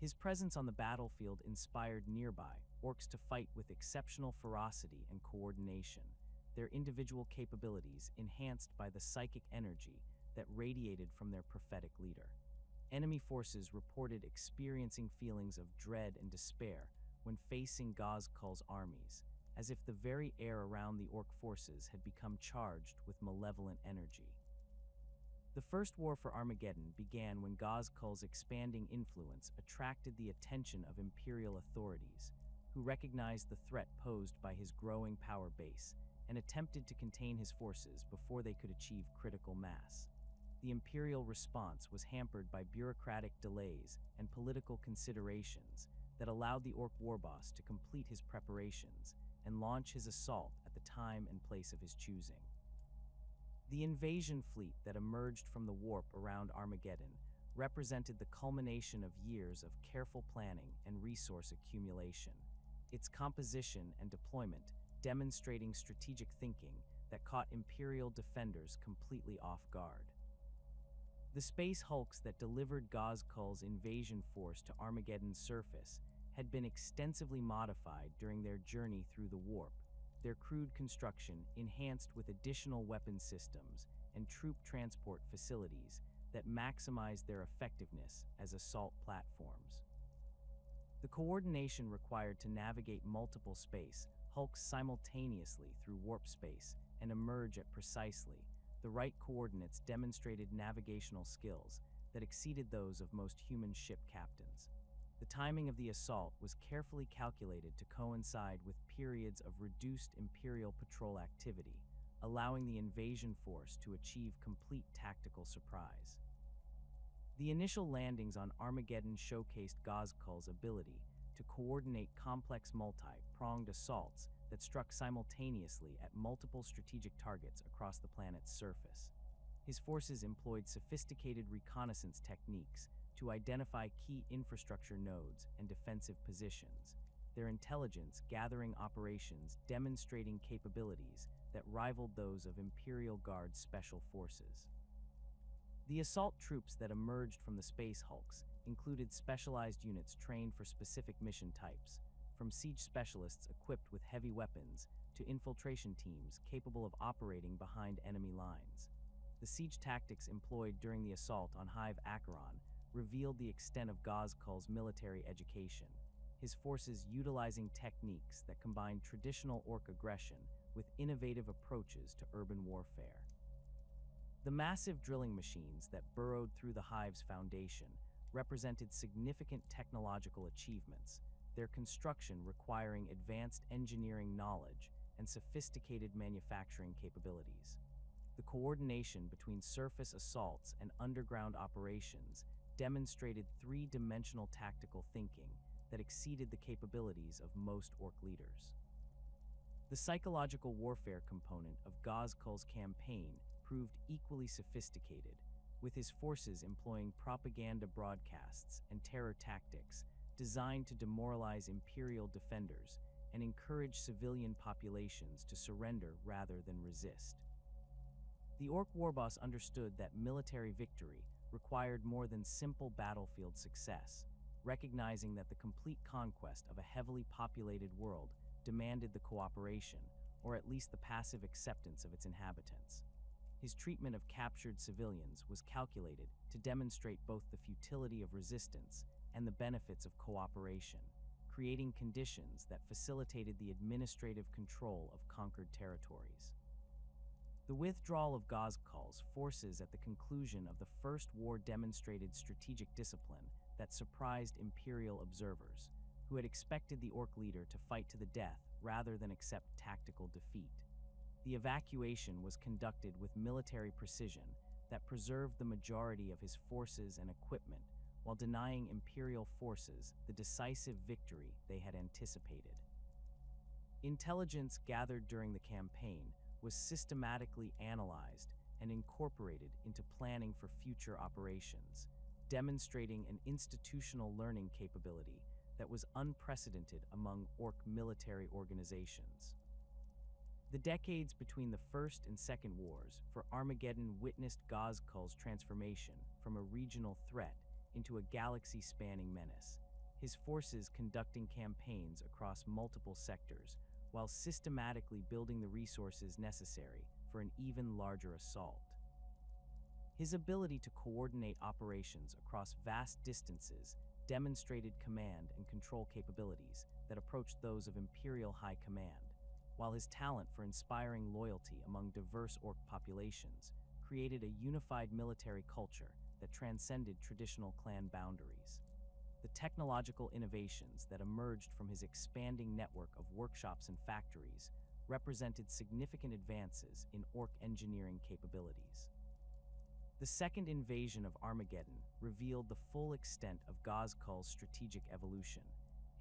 Speaker 1: His presence on the battlefield inspired nearby Orks to fight with exceptional ferocity and coordination, their individual capabilities enhanced by the psychic energy that radiated from their prophetic leader. Enemy forces reported experiencing feelings of dread and despair when facing Ghazghkull's armies, as if the very air around the Ork forces had become charged with malevolent energy. The First War for Armageddon began when Ghazghkull's expanding influence attracted the attention of Imperial authorities, who recognized the threat posed by his growing power base and attempted to contain his forces before they could achieve critical mass. The Imperial response was hampered by bureaucratic delays and political considerations that allowed the Ork warboss to complete his preparations and launch his assault at the time and place of his choosing. The invasion fleet that emerged from the warp around Armageddon represented the culmination of years of careful planning and resource accumulation, its composition and deployment demonstrating strategic thinking that caught Imperial defenders completely off guard. The space hulks that delivered Ghazghkull's invasion force to Armageddon's surface had been extensively modified during their journey through the warp, their crude construction enhanced with additional weapon systems and troop transport facilities that maximized their effectiveness as assault platforms. The coordination required to navigate multiple space hulks simultaneously through warp space and emerge at precisely the right coordinates demonstrated navigational skills that exceeded those of most human ship captains. The timing of the assault was carefully calculated to coincide with periods of reduced Imperial patrol activity, allowing the invasion force to achieve complete tactical surprise. The initial landings on Armageddon showcased Gozkul's ability to coordinate complex multi-pronged assaults that struck simultaneously at multiple strategic targets across the planet's surface. His forces employed sophisticated reconnaissance techniques to identify key infrastructure nodes and defensive positions, their intelligence-gathering operations demonstrating capabilities that rivaled those of Imperial Guard special forces. The assault troops that emerged from the space hulks included specialized units trained for specific mission types, from siege specialists equipped with heavy weapons to infiltration teams capable of operating behind enemy lines. The siege tactics employed during the assault on Hive Acheron revealed the extent of Gozkul's military education, his forces utilizing techniques that combined traditional Ork aggression with innovative approaches to urban warfare. The massive drilling machines that burrowed through the Hive's foundation represented significant technological achievements, their construction requiring advanced engineering knowledge and sophisticated manufacturing capabilities. The coordination between surface assaults and underground operations demonstrated three-dimensional tactical thinking that exceeded the capabilities of most Ork leaders. The psychological warfare component of Gozkul's campaign proved equally sophisticated, with his forces employing propaganda broadcasts and terror tactics designed to demoralize Imperial defenders and encourage civilian populations to surrender rather than resist. The Ork warboss understood that military victory required more than simple battlefield success, recognizing that the complete conquest of a heavily populated world demanded the cooperation, or at least the passive acceptance of its inhabitants. His treatment of captured civilians was calculated to demonstrate both the futility of resistance and the benefits of cooperation, creating conditions that facilitated the administrative control of conquered territories. The withdrawal of Gozkul's forces at the conclusion of the First War demonstrated strategic discipline that surprised Imperial observers, who had expected the Ork leader to fight to the death rather than accept tactical defeat. The evacuation was conducted with military precision that preserved the majority of his forces and equipment while denying Imperial forces the decisive victory they had anticipated. Intelligence gathered during the campaign was systematically analyzed and incorporated into planning for future operations, demonstrating an institutional learning capability that was unprecedented among Ork military organizations. The decades between the First and Second Wars for Armageddon witnessed Gozkul's transformation from a regional threat into a galaxy-spanning menace, his forces conducting campaigns across multiple sectors while systematically building the resources necessary for an even larger assault. His ability to coordinate operations across vast distances demonstrated command and control capabilities that approached those of Imperial High Command, while his talent for inspiring loyalty among diverse Ork populations created a unified military culture that transcended traditional clan boundaries. The technological innovations that emerged from his expanding network of workshops and factories represented significant advances in Ork engineering capabilities. The second invasion of Armageddon revealed the full extent of Gozkul's strategic evolution,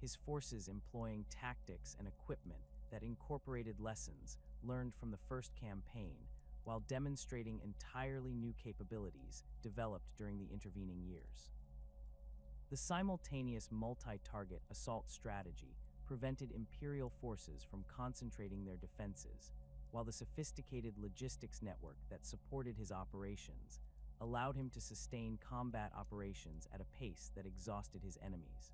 Speaker 1: his forces employing tactics and equipment that incorporated lessons learned from the first campaign while demonstrating entirely new capabilities developed during the intervening years. The simultaneous multi-target assault strategy prevented Imperial forces from concentrating their defenses, while the sophisticated logistics network that supported his operations allowed him to sustain combat operations at a pace that exhausted his enemies.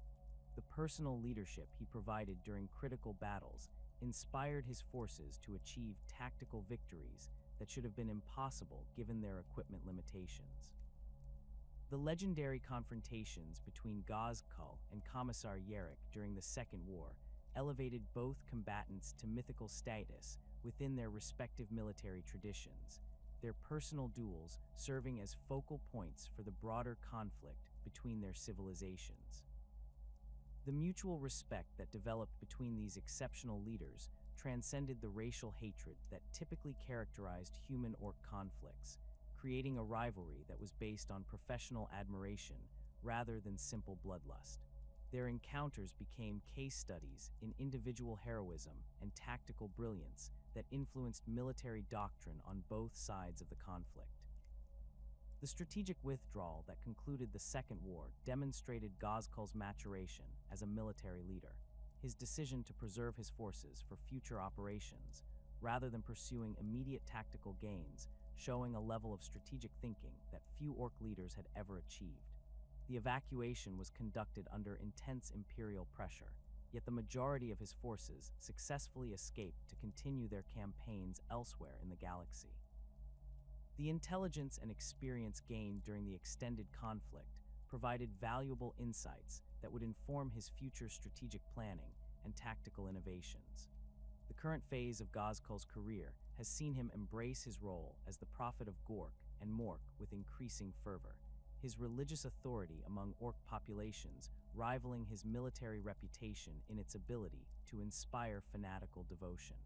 Speaker 1: The personal leadership he provided during critical battles inspired his forces to achieve tactical victories that should have been impossible given their equipment limitations. The legendary confrontations between Gozkul and Commissar Yarrick during the Second War elevated both combatants to mythical status within their respective military traditions, their personal duels serving as focal points for the broader conflict between their civilizations. The mutual respect that developed between these exceptional leaders transcended the racial hatred that typically characterized human-orc conflicts, creating a rivalry that was based on professional admiration rather than simple bloodlust. Their encounters became case studies in individual heroism and tactical brilliance that influenced military doctrine on both sides of the conflict. The strategic withdrawal that concluded the Second War demonstrated Ghazghkull's maturation as a military leader, his decision to preserve his forces for future operations rather than pursuing immediate tactical gains, showing a level of strategic thinking that few Orc leaders had ever achieved. The evacuation was conducted under intense imperial pressure, yet the majority of his forces successfully escaped to continue their campaigns elsewhere in the galaxy. The intelligence and experience gained during the extended conflict provided valuable insights that would inform his future strategic planning and tactical innovations. The current phase of Ghazghkull's career has seen him embrace his role as the prophet of Krork and Mork with increasing fervor, his religious authority among Orc populations rivaling his military reputation in its ability to inspire fanatical devotion.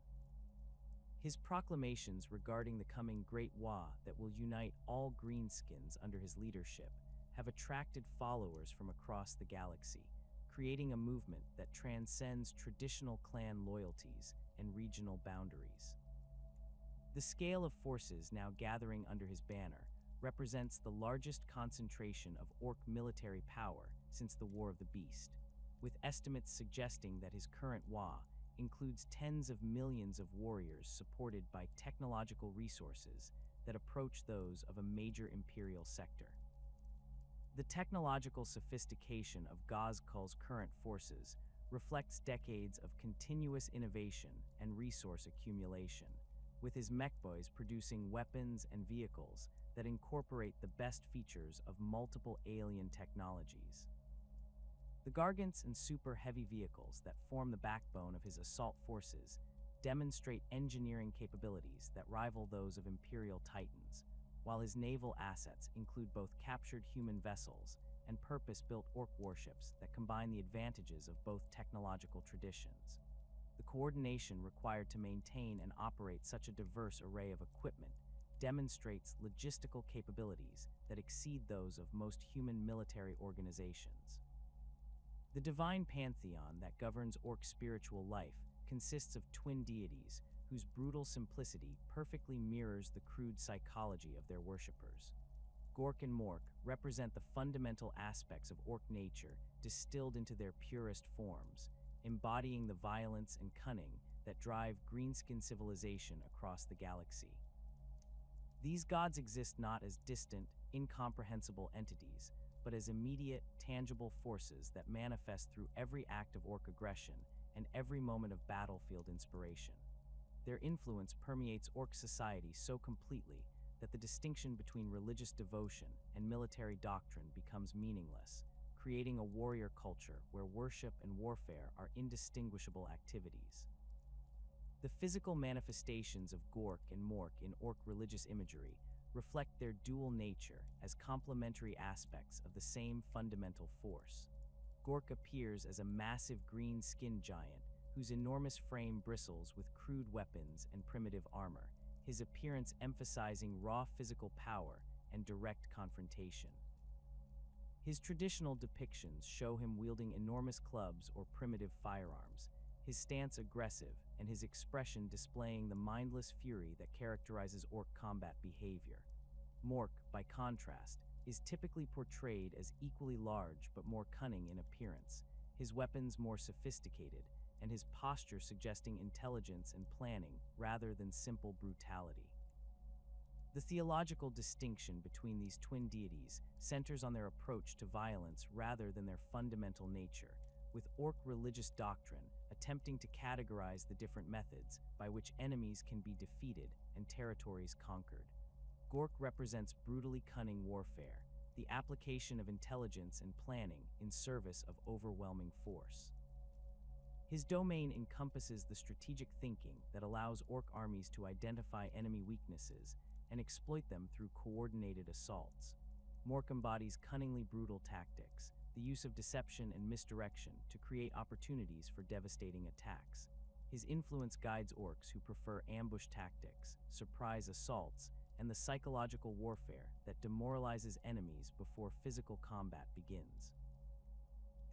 Speaker 1: His proclamations regarding the coming Great Waaagh that will unite all greenskins under his leadership have attracted followers from across the galaxy, creating a movement that transcends traditional clan loyalties and regional boundaries. The scale of forces now gathering under his banner represents the largest concentration of Orc military power since the War of the Beast, with estimates suggesting that his current Waaagh includes tens of millions of warriors supported by technological resources that approach those of a major imperial sector. The technological sophistication of Ghazghkull's current forces reflects decades of continuous innovation and resource accumulation, with his mechboys producing weapons and vehicles that incorporate the best features of multiple alien technologies. The Gargants and super heavy vehicles that form the backbone of his assault forces demonstrate engineering capabilities that rival those of Imperial Titans, while his naval assets include both captured human vessels and purpose-built Orc warships that combine the advantages of both technological traditions. The coordination required to maintain and operate such a diverse array of equipment demonstrates logistical capabilities that exceed those of most human military organizations. The divine pantheon that governs Orc spiritual life consists of twin deities whose brutal simplicity perfectly mirrors the crude psychology of their worshippers. Krork and Mork represent the fundamental aspects of Orc nature distilled into their purest forms, embodying the violence and cunning that drive greenskin civilization across the galaxy. These gods exist not as distant, incomprehensible entities, but as immediate, tangible forces that manifest through every act of Orc aggression and every moment of battlefield inspiration. Their influence permeates Orc society so completely that the distinction between religious devotion and military doctrine becomes meaningless, creating a warrior culture where worship and warfare are indistinguishable activities. The physical manifestations of Krork and Mork in Orc religious imagery reflect their dual nature as complementary aspects of the same fundamental force. Krork appears as a massive green skinned giant whose enormous frame bristles with crude weapons and primitive armor, his appearance emphasizing raw physical power and direct confrontation. His traditional depictions show him wielding enormous clubs or primitive firearms, his stance aggressive and his expression displaying the mindless fury that characterizes Orc combat behavior. Mork, by contrast, is typically portrayed as equally large but more cunning in appearance, his weapons more sophisticated, and his posture suggesting intelligence and planning rather than simple brutality. The theological distinction between these twin deities centers on their approach to violence rather than their fundamental nature, with Orc religious doctrine attempting to categorize the different methods by which enemies can be defeated and territories conquered. Krork represents brutally cunning warfare, the application of intelligence and planning in service of overwhelming force. His domain encompasses the strategic thinking that allows orc armies to identify enemy weaknesses and exploit them through coordinated assaults. Mork embodies cunningly brutal tactics, the use of deception and misdirection to create opportunities for devastating attacks. His influence guides orcs who prefer ambush tactics, surprise assaults, and the psychological warfare that demoralizes enemies before physical combat begins.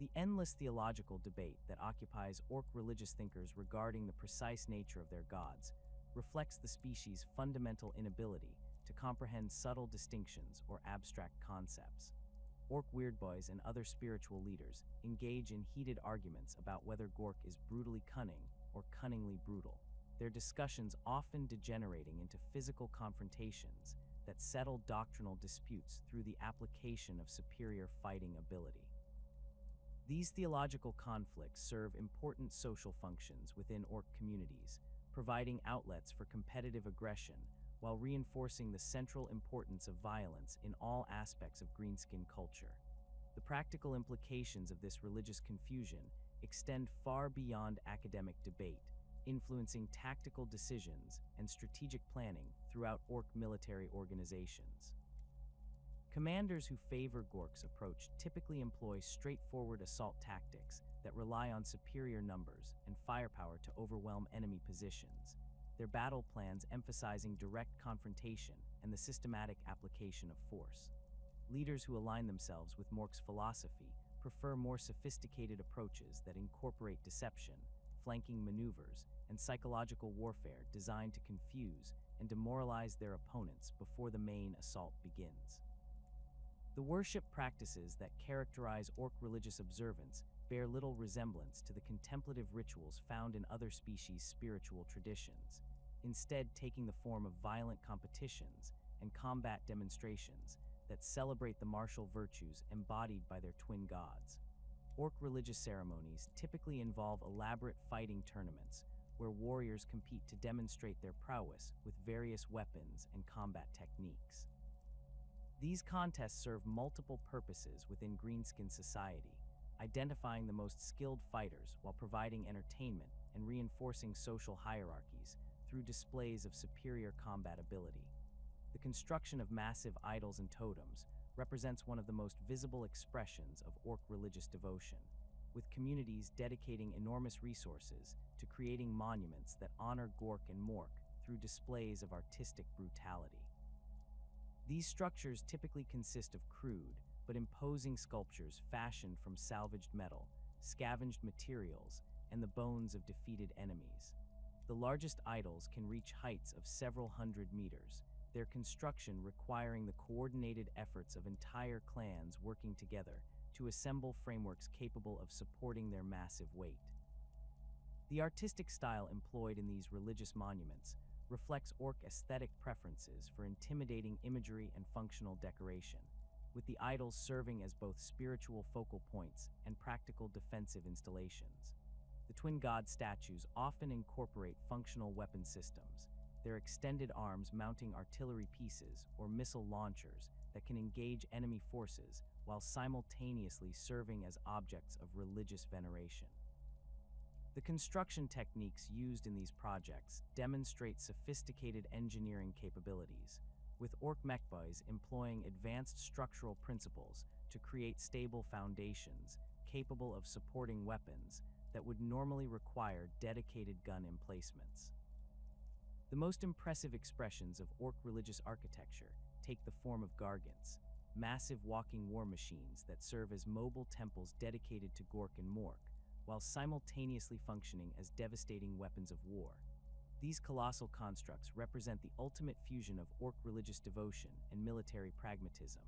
Speaker 1: The endless theological debate that occupies orc religious thinkers regarding the precise nature of their gods reflects the species' fundamental inability to comprehend subtle distinctions or abstract concepts. Orc weirdboys and other spiritual leaders engage in heated arguments about whether Gork is brutally cunning or cunningly brutal, their discussions often degenerating into physical confrontations that settle doctrinal disputes through the application of superior fighting ability. These theological conflicts serve important social functions within orc communities, providing outlets for competitive aggression while reinforcing the central importance of violence in all aspects of greenskin culture. The practical implications of this religious confusion extend far beyond academic debate, influencing tactical decisions and strategic planning throughout orc military organizations. Commanders who favor Gork's approach typically employ straightforward assault tactics that rely on superior numbers and firepower to overwhelm enemy positions, their battle plans emphasizing direct confrontation and the systematic application of force. Leaders who align themselves with Mork's philosophy prefer more sophisticated approaches that incorporate deception, flanking maneuvers, and psychological warfare designed to confuse and demoralize their opponents before the main assault begins. The worship practices that characterize orc religious observance bear little resemblance to the contemplative rituals found in other species' spiritual traditions, instead taking the form of violent competitions and combat demonstrations that celebrate the martial virtues embodied by their twin gods. Orc religious ceremonies typically involve elaborate fighting tournaments where warriors compete to demonstrate their prowess with various weapons and combat techniques. These contests serve multiple purposes within greenskin society, identifying the most skilled fighters while providing entertainment and reinforcing social hierarchies through displays of superior combat ability. The construction of massive idols and totems represents one of the most visible expressions of orc religious devotion, with communities dedicating enormous resources to creating monuments that honor Gork and Mork through displays of artistic brutality. These structures typically consist of crude but imposing sculptures fashioned from salvaged metal, scavenged materials, and the bones of defeated enemies. The largest idols can reach heights of several hundred meters, their construction requiring the coordinated efforts of entire clans working together to assemble frameworks capable of supporting their massive weight. The artistic style employed in these religious monuments reflects orc aesthetic preferences for intimidating imagery and functional decoration, with the idols serving as both spiritual focal points and practical defensive installations. The twin god statues often incorporate functional weapon systems, their extended arms mounting artillery pieces or missile launchers that can engage enemy forces while simultaneously serving as objects of religious veneration. The construction techniques used in these projects demonstrate sophisticated engineering capabilities, with orc mechboys employing advanced structural principles to create stable foundations capable of supporting weapons that would normally require dedicated gun emplacements. The most impressive expressions of orc religious architecture take the form of gargants, massive walking war machines that serve as mobile temples dedicated to Gork and Mork, while simultaneously functioning as devastating weapons of war. These colossal constructs represent the ultimate fusion of orc religious devotion and military pragmatism,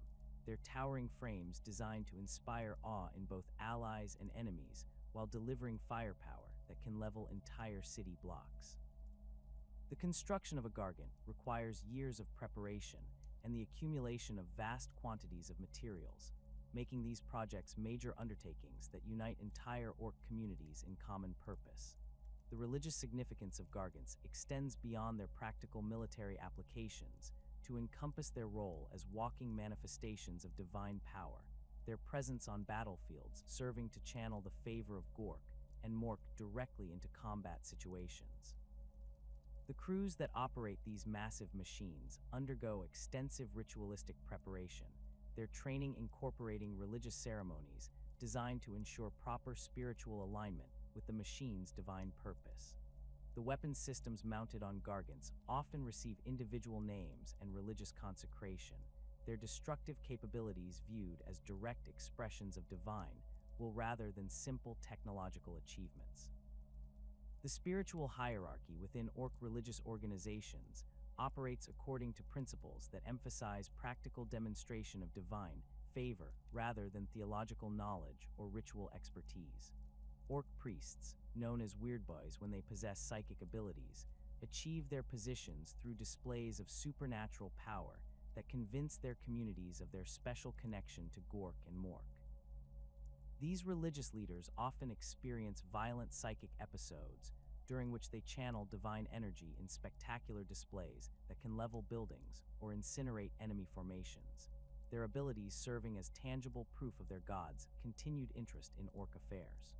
Speaker 1: their towering frames designed to inspire awe in both allies and enemies while delivering firepower that can level entire city blocks. The construction of a gargant requires years of preparation and the accumulation of vast quantities of materials, making these projects major undertakings that unite entire orc communities in common purpose. The religious significance of gargants extends beyond their practical military applications to encompass their role as walking manifestations of divine power, their presence on battlefields serving to channel the favor of Gork, and morph directly into combat situations. The crews that operate these massive machines undergo extensive ritualistic preparation, their training incorporating religious ceremonies designed to ensure proper spiritual alignment with the machine's divine purpose. The weapon systems mounted on gargants often receive individual names and religious consecration, their destructive capabilities viewed as direct expressions of divine will rather than simple technological achievements. The spiritual hierarchy within Ork religious organizations operates according to principles that emphasize practical demonstration of divine favor rather than theological knowledge or ritual expertise. Ork priests, known as weirdboys when they possess psychic abilities, achieve their positions through displays of supernatural power that convince their communities of their special connection to Gork and Mork. These religious leaders often experience violent psychic episodes during which they channel divine energy in spectacular displays that can level buildings or incinerate enemy formations, their abilities serving as tangible proof of their gods' continued interest in Ork affairs.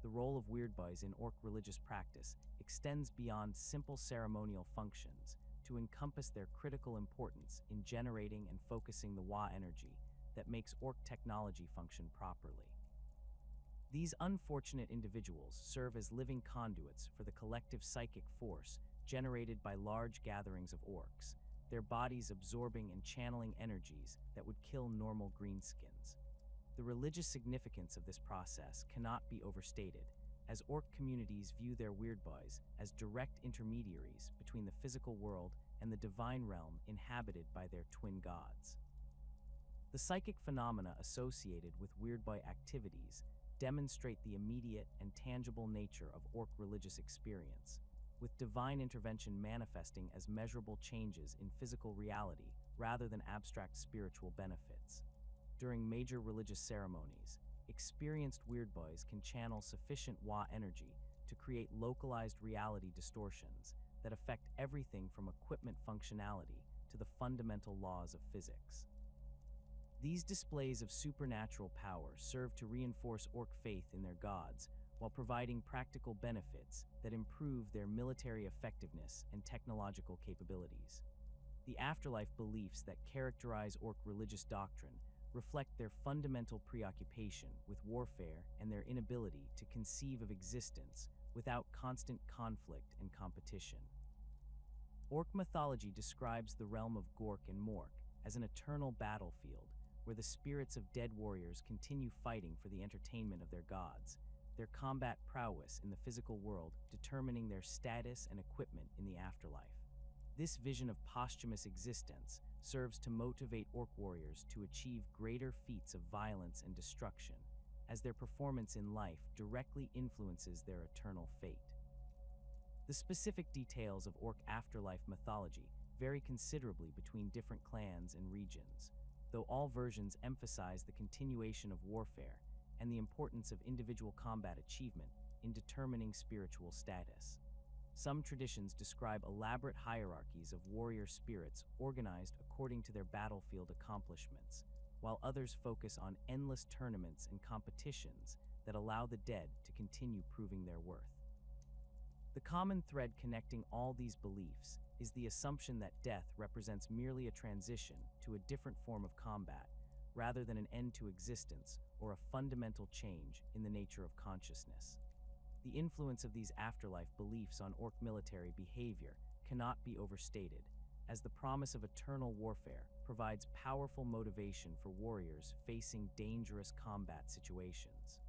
Speaker 1: The role of weirdboys in Ork religious practice extends beyond simple ceremonial functions to encompass their critical importance in generating and focusing the Waaaagh energy that makes Ork technology function properly. These unfortunate individuals serve as living conduits for the collective psychic force generated by large gatherings of Orks, their bodies absorbing and channeling energies that would kill normal greenskins. The religious significance of this process cannot be overstated, as Ork communities view their weirdboys as direct intermediaries between the physical world and the divine realm inhabited by their twin gods. The psychic phenomena associated with weirdboy activities demonstrate the immediate and tangible nature of Ork religious experience, with divine intervention manifesting as measurable changes in physical reality rather than abstract spiritual benefits. During major religious ceremonies, experienced weirdboys can channel sufficient Waaaagh energy to create localized reality distortions that affect everything from equipment functionality to the fundamental laws of physics. These displays of supernatural power serve to reinforce Ork faith in their gods while providing practical benefits that improve their military effectiveness and technological capabilities. The afterlife beliefs that characterize Ork religious doctrine reflect their fundamental preoccupation with warfare and their inability to conceive of existence without constant conflict and competition. Ork mythology describes the realm of Gork and Mork as an eternal battlefield where the spirits of dead warriors continue fighting for the entertainment of their gods, their combat prowess in the physical world determining their status and equipment in the afterlife. This vision of posthumous existence serves to motivate Ork warriors to achieve greater feats of violence and destruction, as their performance in life directly influences their eternal fate. The specific details of Ork afterlife mythology vary considerably between different clans and regions, though all versions emphasize the continuation of warfare and the importance of individual combat achievement in determining spiritual status. Some traditions describe elaborate hierarchies of warrior spirits organized according to their battlefield accomplishments, while others focus on endless tournaments and competitions that allow the dead to continue proving their worth. The common thread connecting all these beliefs is the assumption that death represents merely a transition to a different form of combat, rather than an end to existence or a fundamental change in the nature of consciousness. The influence of these afterlife beliefs on Ork military behavior cannot be overstated, as the promise of eternal warfare provides powerful motivation for warriors facing dangerous combat situations.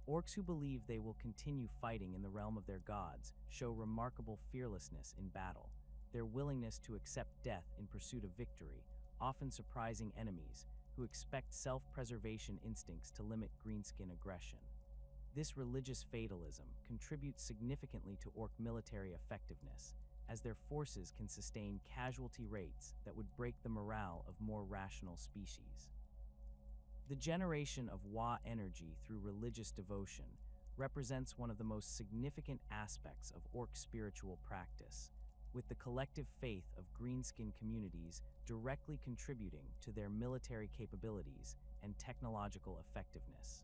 Speaker 1: Orks who believe they will continue fighting in the realm of their gods show remarkable fearlessness in battle, their willingness to accept death in pursuit of victory, often surprising enemies who expect self-preservation instincts to limit greenskin aggression. This religious fatalism contributes significantly to Ork military effectiveness, as their forces can sustain casualty rates that would break the morale of more rational species. The generation of Waaaagh energy through religious devotion represents one of the most significant aspects of Ork spiritual practice, with the collective faith of greenskin communities directly contributing to their military capabilities and technological effectiveness.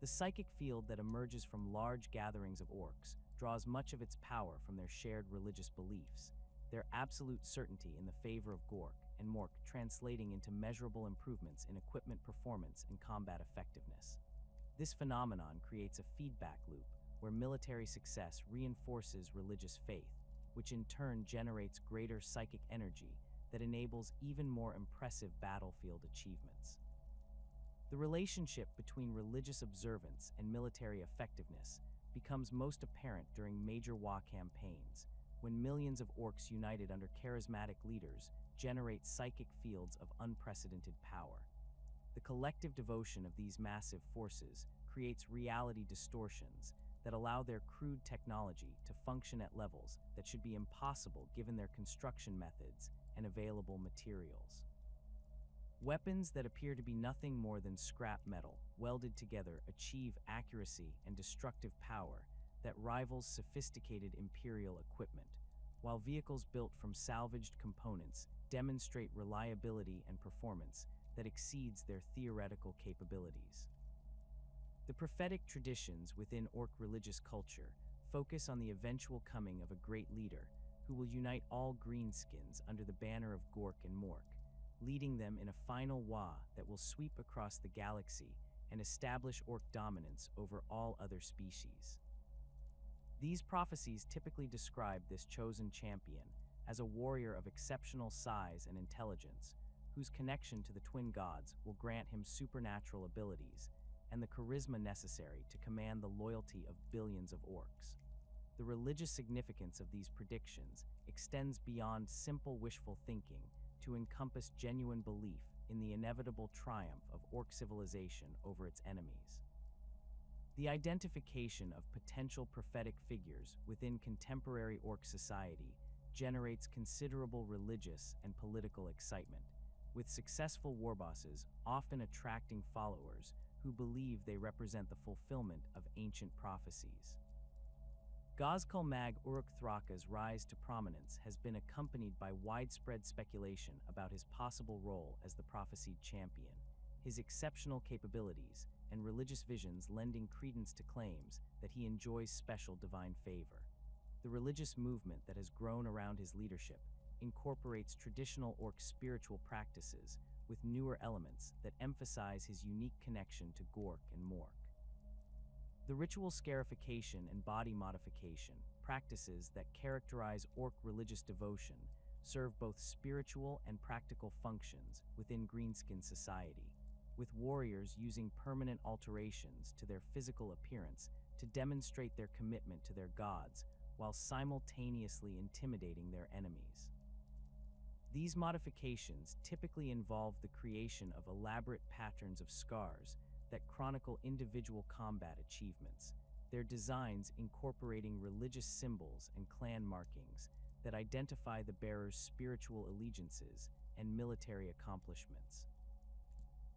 Speaker 1: The psychic field that emerges from large gatherings of orcs draws much of its power from their shared religious beliefs, their absolute certainty in the favor of Gork and Mork translating into measurable improvements in equipment performance and combat effectiveness. This phenomenon creates a feedback loop where military success reinforces religious faith, which in turn generates greater psychic energy that enables even more impressive battlefield achievements. The relationship between religious observance and military effectiveness becomes most apparent during major WAAAGH campaigns, when millions of orcs united under charismatic leaders generate psychic fields of unprecedented power. The collective devotion of these massive forces creates reality distortions that allow their crude technology to function at levels that should be impossible given their construction methods and available materials. Weapons that appear to be nothing more than scrap metal welded together achieve accuracy and destructive power that rivals sophisticated Imperial equipment, while vehicles built from salvaged components demonstrate reliability and performance that exceeds their theoretical capabilities. The prophetic traditions within Orc religious culture focus on the eventual coming of a great leader who will unite all greenskins under the banner of Gork and Mork, leading them in a final WAAAGH that will sweep across the galaxy and establish Orc dominance over all other species. These prophecies typically describe this chosen champion as a warrior of exceptional size and intelligence, whose connection to the twin gods will grant him supernatural abilities and the charisma necessary to command the loyalty of billions of orcs. The religious significance of these predictions extends beyond simple wishful thinking to encompass genuine belief in the inevitable triumph of orc civilization over its enemies. The identification of potential prophetic figures within contemporary orc society generates considerable religious and political excitement, with successful warbosses often attracting followers who believe they represent the fulfillment of ancient prophecies. WAAAGH Uruk Thraka's rise to prominence has been accompanied by widespread speculation about his possible role as the prophesied champion, his exceptional capabilities, and religious visions lending credence to claims that he enjoys special divine favor. The religious movement that has grown around his leadership incorporates traditional orc spiritual practices with newer elements that emphasize his unique connection to Gork and Mork. The ritual scarification and body modification, practices that characterize orc religious devotion, serve both spiritual and practical functions within greenskin society, with warriors using permanent alterations to their physical appearance to demonstrate their commitment to their gods while simultaneously intimidating their enemies. These modifications typically involve the creation of elaborate patterns of scars that chronicle individual combat achievements, their designs incorporating religious symbols and clan markings that identify the bearer's spiritual allegiances and military accomplishments.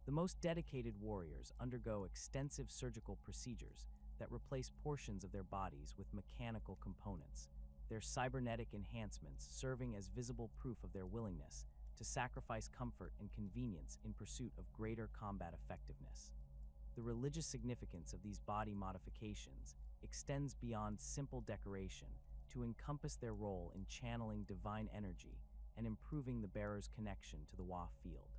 Speaker 1: The most dedicated warriors undergo extensive surgical procedures that replace portions of their bodies with mechanical components, their cybernetic enhancements serving as visible proof of their willingness to sacrifice comfort and convenience in pursuit of greater combat effectiveness. The religious significance of these body modifications extends beyond simple decoration to encompass their role in channeling divine energy and improving the bearer's connection to the WAAAGH field.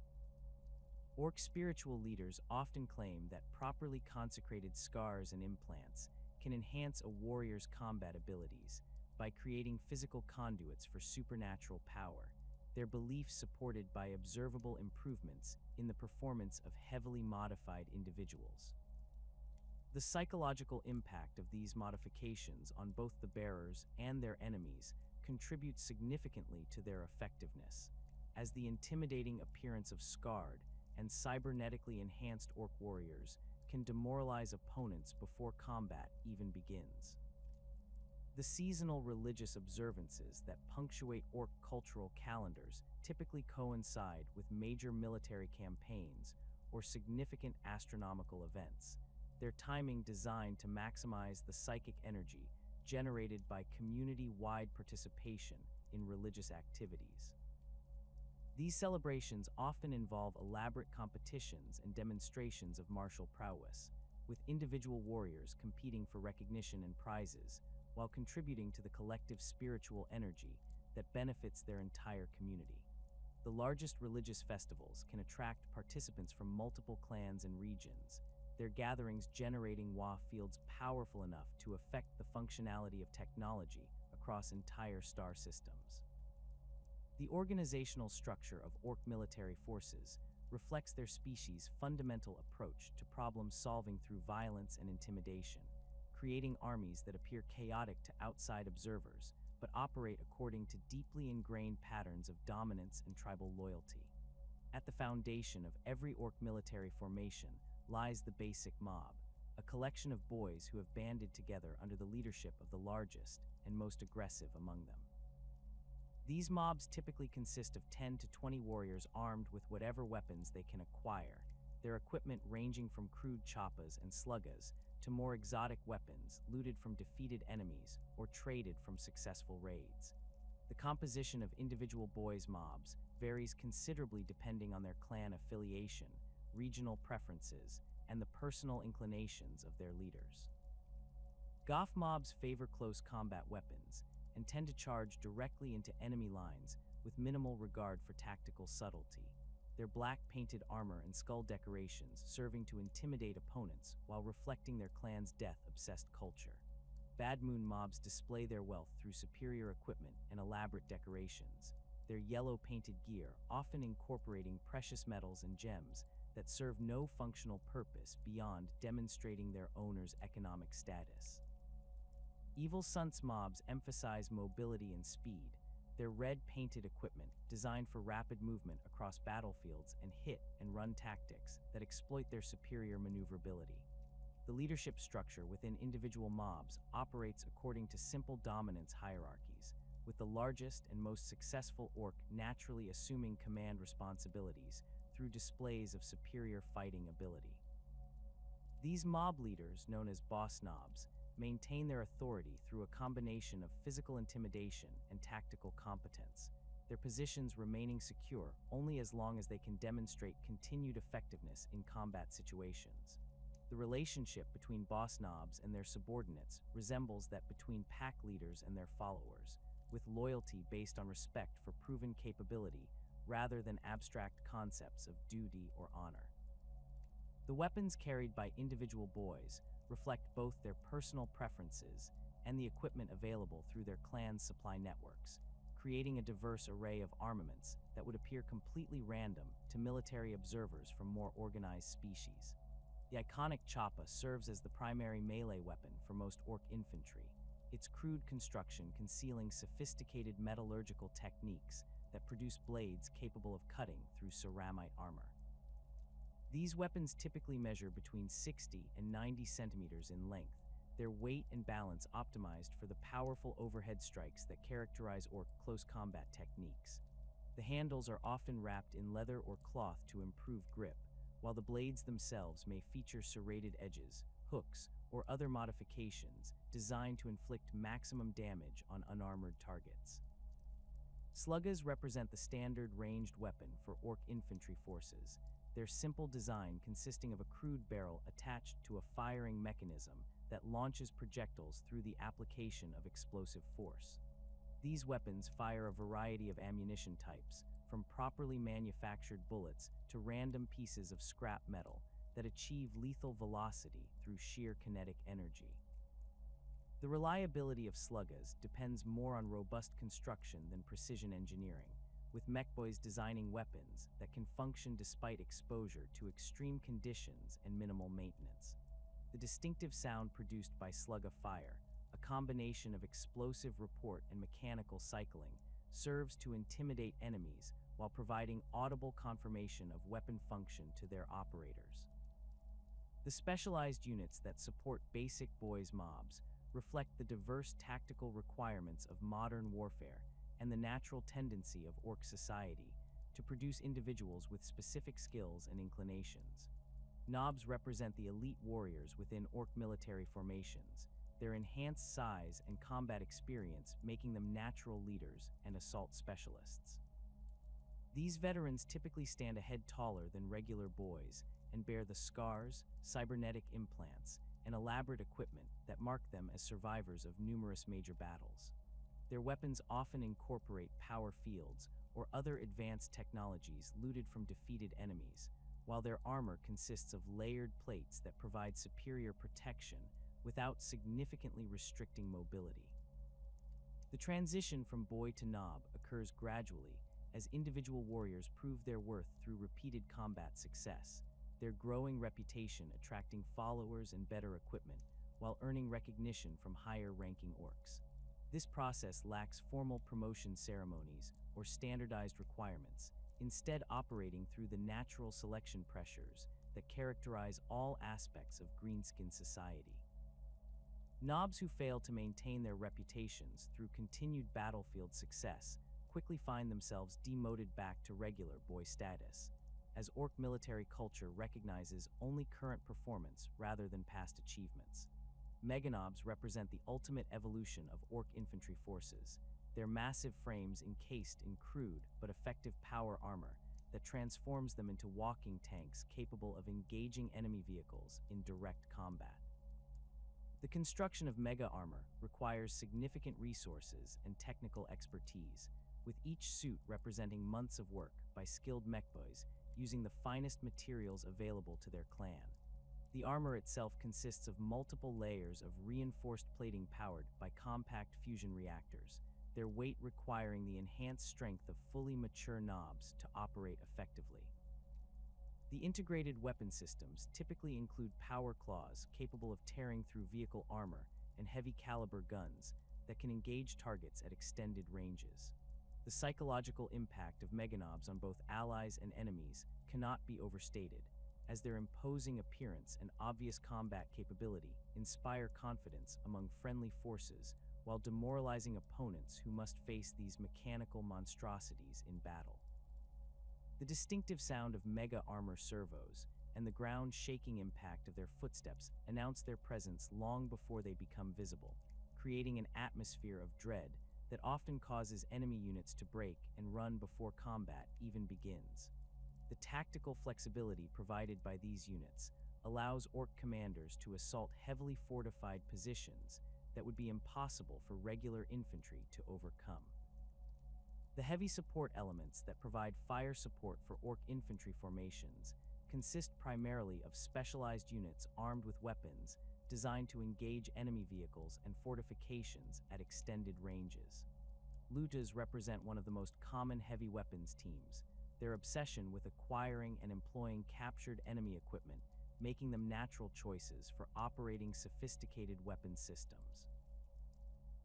Speaker 1: Orc spiritual leaders often claim that properly consecrated scars and implants can enhance a warrior's combat abilities by creating physical conduits for supernatural power, their beliefs supported by observable improvements in the performance of heavily modified individuals. The psychological impact of these modifications on both the bearers and their enemies contributes significantly to their effectiveness, as the intimidating appearance of scarred and cybernetically enhanced orc warriors can demoralize opponents before combat even begins. The seasonal religious observances that punctuate orc cultural calendars typically coincide with major military campaigns or significant astronomical events, their timing designed to maximize the psychic energy generated by community-wide participation in religious activities. These celebrations often involve elaborate competitions and demonstrations of martial prowess, with individual warriors competing for recognition and prizes, while contributing to the collective spiritual energy that benefits their entire community. The largest religious festivals can attract participants from multiple clans and regions, their gatherings generating Waaaagh fields powerful enough to affect the functionality of technology across entire star systems. The organizational structure of Ork military forces reflects their species' fundamental approach to problem-solving through violence and intimidation, creating armies that appear chaotic to outside observers but operate according to deeply ingrained patterns of dominance and tribal loyalty. At the foundation of every Ork military formation lies the basic mob, a collection of boys who have banded together under the leadership of the largest and most aggressive among them. These mobs typically consist of 10 to 20 warriors armed with whatever weapons they can acquire, their equipment ranging from crude choppas and sluggas to more exotic weapons looted from defeated enemies or traded from successful raids. The composition of individual boys' mobs varies considerably depending on their clan affiliation, regional preferences, and the personal inclinations of their leaders. Goth mobs favor close combat weapons and tend to charge directly into enemy lines with minimal regard for tactical subtlety, their black painted armor and skull decorations serving to intimidate opponents while reflecting their clan's death-obsessed culture. Bad Moon mobs display their wealth through superior equipment and elaborate decorations, their yellow painted gear often incorporating precious metals and gems that serve no functional purpose beyond demonstrating their owner's economic status. Evil Sunts mobs emphasize mobility and speed, their red-painted equipment designed for rapid movement across battlefields and hit-and-run tactics that exploit their superior maneuverability. The leadership structure within individual mobs operates according to simple dominance hierarchies, with the largest and most successful Ork naturally assuming command responsibilities through displays of superior fighting ability. These mob leaders, known as boss knobs, maintain their authority through a combination of physical intimidation and tactical competence, their positions remaining secure only as long as they can demonstrate continued effectiveness in combat situations. The relationship between boss knobs and their subordinates resembles that between pack leaders and their followers, with loyalty based on respect for proven capability rather than abstract concepts of duty or honor. The weapons carried by individual boys reflect both their personal preferences and the equipment available through their clan's supply networks, creating a diverse array of armaments that would appear completely random to military observers from more organized species. The iconic choppa serves as the primary melee weapon for most Ork infantry, its crude construction concealing sophisticated metallurgical techniques that produce blades capable of cutting through ceramite armor. These weapons typically measure between 60 and 90 centimeters in length, their weight and balance optimized for the powerful overhead strikes that characterize Ork close combat techniques. The handles are often wrapped in leather or cloth to improve grip, while the blades themselves may feature serrated edges, hooks, or other modifications designed to inflict maximum damage on unarmored targets. Sluggas represent the standard ranged weapon for Ork infantry forces, their simple design consisting of a crude barrel attached to a firing mechanism that launches projectiles through the application of explosive force. These weapons fire a variety of ammunition types, from properly manufactured bullets to random pieces of scrap metal that achieve lethal velocity through sheer kinetic energy. The reliability of sluggas depends more on robust construction than precision engineering, with mechboys designing weapons that can function despite exposure to extreme conditions and minimal maintenance. The distinctive sound produced by slugga fire, a combination of explosive report and mechanical cycling, serves to intimidate enemies while providing audible confirmation of weapon function to their operators. The specialized units that support basic boys mobs reflect the diverse tactical requirements of modern warfare and the natural tendency of Ork society to produce individuals with specific skills and inclinations. Knobs represent the elite warriors within Ork military formations, their enhanced size and combat experience making them natural leaders and assault specialists. These veterans typically stand a head taller than regular boys and bear the scars, cybernetic implants, and elaborate equipment that mark them as survivors of numerous major battles. Their weapons often incorporate power fields or other advanced technologies looted from defeated enemies, while their armor consists of layered plates that provide superior protection without significantly restricting mobility. The transition from boy to nob occurs gradually as individual warriors prove their worth through repeated combat success, their growing reputation attracting followers and better equipment, while earning recognition from higher-ranking orcs. This process lacks formal promotion ceremonies or standardized requirements, instead operating through the natural selection pressures that characterize all aspects of greenskin society. Nobs who fail to maintain their reputations through continued battlefield success quickly find themselves demoted back to regular boy status, as orc military culture recognizes only current performance rather than past achievements. Meganobs represent the ultimate evolution of orc infantry forces, their massive frames encased in crude but effective power armor that transforms them into walking tanks capable of engaging enemy vehicles in direct combat. The construction of mega armor requires significant resources and technical expertise, with each suit representing months of work by skilled mechboys using the finest materials available to their clan. The armor itself consists of multiple layers of reinforced plating powered by compact fusion reactors, their weight requiring the enhanced strength of fully mature nobs to operate effectively. The integrated weapon systems typically include power claws capable of tearing through vehicle armor and heavy caliber guns that can engage targets at extended ranges. The psychological impact of meganobs on both allies and enemies cannot be overstated, as their imposing appearance and obvious combat capability inspire confidence among friendly forces while demoralizing opponents who must face these mechanical monstrosities in battle. The distinctive sound of mega armor servos and the ground-shaking impact of their footsteps announce their presence long before they become visible, creating an atmosphere of dread that often causes enemy units to break and run before combat even begins. The tactical flexibility provided by these units allows orc commanders to assault heavily fortified positions that would be impossible for regular infantry to overcome. The heavy support elements that provide fire support for orc infantry formations consist primarily of specialized units armed with weapons designed to engage enemy vehicles and fortifications at extended ranges. Lutas represent one of the most common heavy weapons teams, their obsession with acquiring and employing captured enemy equipment making them natural choices for operating sophisticated weapon systems.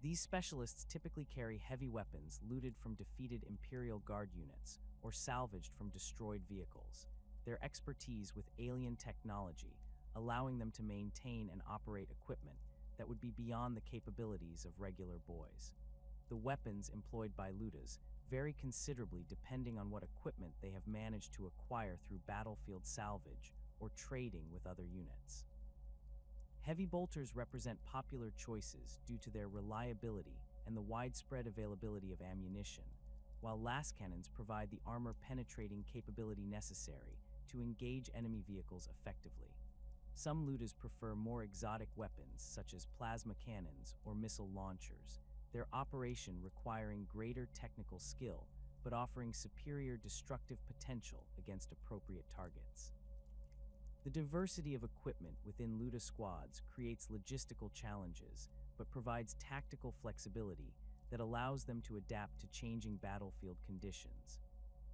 Speaker 1: These specialists typically carry heavy weapons looted from defeated Imperial Guard units or salvaged from destroyed vehicles, their expertise with alien technology allowing them to maintain and operate equipment that would be beyond the capabilities of regular boys. The weapons employed by Lutas vary considerably depending on what equipment they have managed to acquire through battlefield salvage or trading with other units. Heavy bolters represent popular choices due to their reliability and the widespread availability of ammunition, while lascannons provide the armor-penetrating capability necessary to engage enemy vehicles effectively. Some Lutas prefer more exotic weapons such as plasma cannons or missile launchers, their operation requiring greater technical skill but offering superior destructive potential against appropriate targets. The diversity of equipment within Luta squads creates logistical challenges, but provides tactical flexibility that allows them to adapt to changing battlefield conditions.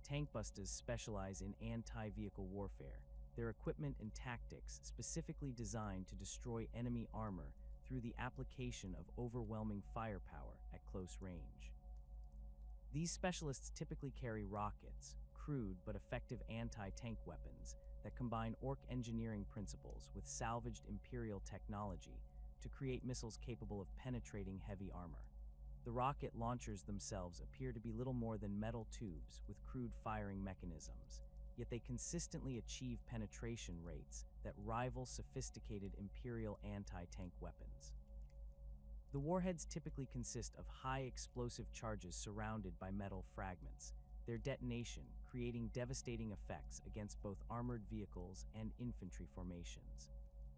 Speaker 1: Tankbustas specialize in anti-vehicle warfare, their equipment and tactics specifically designed to destroy enemy armor through the application of overwhelming firepower at close range. These specialists typically carry rockets, crude but effective anti-tank weapons that combine orc engineering principles with salvaged Imperial technology to create missiles capable of penetrating heavy armor. The rocket launchers themselves appear to be little more than metal tubes with crude firing mechanisms, yet they consistently achieve penetration rates that rival sophisticated Imperial anti-tank weapons. The warheads typically consist of high explosive charges surrounded by metal fragments, their detonation creating devastating effects against both armored vehicles and infantry formations.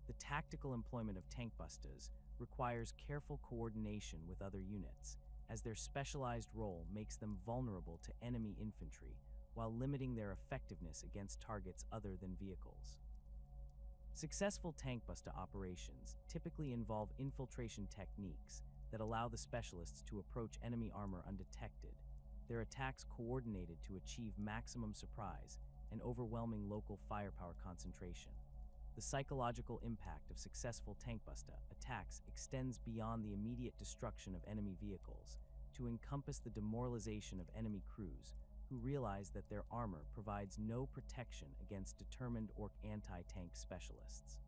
Speaker 1: The tactical employment of tankbustas requires careful coordination with other units, as their specialized role makes them vulnerable to enemy infantry while limiting their effectiveness against targets other than vehicles. Successful tankbusta operations typically involve infiltration techniques that allow the specialists to approach enemy armor undetected, their attacks coordinated to achieve maximum surprise and overwhelming local firepower concentration. The psychological impact of successful tankbusta attacks extends beyond the immediate destruction of enemy vehicles to encompass the demoralization of enemy crews who realize that their armor provides no protection against determined Ork anti-tank specialists.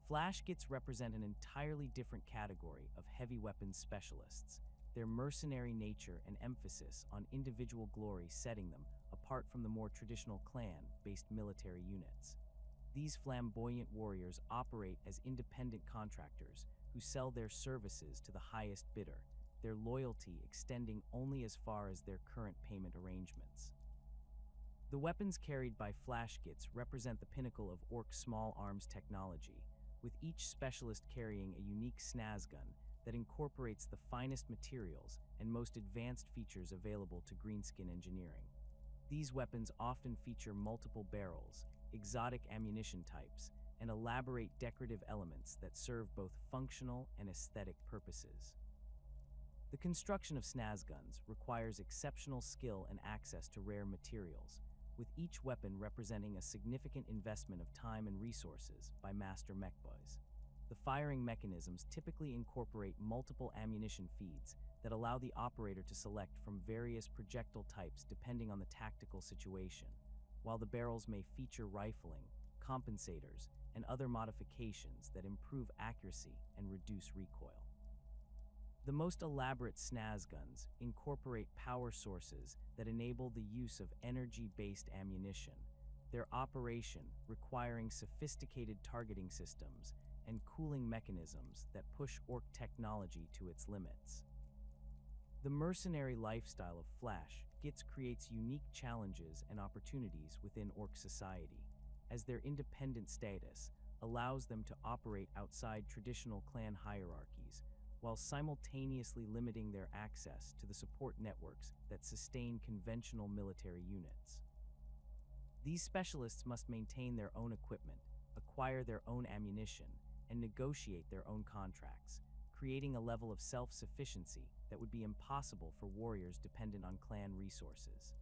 Speaker 1: Flashgits represent an entirely different category of heavy weapons specialists, their mercenary nature and emphasis on individual glory setting them apart from the more traditional clan-based military units. These flamboyant warriors operate as independent contractors who sell their services to the highest bidder, their loyalty extending only as far as their current payment arrangements. The weapons carried by flashgits represent the pinnacle of Ork small arms technology, with each specialist carrying a unique snaz gun that incorporates the finest materials and most advanced features available to greenskin engineering. These weapons often feature multiple barrels, exotic ammunition types, and elaborate decorative elements that serve both functional and aesthetic purposes. The construction of snaz guns requires exceptional skill and access to rare materials, with each weapon representing a significant investment of time and resources by master mechboys. The firing mechanisms typically incorporate multiple ammunition feeds that allow the operator to select from various projectile types depending on the tactical situation, while the barrels may feature rifling, compensators, and other modifications that improve accuracy and reduce recoil. The most elaborate snaz guns incorporate power sources that enable the use of energy-based ammunition, their operation requiring sophisticated targeting systems and cooling mechanisms that push Ork technology to its limits. The mercenary lifestyle of flashgits creates unique challenges and opportunities within Ork society, as their independent status allows them to operate outside traditional clan hierarchies, while simultaneously limiting their access to the support networks that sustain conventional military units. These specialists must maintain their own equipment, acquire their own ammunition, and negotiate their own contracts, creating a level of self-sufficiency that would be impossible for warriors dependent on clan resources.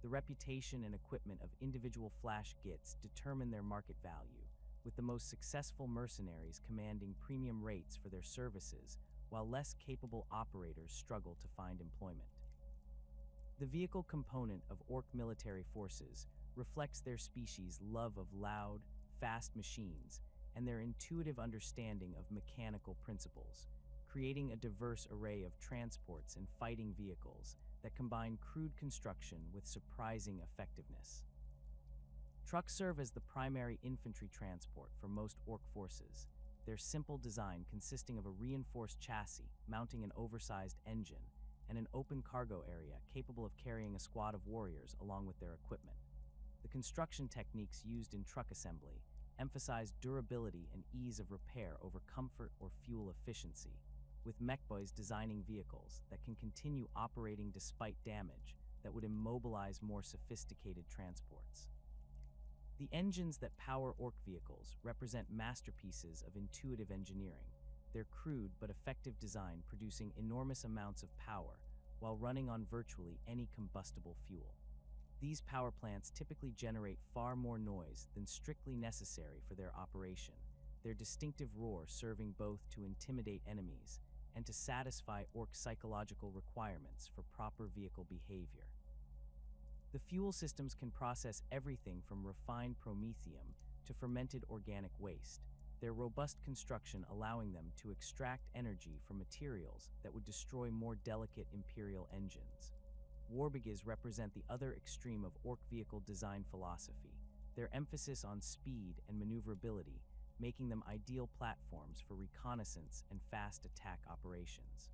Speaker 1: The reputation and equipment of individual flashgits determine their market value, with the most successful mercenaries commanding premium rates for their services, while less capable operators struggle to find employment. The vehicle component of Ork military forces reflects their species' love of loud, fast machines and their intuitive understanding of mechanical principles, creating a diverse array of transports and fighting vehicles that combine crude construction with surprising effectiveness. Trucks serve as the primary infantry transport for most Ork forces, their simple design consisting of a reinforced chassis mounting an oversized engine and an open cargo area capable of carrying a squad of warriors along with their equipment. The construction techniques used in truck assembly emphasize durability and ease of repair over comfort or fuel efficiency, with mechboys designing vehicles that can continue operating despite damage that would immobilize more sophisticated transports. The engines that power Ork vehicles represent masterpieces of intuitive engineering, their crude but effective design producing enormous amounts of power while running on virtually any combustible fuel. These power plants typically generate far more noise than strictly necessary for their operation, their distinctive roar serving both to intimidate enemies and to satisfy Ork psychological requirements for proper vehicle behavior. The fuel systems can process everything from refined promethium to fermented organic waste, their robust construction allowing them to extract energy from materials that would destroy more delicate Imperial engines. Waraaaaghs represent the other extreme of Ork vehicle design philosophy, their emphasis on speed and maneuverability, making them ideal platforms for reconnaissance and fast attack operations.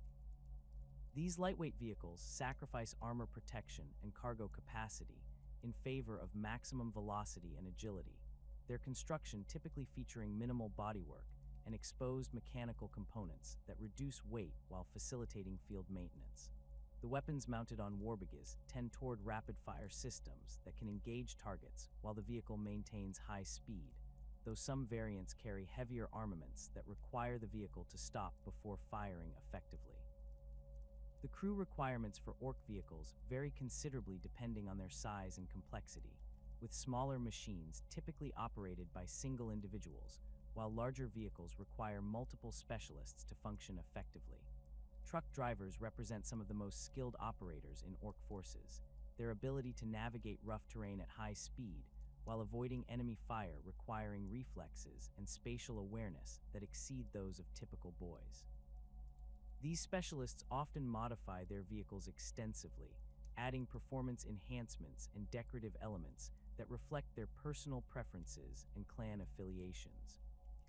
Speaker 1: These lightweight vehicles sacrifice armor protection and cargo capacity in favor of maximum velocity and agility, their construction typically featuring minimal bodywork and exposed mechanical components that reduce weight while facilitating field maintenance. The weapons mounted on Waaaghs tend toward rapid-fire systems that can engage targets while the vehicle maintains high speed, though some variants carry heavier armaments that require the vehicle to stop before firing effectively. The crew requirements for Ork vehicles vary considerably depending on their size and complexity, with smaller machines typically operated by single individuals, while larger vehicles require multiple specialists to function effectively. Truck drivers represent some of the most skilled operators in Ork forces. Their ability to navigate rough terrain at high speed while avoiding enemy fire requiring reflexes and spatial awareness that exceed those of typical boys. These specialists often modify their vehicles extensively, adding performance enhancements and decorative elements that reflect their personal preferences and clan affiliations.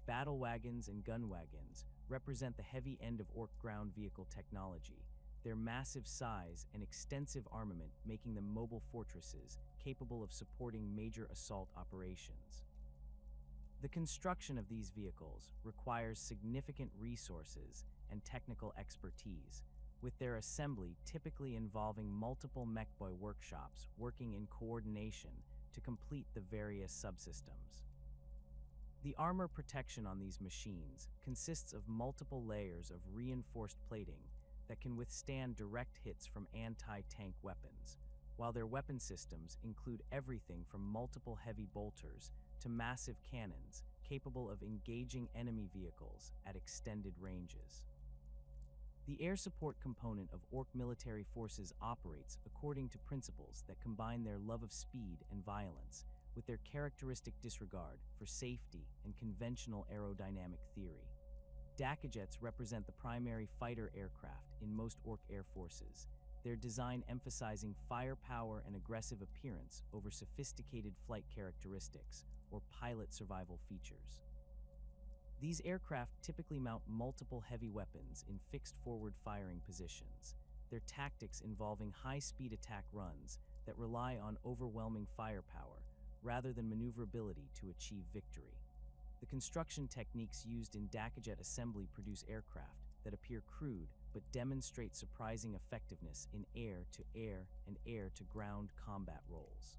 Speaker 1: Battle wagons and gun wagons represent the heavy end of Ork ground vehicle technology, their massive size and extensive armament making them mobile fortresses capable of supporting major assault operations. The construction of these vehicles requires significant resources and technical expertise, with their assembly typically involving multiple mechboy workshops working in coordination to complete the various subsystems. The armor protection on these machines consists of multiple layers of reinforced plating that can withstand direct hits from anti-tank weapons, while their weapon systems include everything from multiple heavy bolters to massive cannons capable of engaging enemy vehicles at extended ranges. The air support component of Ork military forces operates according to principles that combine their love of speed and violence with their characteristic disregard for safety and conventional aerodynamic theory. Dakkajets represent the primary fighter aircraft in most Ork air forces, their design emphasizing firepower and aggressive appearance over sophisticated flight characteristics or pilot survival features. These aircraft typically mount multiple heavy weapons in fixed forward firing positions, their tactics involving high-speed attack runs that rely on overwhelming firepower rather than maneuverability to achieve victory. The construction techniques used in Dakkajet assembly produce aircraft that appear crude but demonstrate surprising effectiveness in air-to-air and air-to-ground combat roles.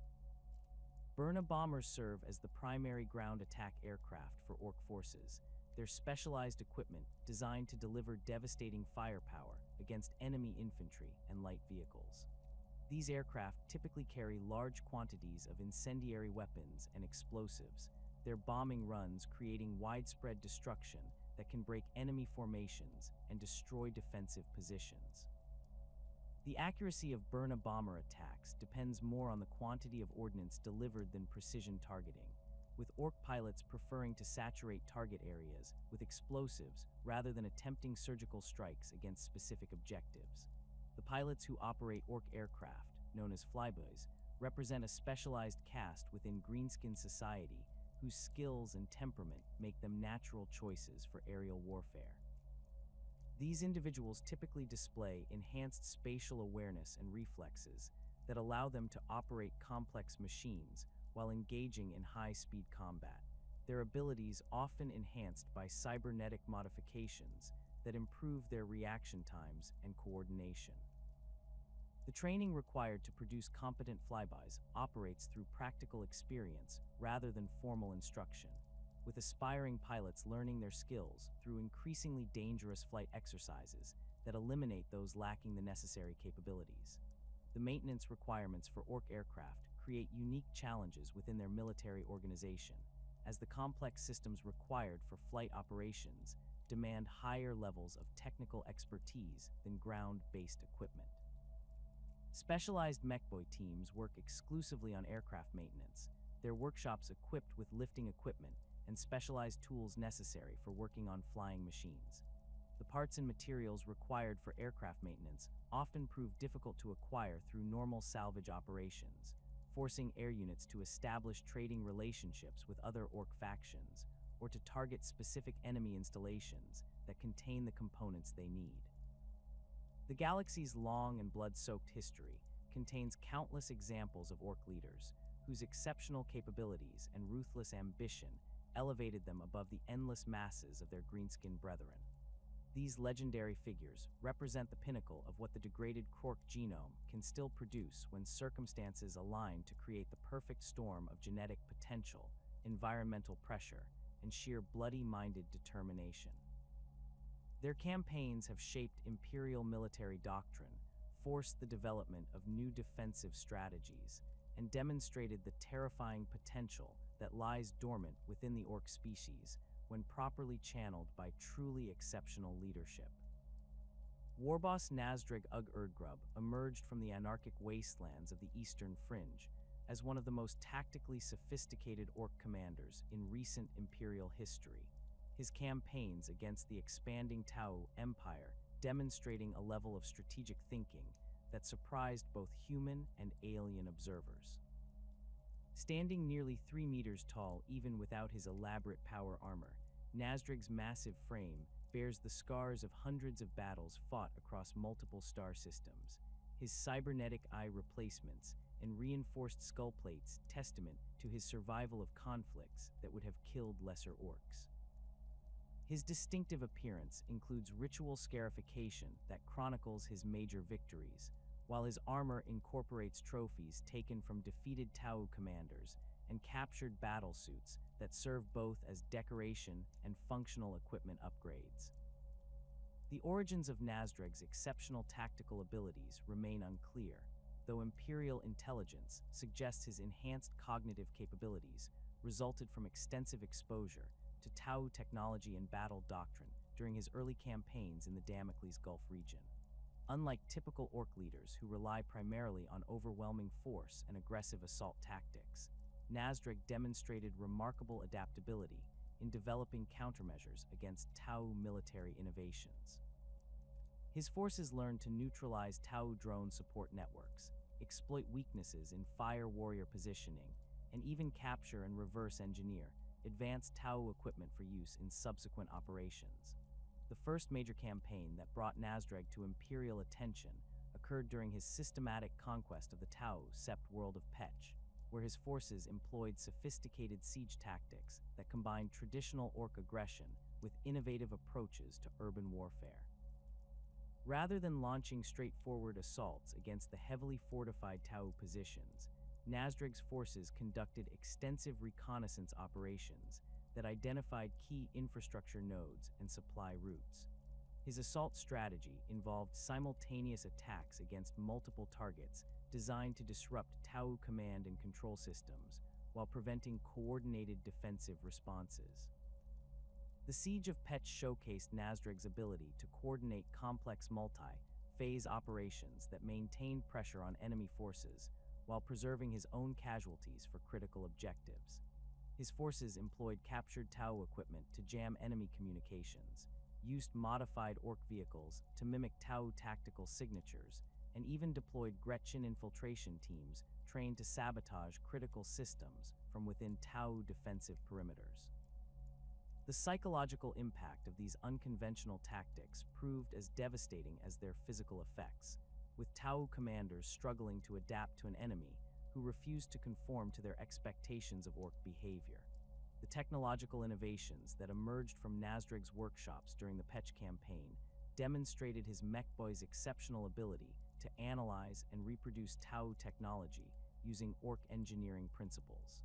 Speaker 1: Burna bombers serve as the primary ground attack aircraft for Ork forces, their specialized equipment designed to deliver devastating firepower against enemy infantry and light vehicles. These aircraft typically carry large quantities of incendiary weapons and explosives, their bombing runs creating widespread destruction that can break enemy formations and destroy defensive positions. The accuracy of Burna bomber attacks depends more on the quantity of ordnance delivered than precision targeting, with Ork pilots preferring to saturate target areas with explosives rather than attempting surgical strikes against specific objectives. The pilots who operate Ork aircraft, known as flyboys, represent a specialized caste within greenskin society whose skills and temperament make them natural choices for aerial warfare. These individuals typically display enhanced spatial awareness and reflexes that allow them to operate complex machines while engaging in high-speed combat, their abilities often enhanced by cybernetic modifications that improve their reaction times and coordination. The training required to produce competent flybys operates through practical experience rather than formal instruction, with aspiring pilots learning their skills through increasingly dangerous flight exercises that eliminate those lacking the necessary capabilities. The maintenance requirements for Ork aircraft create unique challenges within their military organization, as the complex systems required for flight operations demand higher levels of technical expertise than ground-based equipment. Specialized mechboy teams work exclusively on aircraft maintenance, their workshops equipped with lifting equipment and specialized tools necessary for working on flying machines. The parts and materials required for aircraft maintenance often prove difficult to acquire through normal salvage operations, forcing air units to establish trading relationships with other Ork factions or to target specific enemy installations that contain the components they need. The galaxy's long and blood-soaked history contains countless examples of Ork leaders whose exceptional capabilities and ruthless ambition elevated them above the endless masses of their green-skinned brethren. These legendary figures represent the pinnacle of what the degraded Krork genome can still produce when circumstances align to create the perfect storm of genetic potential, environmental pressure, and sheer bloody-minded determination. Their campaigns have shaped imperial military doctrine, forced the development of new defensive strategies, and demonstrated the terrifying potential that lies dormant within the Ork species when properly channeled by truly exceptional leadership. Warboss Nazdreg Ugg Erdgrub emerged from the anarchic wastelands of the Eastern Fringe as one of the most tactically sophisticated Ork commanders in recent imperial history, his campaigns against the expanding Tau Empire demonstrating a level of strategic thinking that surprised both human and alien observers. Standing nearly 3 meters tall even without his elaborate power armor, Nazdreg's massive frame bears the scars of hundreds of battles fought across multiple star systems, his cybernetic eye replacements and reinforced skull plates testament to his survival of conflicts that would have killed lesser Orks. His distinctive appearance includes ritual scarification that chronicles his major victories, while his armor incorporates trophies taken from defeated Tau commanders and captured battlesuits that serve both as decoration and functional equipment upgrades. The origins of Nazdreg's exceptional tactical abilities remain unclear, though Imperial intelligence suggests his enhanced cognitive capabilities resulted from extensive exposure to Tau technology and battle doctrine during his early campaigns in the Damocles Gulf region. Unlike typical Ork leaders who rely primarily on overwhelming force and aggressive assault tactics, Nazdreg demonstrated remarkable adaptability in developing countermeasures against Tau military innovations. His forces learned to neutralize Tau drone support networks, exploit weaknesses in fire warrior positioning, and even capture and reverse engineer advanced Tau equipment for use in subsequent operations. The first major campaign that brought Nazdreg to Imperial attention occurred during his systematic conquest of the Tau-sept world of Petch, where his forces employed sophisticated siege tactics that combined traditional Ork aggression with innovative approaches to urban warfare. Rather than launching straightforward assaults against the heavily fortified Tau positions, Nazdreg's forces conducted extensive reconnaissance operations that identified key infrastructure nodes and supply routes. His assault strategy involved simultaneous attacks against multiple targets designed to disrupt Tau command and control systems while preventing coordinated defensive responses. The Siege of Petch showcased Nazdreg's ability to coordinate complex multi-phase operations that maintained pressure on enemy forces while preserving his own casualties for critical objectives. His forces employed captured Tau equipment to jam enemy communications, used modified Ork vehicles to mimic Tau tactical signatures, and even deployed Gretchen infiltration teams trained to sabotage critical systems from within Tau defensive perimeters. The psychological impact of these unconventional tactics proved as devastating as their physical effects, with Tau commanders struggling to adapt to an enemy who refused to conform to their expectations of Ork behavior. The technological innovations that emerged from Nazdreg's workshops during the Petch campaign demonstrated his mechboy's exceptional ability to analyze and reproduce Tau technology using Ork engineering principles.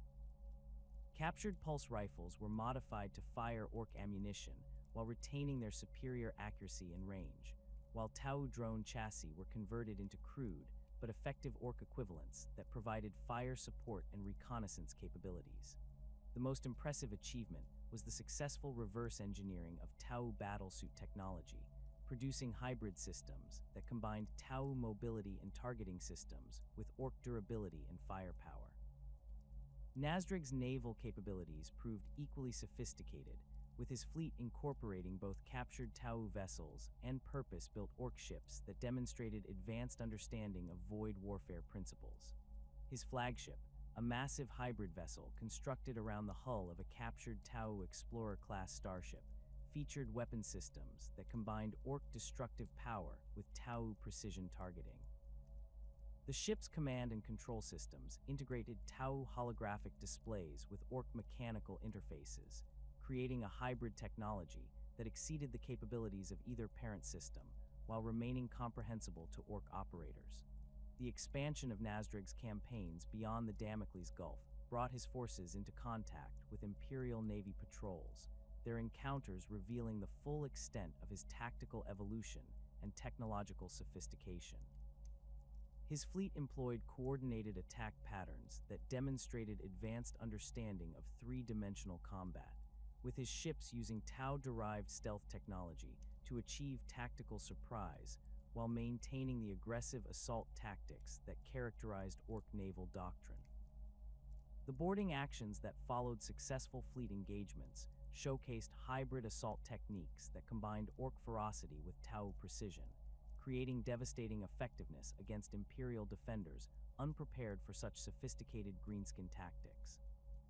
Speaker 1: Captured pulse rifles were modified to fire Ork ammunition while retaining their superior accuracy and range, while Tau drone chassis were converted into crude but effective Ork equivalents that provided fire support and reconnaissance capabilities. The most impressive achievement was the successful reverse engineering of Tau battlesuit technology, producing hybrid systems that combined Tau mobility and targeting systems with Ork durability and firepower. Nazdreg's naval capabilities proved equally sophisticated, with his fleet incorporating both captured Tau vessels and purpose-built Ork ships that demonstrated advanced understanding of void warfare principles. His flagship, a massive hybrid vessel constructed around the hull of a captured Tau Explorer-class starship, featured weapon systems that combined Ork destructive power with Tau precision targeting. The ship's command and control systems integrated Tau holographic displays with Ork mechanical interfaces, creating a hybrid technology that exceeded the capabilities of either parent system while remaining comprehensible to Ork operators. The expansion of Nasdrig's campaigns beyond the Damocles Gulf brought his forces into contact with Imperial Navy patrols, their encounters revealing the full extent of his tactical evolution and technological sophistication. His fleet employed coordinated attack patterns that demonstrated advanced understanding of three-dimensional combat, with his ships using Tau-derived stealth technology to achieve tactical surprise while maintaining the aggressive assault tactics that characterized Ork naval doctrine. The boarding actions that followed successful fleet engagements showcased hybrid assault techniques that combined Ork ferocity with Tau precision, creating devastating effectiveness against Imperial defenders unprepared for such sophisticated greenskin tactics.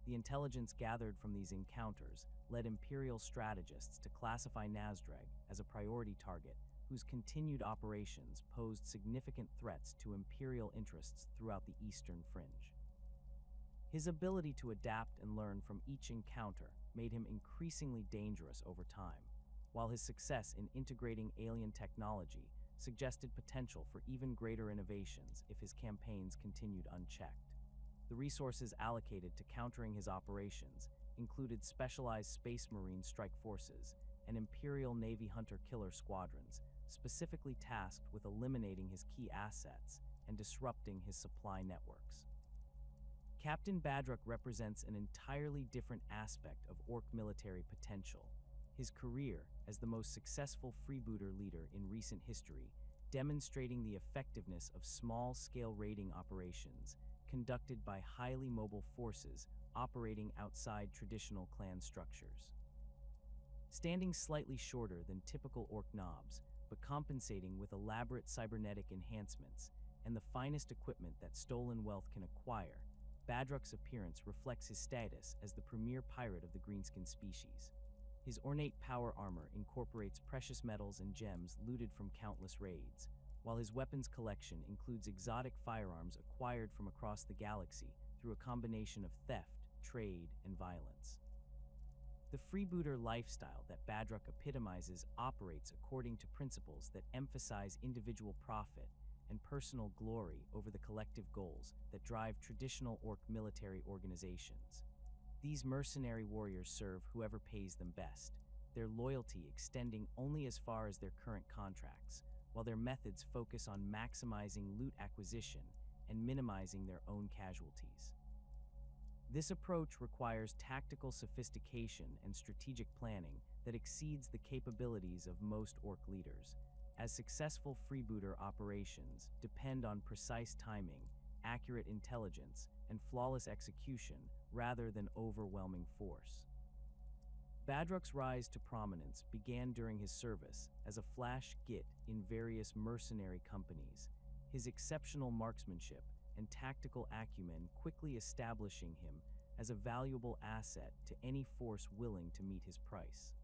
Speaker 1: The intelligence gathered from these encounters led Imperial strategists to classify Nasdreg as a priority target whose continued operations posed significant threats to Imperial interests throughout the Eastern Fringe. His ability to adapt and learn from each encounter made him increasingly dangerous over time, while his success in integrating alien technology suggested potential for even greater innovations if his campaigns continued unchecked. The resources allocated to countering his operations included specialized Space Marine strike forces and Imperial Navy hunter-killer squadrons, specifically tasked with eliminating his key assets and disrupting his supply networks. Captain Badrock represents an entirely different aspect of Ork military potential. His career as the most successful freebooter leader in recent history, demonstrating the effectiveness of small-scale raiding operations conducted by highly mobile forces operating outside traditional clan structures. Standing slightly shorter than typical Ork knobs, but compensating with elaborate cybernetic enhancements and the finest equipment that stolen wealth can acquire, Badrock's appearance reflects his status as the premier pirate of the greenskin species. His ornate power armor incorporates precious metals and gems looted from countless raids, while his weapons collection includes exotic firearms acquired from across the galaxy through a combination of theft, trade, and violence. The freebooter lifestyle that Badrock epitomizes operates according to principles that emphasize individual profit and personal glory over the collective goals that drive traditional Ork military organizations. These mercenary warriors serve whoever pays them best, their loyalty extending only as far as their current contracts, while their methods focus on maximizing loot acquisition and minimizing their own casualties. This approach requires tactical sophistication and strategic planning that exceeds the capabilities of most Ork leaders, as successful freebooter operations depend on precise timing, accurate intelligence, and flawless execution rather than overwhelming force. Badrock's rise to prominence began during his service as a flash git in various mercenary companies, his exceptional marksmanship and tactical acumen quickly establishing him as a valuable asset to any force willing to meet his price.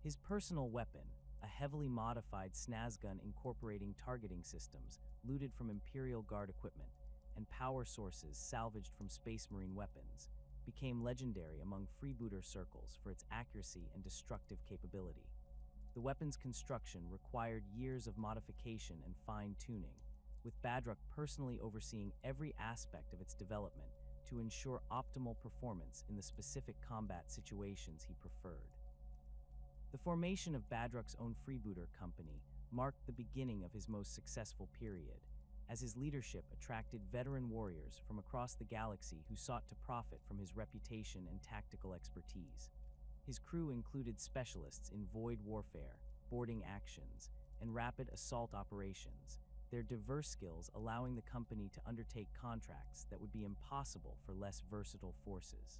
Speaker 1: His personal weapon, a heavily modified snazgun incorporating targeting systems looted from Imperial Guard equipment and power sources salvaged from Space Marine weapons, became legendary among freebooter circles for its accuracy and destructive capability. The weapon's construction required years of modification and fine-tuning, with Badrock personally overseeing every aspect of its development to ensure optimal performance in the specific combat situations he preferred. The formation of Badrock's own freebooter company marked the beginning of his most successful period, as his leadership attracted veteran warriors from across the galaxy who sought to profit from his reputation and tactical expertise. His crew included specialists in void warfare, boarding actions, and rapid assault operations, their diverse skills allowing the company to undertake contracts that would be impossible for less versatile forces.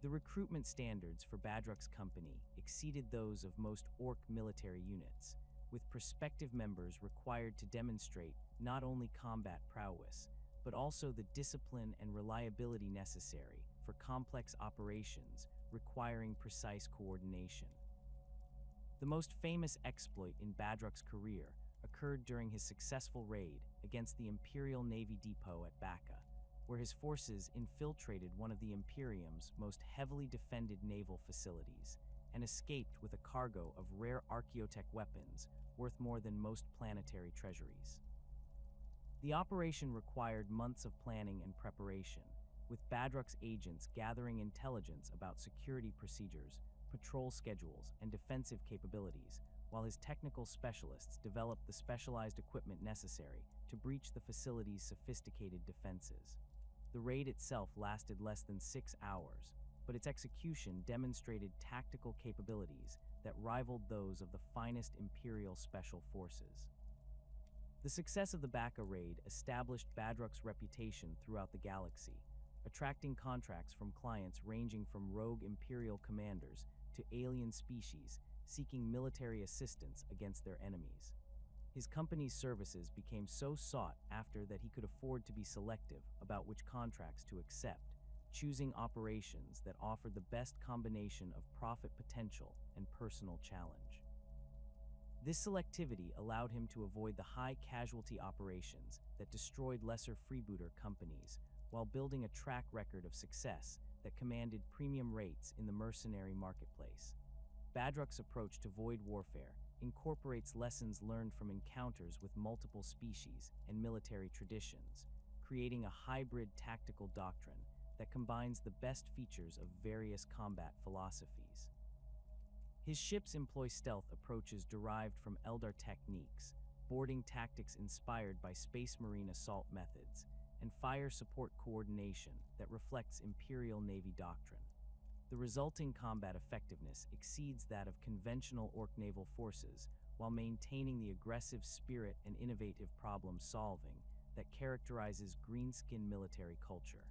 Speaker 1: The recruitment standards for Badrock's company exceeded those of most Ork military units, with prospective members required to demonstrate not only combat prowess, but also the discipline and reliability necessary for complex operations requiring precise coordination. The most famous exploit in Badrock's career occurred during his successful raid against the Imperial Navy depot at Waaaghs, where his forces infiltrated one of the Imperium's most heavily defended naval facilities and escaped with a cargo of rare archaeotech weapons worth more than most planetary treasuries. The operation required months of planning and preparation, with Badrock's agents gathering intelligence about security procedures, patrol schedules, and defensive capabilities, while his technical specialists developed the specialized equipment necessary to breach the facility's sophisticated defenses. The raid itself lasted less than 6 hours, but its execution demonstrated tactical capabilities that rivaled those of the finest Imperial Special Forces. The success of the Waaaghs raid established Badrock's reputation throughout the galaxy, attracting contracts from clients ranging from rogue Imperial commanders to alien species seeking military assistance against their enemies. His company's services became so sought after that he could afford to be selective about which contracts to accept, choosing operations that offered the best combination of profit potential and personal challenge. This selectivity allowed him to avoid the high-casualty operations that destroyed lesser freebooter companies, while building a track record of success that commanded premium rates in the mercenary marketplace. Badrock's approach to void warfare incorporates lessons learned from encounters with multiple species and military traditions, creating a hybrid tactical doctrine that combines the best features of various combat philosophies. His ships employ stealth approaches derived from Eldar techniques, boarding tactics inspired by Space Marine assault methods, and fire support coordination that reflects Imperial Navy doctrine. The resulting combat effectiveness exceeds that of conventional Ork naval forces while maintaining the aggressive spirit and innovative problem-solving that characterizes greenskin military culture.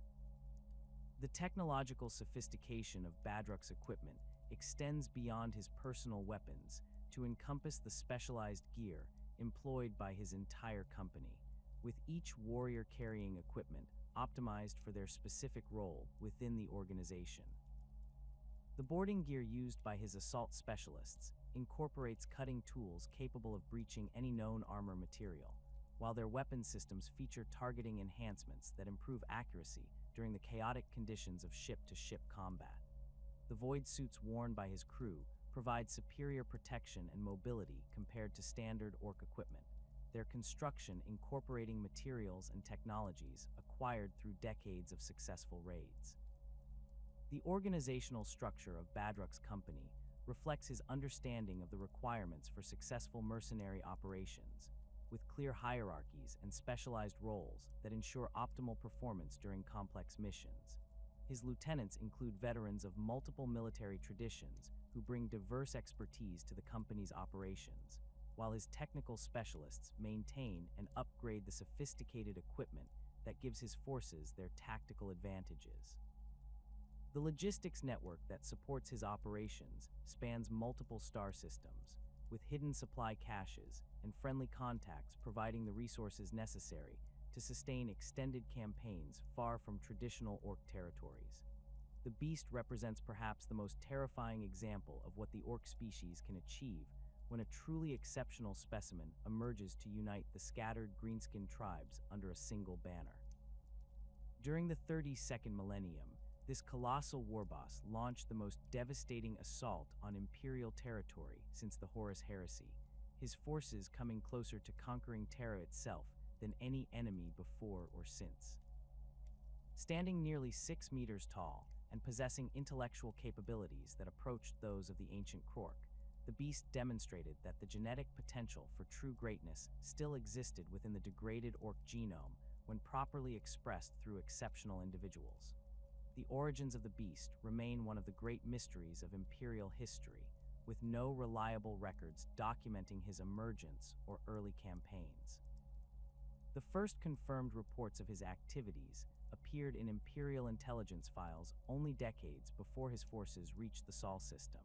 Speaker 1: The technological sophistication of Badrock's equipment extends beyond his personal weapons to encompass the specialized gear employed by his entire company, with each warrior carrying equipment optimized for their specific role within the organization. The boarding gear used by his assault specialists incorporates cutting tools capable of breaching any known armor material, while their weapon systems feature targeting enhancements that improve accuracy during the chaotic conditions of ship-to-ship combat. The void suits worn by his crew provide superior protection and mobility compared to standard Ork equipment, their construction incorporating materials and technologies acquired through decades of successful raids. The organizational structure of Badrock's company reflects his understanding of the requirements for successful mercenary operations, with clear hierarchies and specialized roles that ensure optimal performance during complex missions. His lieutenants include veterans of multiple military traditions who bring diverse expertise to the company's operations, while his technical specialists maintain and upgrade the sophisticated equipment that gives his forces their tactical advantages. The logistics network that supports his operations spans multiple star systems, with hidden supply caches and friendly contacts providing the resources necessary to sustain extended campaigns far from traditional Ork territories. The beast represents perhaps the most terrifying example of what the Ork species can achieve when a truly exceptional specimen emerges to unite the scattered greenskin tribes under a single banner. During the 32nd millennium, this colossal warboss launched the most devastating assault on Imperial territory since the Horus Heresy, his forces coming closer to conquering Terra itself than any enemy before or since. Standing nearly 6 meters tall and possessing intellectual capabilities that approached those of the ancient Krork, the beast demonstrated that the genetic potential for true greatness still existed within the degraded Ork genome when properly expressed through exceptional individuals. The origins of the beast remain one of the great mysteries of Imperial history, with no reliable records documenting his emergence or early campaigns. The first confirmed reports of his activities appeared in Imperial intelligence files only decades before his forces reached the Sol system,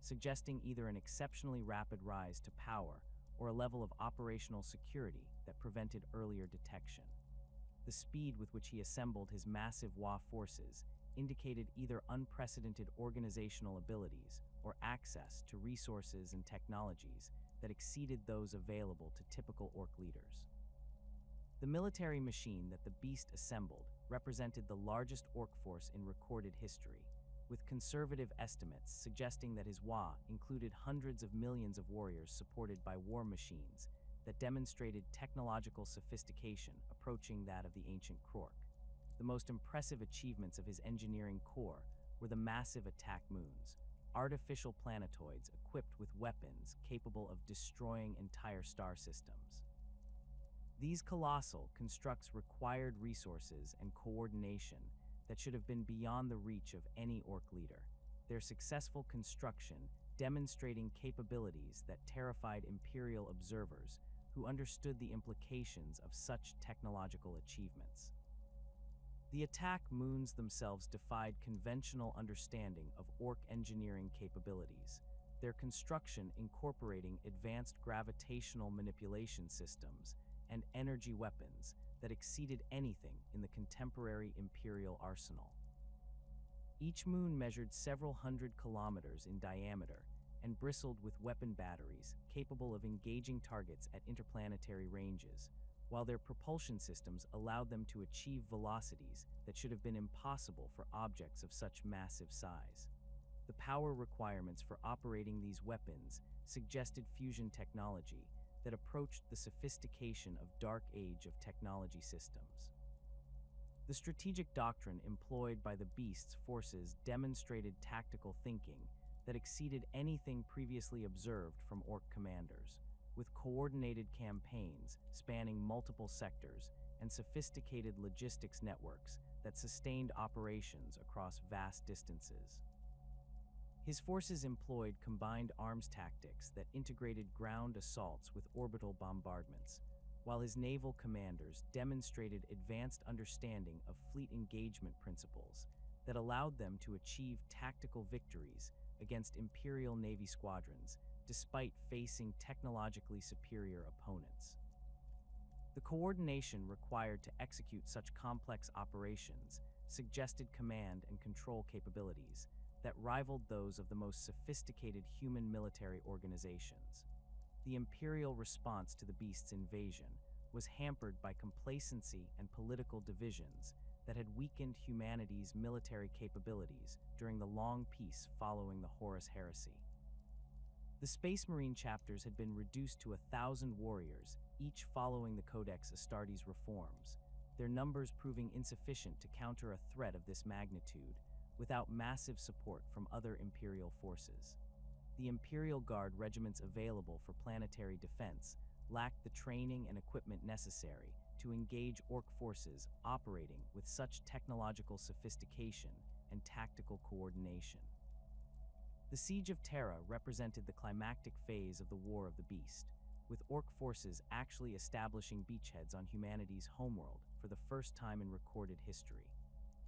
Speaker 1: suggesting either an exceptionally rapid rise to power or a level of operational security that prevented earlier detection. The speed with which he assembled his massive Waaaagh forces indicated either unprecedented organizational abilities or access to resources and technologies that exceeded those available to typical Ork leaders. The military machine that the beast assembled represented the largest Ork force in recorded history, with conservative estimates suggesting that his Waaagh included hundreds of millions of warriors supported by war machines that demonstrated technological sophistication approaching that of the ancient Krork. The most impressive achievements of his engineering core were the massive attack moons, artificial planetoids equipped with weapons capable of destroying entire star systems. These colossal constructs required resources and coordination that should have been beyond the reach of any Ork leader, their successful construction demonstrating capabilities that terrified Imperial observers who understood the implications of such technological achievements. The attack moons themselves defied conventional understanding of Ork engineering capabilities, their construction incorporating advanced gravitational manipulation systems and energy weapons that exceeded anything in the contemporary Imperial arsenal. Each moon measured several hundred kilometers in diameter and bristled with weapon batteries capable of engaging targets at interplanetary ranges, while their propulsion systems allowed them to achieve velocities that should have been impossible for objects of such massive size. The power requirements for operating these weapons suggested fusion technology that approached the sophistication of Dark Age of technology systems. The strategic doctrine employed by the Beast's forces demonstrated tactical thinking that exceeded anything previously observed from Ork commanders, with coordinated campaigns spanning multiple sectors and sophisticated logistics networks that sustained operations across vast distances. His forces employed combined arms tactics that integrated ground assaults with orbital bombardments, while his naval commanders demonstrated advanced understanding of fleet engagement principles that allowed them to achieve tactical victories against Imperial Navy squadrons despite facing technologically superior opponents. The coordination required to execute such complex operations suggested command and control capabilities that rivaled those of the most sophisticated human military organizations. The Imperial response to the Beast's invasion was hampered by complacency and political divisions that had weakened humanity's military capabilities during the long peace following the Horus Heresy. The Space Marine chapters had been reduced to 1,000 warriors, each following the Codex Astartes reforms, their numbers proving insufficient to counter a threat of this magnitude without massive support from other Imperial forces. The Imperial Guard regiments available for planetary defense lacked the training and equipment necessary to engage Ork forces operating with such technological sophistication and tactical coordination. The Siege of Terra represented the climactic phase of the War of the Beast, with Ork forces actually establishing beachheads on humanity's homeworld for the first time in recorded history.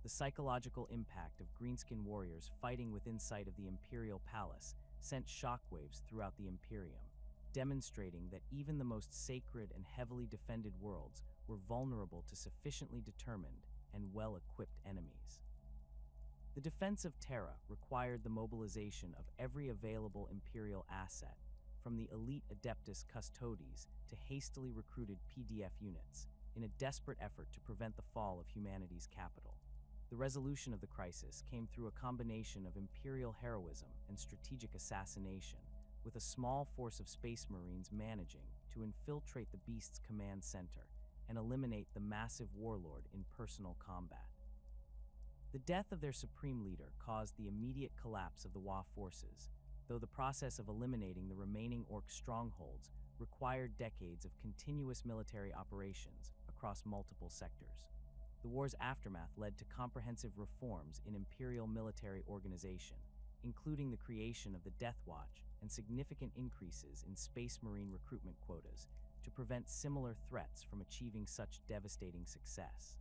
Speaker 1: The psychological impact of greenskin warriors fighting within sight of the Imperial Palace sent shockwaves throughout the Imperium, demonstrating that even the most sacred and heavily defended worlds were vulnerable to sufficiently determined and well-equipped enemies. The defense of Terra required the mobilization of every available Imperial asset, from the elite Adeptus Custodes to hastily recruited PDF units, in a desperate effort to prevent the fall of humanity's capital. The resolution of the crisis came through a combination of Imperial heroism and strategic assassination, with a small force of Space Marines managing to infiltrate the Beast's command center and eliminate the massive warlord in personal combat. The death of their supreme leader caused the immediate collapse of the Waaagh forces, though the process of eliminating the remaining Ork strongholds required decades of continuous military operations across multiple sectors. The war's aftermath led to comprehensive reforms in Imperial military organization, including the creation of the Death Watch and significant increases in Space Marine recruitment quotas to prevent similar threats from achieving such devastating success.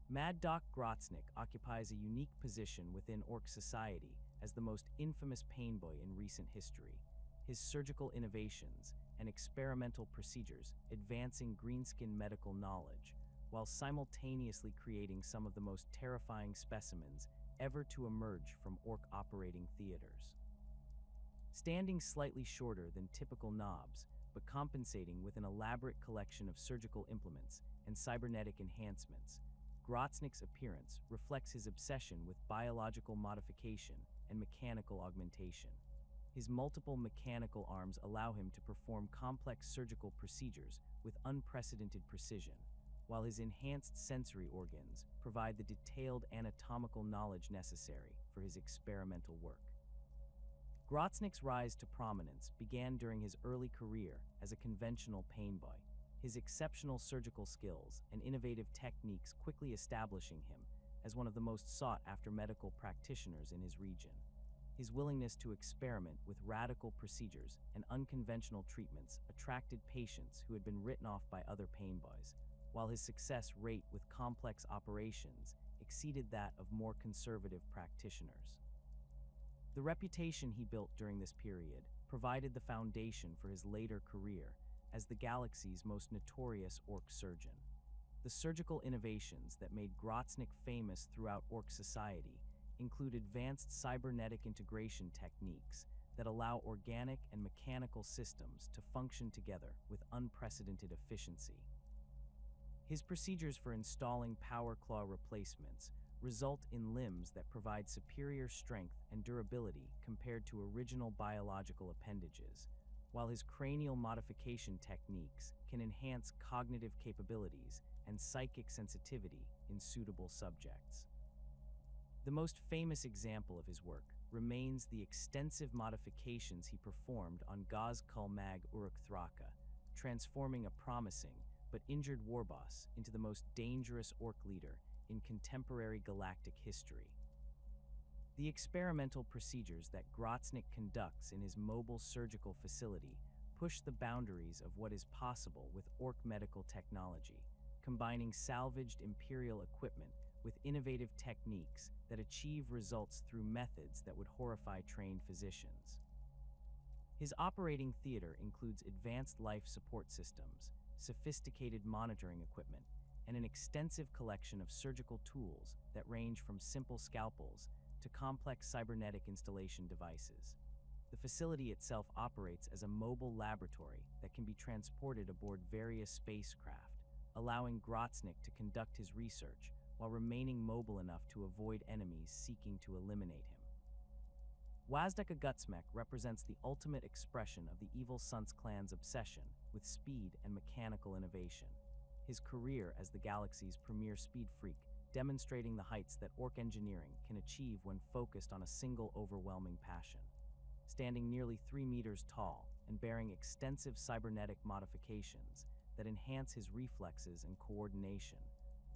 Speaker 1: Mad Doc Grotznik occupies a unique position within Ork society as the most infamous painboy in recent history, his surgical innovations and experimental procedures advancing greenskin medical knowledge while simultaneously creating some of the most terrifying specimens ever to emerge from orc operating theaters. Standing slightly shorter than typical knobs, but compensating with an elaborate collection of surgical implements and cybernetic enhancements, Grotznick's appearance reflects his obsession with biological modification and mechanical augmentation. His multiple mechanical arms allow him to perform complex surgical procedures with unprecedented precision, while his enhanced sensory organs provide the detailed anatomical knowledge necessary for his experimental work. Grotznick's rise to prominence began during his early career as a conventional pain boy, his exceptional surgical skills and innovative techniques quickly establishing him as one of the most sought-after medical practitioners in his region. His willingness to experiment with radical procedures and unconventional treatments attracted patients who had been written off by other pain boys, while his success rate with complex operations exceeded that of more conservative practitioners. The reputation he built during this period provided the foundation for his later career as the galaxy's most notorious orc surgeon. The surgical innovations that made Grotznick famous throughout orc society include advanced cybernetic integration techniques that allow organic and mechanical systems to function together with unprecedented efficiency. His procedures for installing power claw replacements result in limbs that provide superior strength and durability compared to original biological appendages, while his cranial modification techniques can enhance cognitive capabilities and psychic sensitivity in suitable subjects. The most famous example of his work remains the extensive modifications he performed on Waaaghs Uruk-Thraka, transforming a promising but injured warboss into the most dangerous orc leader in contemporary galactic history. The experimental procedures that Grotznick conducts in his mobile surgical facility push the boundaries of what is possible with orc medical technology, combining salvaged Imperial equipment with innovative techniques that achieve results through methods that would horrify trained physicians. His operating theater includes advanced life support systems, sophisticated monitoring equipment, and an extensive collection of surgical tools that range from simple scalpels to complex cybernetic installation devices. The facility itself operates as a mobile laboratory that can be transported aboard various spacecraft, allowing Grotznick to conduct his research while remaining mobile enough to avoid enemies seeking to eliminate him. WAAAGH represents the ultimate expression of the Evil Sunz clan's obsession with speed and mechanical innovation. His career as the galaxy's premier speed freak, demonstrating the heights that orc engineering can achieve when focused on a single overwhelming passion. Standing nearly 3 meters tall and bearing extensive cybernetic modifications that enhance his reflexes and coordination,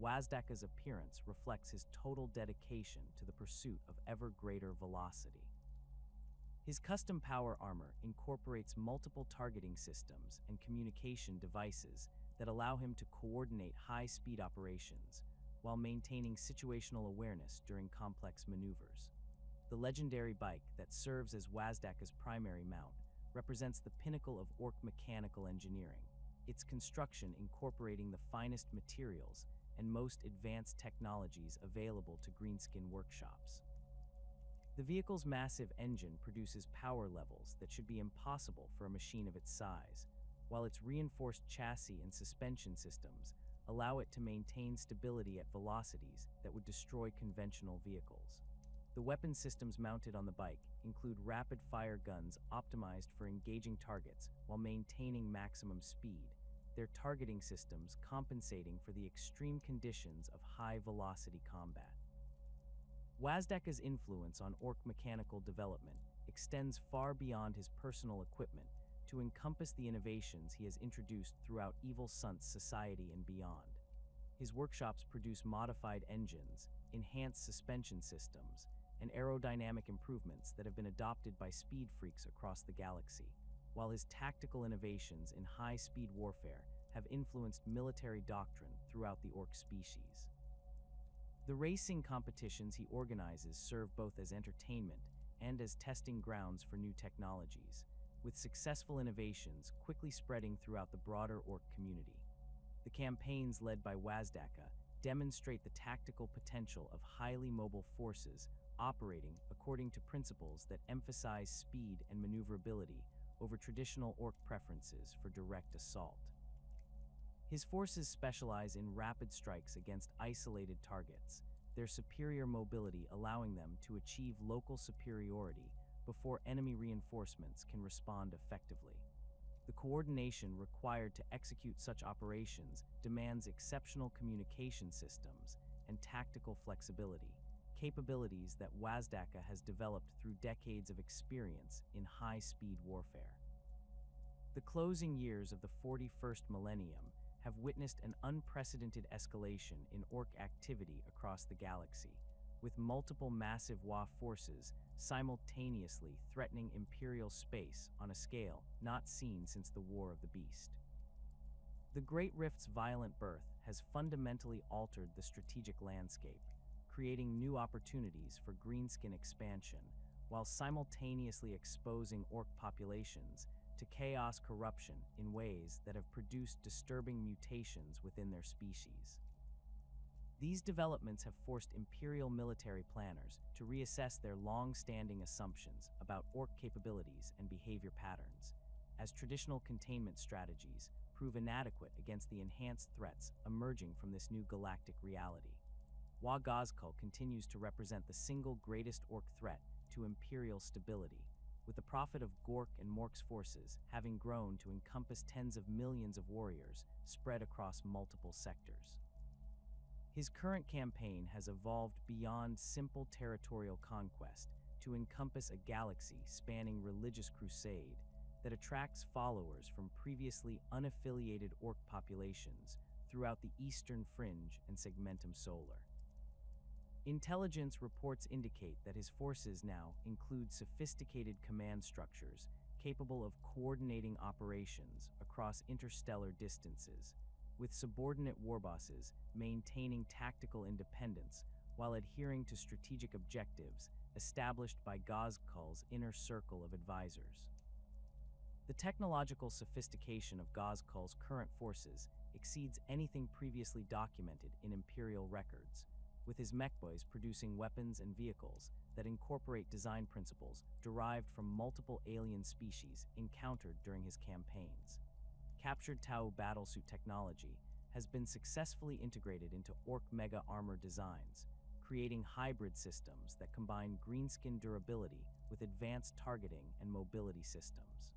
Speaker 1: WAAAGH's appearance reflects his total dedication to the pursuit of ever greater velocity. His custom power armor incorporates multiple targeting systems and communication devices that allow him to coordinate high-speed operations while maintaining situational awareness during complex maneuvers. The legendary bike that serves as WAAAGH's primary mount represents the pinnacle of orc mechanical engineering, its construction incorporating the finest materials and most advanced technologies available to greenskin workshops. The vehicle's massive engine produces power levels that should be impossible for a machine of its size, while its reinforced chassis and suspension systems allow it to maintain stability at velocities that would destroy conventional vehicles. The weapon systems mounted on the bike include rapid-fire guns optimized for engaging targets while maintaining maximum speed, their targeting systems compensating for the extreme conditions of high-velocity combat. WAAAGH's influence on orc mechanical development extends far beyond his personal equipment to encompass the innovations he has introduced throughout Evil Sunz society and beyond. His workshops produce modified engines, enhanced suspension systems, and aerodynamic improvements that have been adopted by speed freaks across the galaxy, while his tactical innovations in high-speed warfare have influenced military doctrine throughout the orc species. The racing competitions he organizes serve both as entertainment and as testing grounds for new technologies, with successful innovations quickly spreading throughout the broader orc community. The campaigns led by WAAAGH demonstrate the tactical potential of highly mobile forces operating according to principles that emphasize speed and maneuverability over traditional Ork preferences for direct assault. His forces specialize in rapid strikes against isolated targets, their superior mobility allowing them to achieve local superiority before enemy reinforcements can respond effectively. The coordination required to execute such operations demands exceptional communication systems and tactical flexibility, capabilities that WAAAGH has developed through decades of experience in high-speed warfare. The closing years of the 41st millennium have witnessed an unprecedented escalation in Ork activity across the galaxy, with multiple massive WAAAGH forces simultaneously threatening Imperial space on a scale not seen since the War of the Beast. The Great Rift's violent birth has fundamentally altered the strategic landscape, creating new opportunities for greenskin expansion while simultaneously exposing Ork populations to chaos corruption in ways that have produced disturbing mutations within their species. These developments have forced Imperial military planners to reassess their long-standing assumptions about Ork capabilities and behavior patterns, as traditional containment strategies prove inadequate against the enhanced threats emerging from this new galactic reality. Waaaghs continues to represent the single greatest Ork threat to Imperial stability, with the profit of Gork and Mork's forces having grown to encompass tens of millions of warriors spread across multiple sectors. His current campaign has evolved beyond simple territorial conquest to encompass a galaxy-spanning religious crusade that attracts followers from previously unaffiliated Ork populations throughout the eastern fringe and Segmentum Solar. Intelligence reports indicate that his forces now include sophisticated command structures capable of coordinating operations across interstellar distances, with subordinate warbosses maintaining tactical independence while adhering to strategic objectives established by Gazkul's inner circle of advisors. The technological sophistication of Gazkul's current forces exceeds anything previously documented in Imperial records, with his mechboys producing weapons and vehicles that incorporate design principles derived from multiple alien species encountered during his campaigns. Captured Tau battlesuit technology has been successfully integrated into Ork mega armor designs, creating hybrid systems that combine greenskin durability with advanced targeting and mobility systems.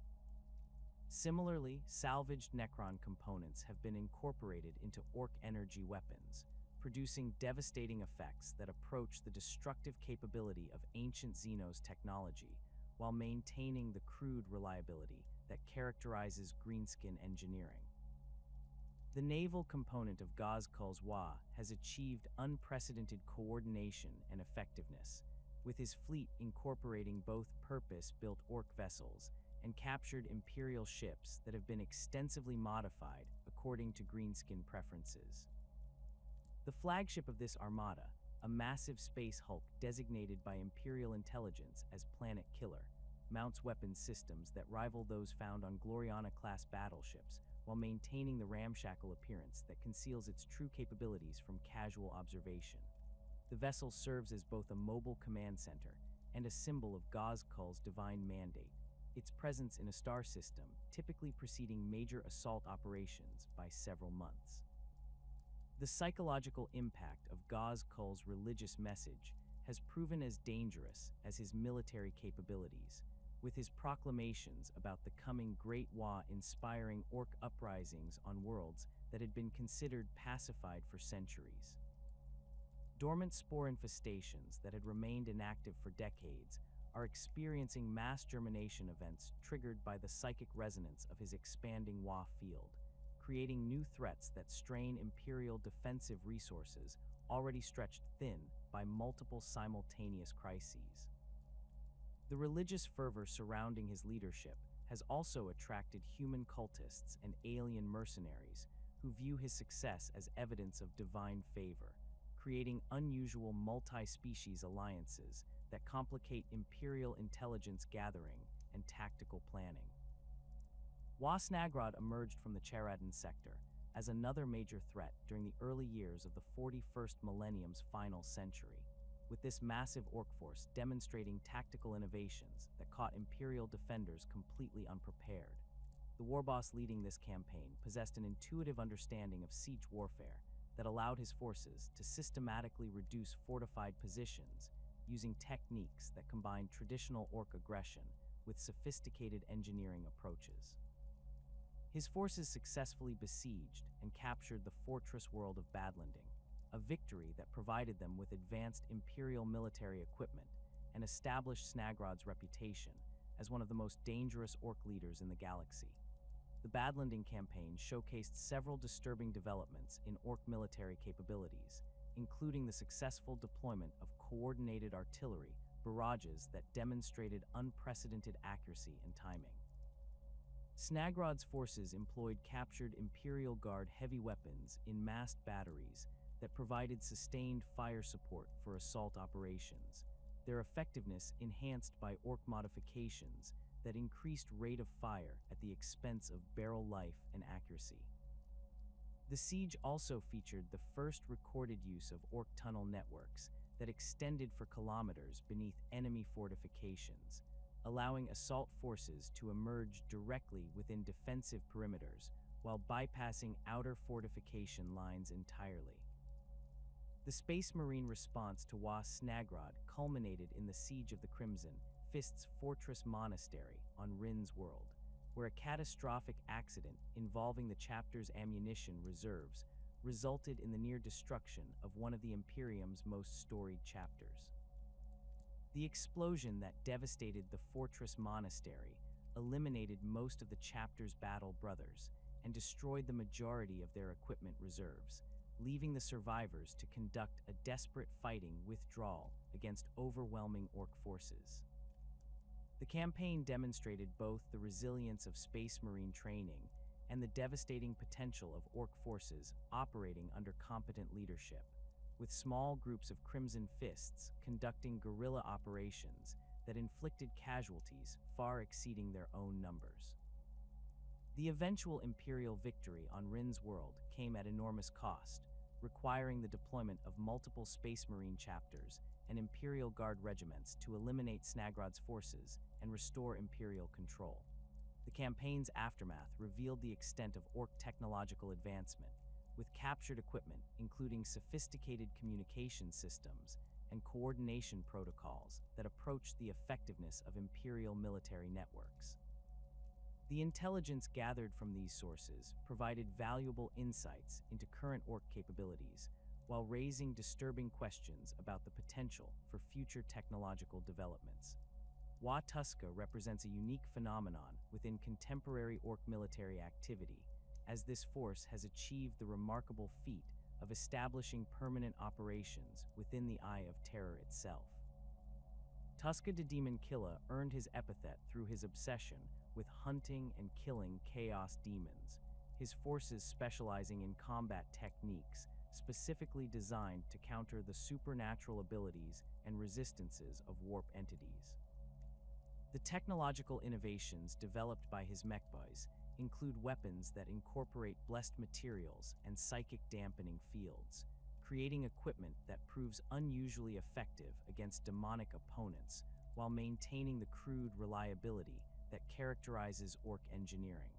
Speaker 1: Similarly, salvaged Necron components have been incorporated into Ork energy weapons, producing devastating effects that approach the destructive capability of ancient Xenos technology while maintaining the crude reliability that characterizes greenskin engineering. The naval component of Gazkul's Waaaghs has achieved unprecedented coordination and effectiveness, with his fleet incorporating both purpose-built Ork vessels and captured Imperial ships that have been extensively modified according to greenskin preferences. The flagship of this armada, a massive space hulk designated by Imperial intelligence as Planet Killer, mounts weapons systems that rival those found on Gloriana-class battleships while maintaining the ramshackle appearance that conceals its true capabilities from casual observation. The vessel serves as both a mobile command center and a symbol of Gazkul's divine mandate, its presence in a star system typically preceding major assault operations by several months. The psychological impact of Gazkul's religious message has proven as dangerous as his military capabilities, with his proclamations about the coming Great Waaaagh inspiring Ork uprisings on worlds that had been considered pacified for centuries. Dormant spore infestations that had remained inactive for decades are experiencing mass germination events triggered by the psychic resonance of his expanding Waaaagh field, creating new threats that strain Imperial defensive resources already stretched thin by multiple simultaneous crises. The religious fervor surrounding his leadership has also attracted human cultists and alien mercenaries who view his success as evidence of divine favor, creating unusual multi-species alliances that complicate Imperial intelligence gathering and tactical planning. Waaaghs emerged from the Charadan sector, as another major threat during the early years of the 41st millennium's final century, with this massive orc force demonstrating tactical innovations that caught Imperial defenders completely unprepared. The warboss leading this campaign possessed an intuitive understanding of siege warfare that allowed his forces to systematically reduce fortified positions using techniques that combined traditional orc aggression with sophisticated engineering approaches. His forces successfully besieged and captured the fortress world of Badlanding, a victory that provided them with advanced Imperial military equipment and established Snagrod's reputation as one of the most dangerous orc leaders in the galaxy. The Badlanding campaign showcased several disturbing developments in orc military capabilities, including the successful deployment of coordinated artillery barrages that demonstrated unprecedented accuracy and timing. Snagrod's forces employed captured Imperial Guard heavy weapons in massed batteries that provided sustained fire support for assault operations, their effectiveness enhanced by orc modifications that increased rate of fire at the expense of barrel life and accuracy. The siege also featured the first recorded use of orc tunnel networks that extended for kilometers beneath enemy fortifications, allowing assault forces to emerge directly within defensive perimeters while bypassing outer fortification lines entirely. The Space Marine response to WAAAGH Snagrod culminated in the Siege of the Crimson Fist's Fortress Monastery on Rin's world, where a catastrophic accident involving the chapter's ammunition reserves resulted in the near destruction of one of the Imperium's most storied chapters. The explosion that devastated the Fortress Monastery eliminated most of the chapter's battle brothers and destroyed the majority of their equipment reserves, leaving the survivors to conduct a desperate fighting withdrawal against overwhelming orc forces. The campaign demonstrated both the resilience of Space Marine training and the devastating potential of orc forces operating under competent leadership, with small groups of Crimson Fists conducting guerrilla operations that inflicted casualties far exceeding their own numbers. The eventual Imperial victory on Rin's world came at enormous cost, requiring the deployment of multiple Space Marine chapters and Imperial Guard regiments to eliminate Snagrod's forces and restore Imperial control. The campaign's aftermath revealed the extent of orc technological advancement, with captured equipment including sophisticated communication systems and coordination protocols that approached the effectiveness of Imperial military networks. The intelligence gathered from these sources provided valuable insights into current orc capabilities, while raising disturbing questions about the potential for future technological developments. Waaaghh represents a unique phenomenon within contemporary orc military activity, as this force has achieved the remarkable feat of establishing permanent operations within the Eye of Terror itself. Tuska the Demon Killer earned his epithet through his obsession with hunting and killing chaos demons, his forces specializing in combat techniques specifically designed to counter the supernatural abilities and resistances of warp entities. The technological innovations developed by his mechboys include weapons that incorporate blessed materials and psychic dampening fields, creating equipment that proves unusually effective against demonic opponents while maintaining the crude reliability that characterizes orc engineering.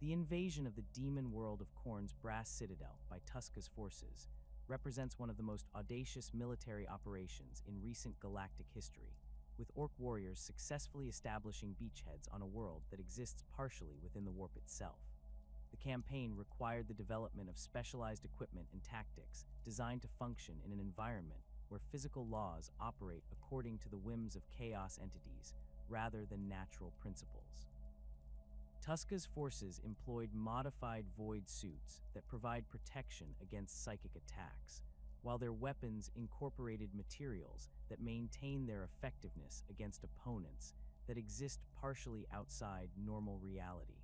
Speaker 1: The invasion of the demon world of Khorne's Brass Citadel by Tuska's forces represents one of the most audacious military operations in recent galactic history, with orc warriors successfully establishing beachheads on a world that exists partially within the warp itself. The campaign required the development of specialized equipment and tactics designed to function in an environment where physical laws operate according to the whims of chaos entities rather than natural principles. Tuska's forces employed modified void suits that provide protection against psychic attacks, while their weapons incorporated materials that maintain their effectiveness against opponents that exist partially outside normal reality.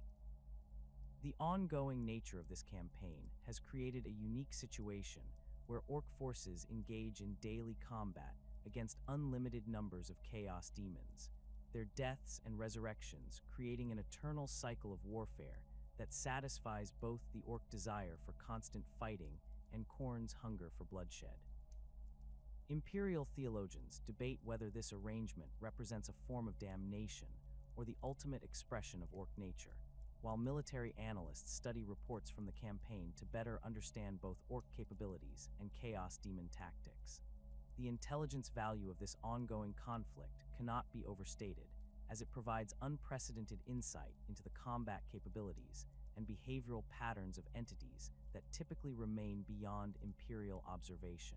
Speaker 1: The ongoing nature of this campaign has created a unique situation where orc forces engage in daily combat against unlimited numbers of chaos demons, their deaths and resurrections creating an eternal cycle of warfare that satisfies both the Ork desire for constant fighting and Khorne's hunger for bloodshed. Imperial theologians debate whether this arrangement represents a form of damnation or the ultimate expression of Ork nature, while military analysts study reports from the campaign to better understand both Ork capabilities and Chaos Demon tactics. The intelligence value of this ongoing conflict cannot be overstated, as it provides unprecedented insight into the combat capabilities and behavioral patterns of entities that typically remain beyond Imperial observation.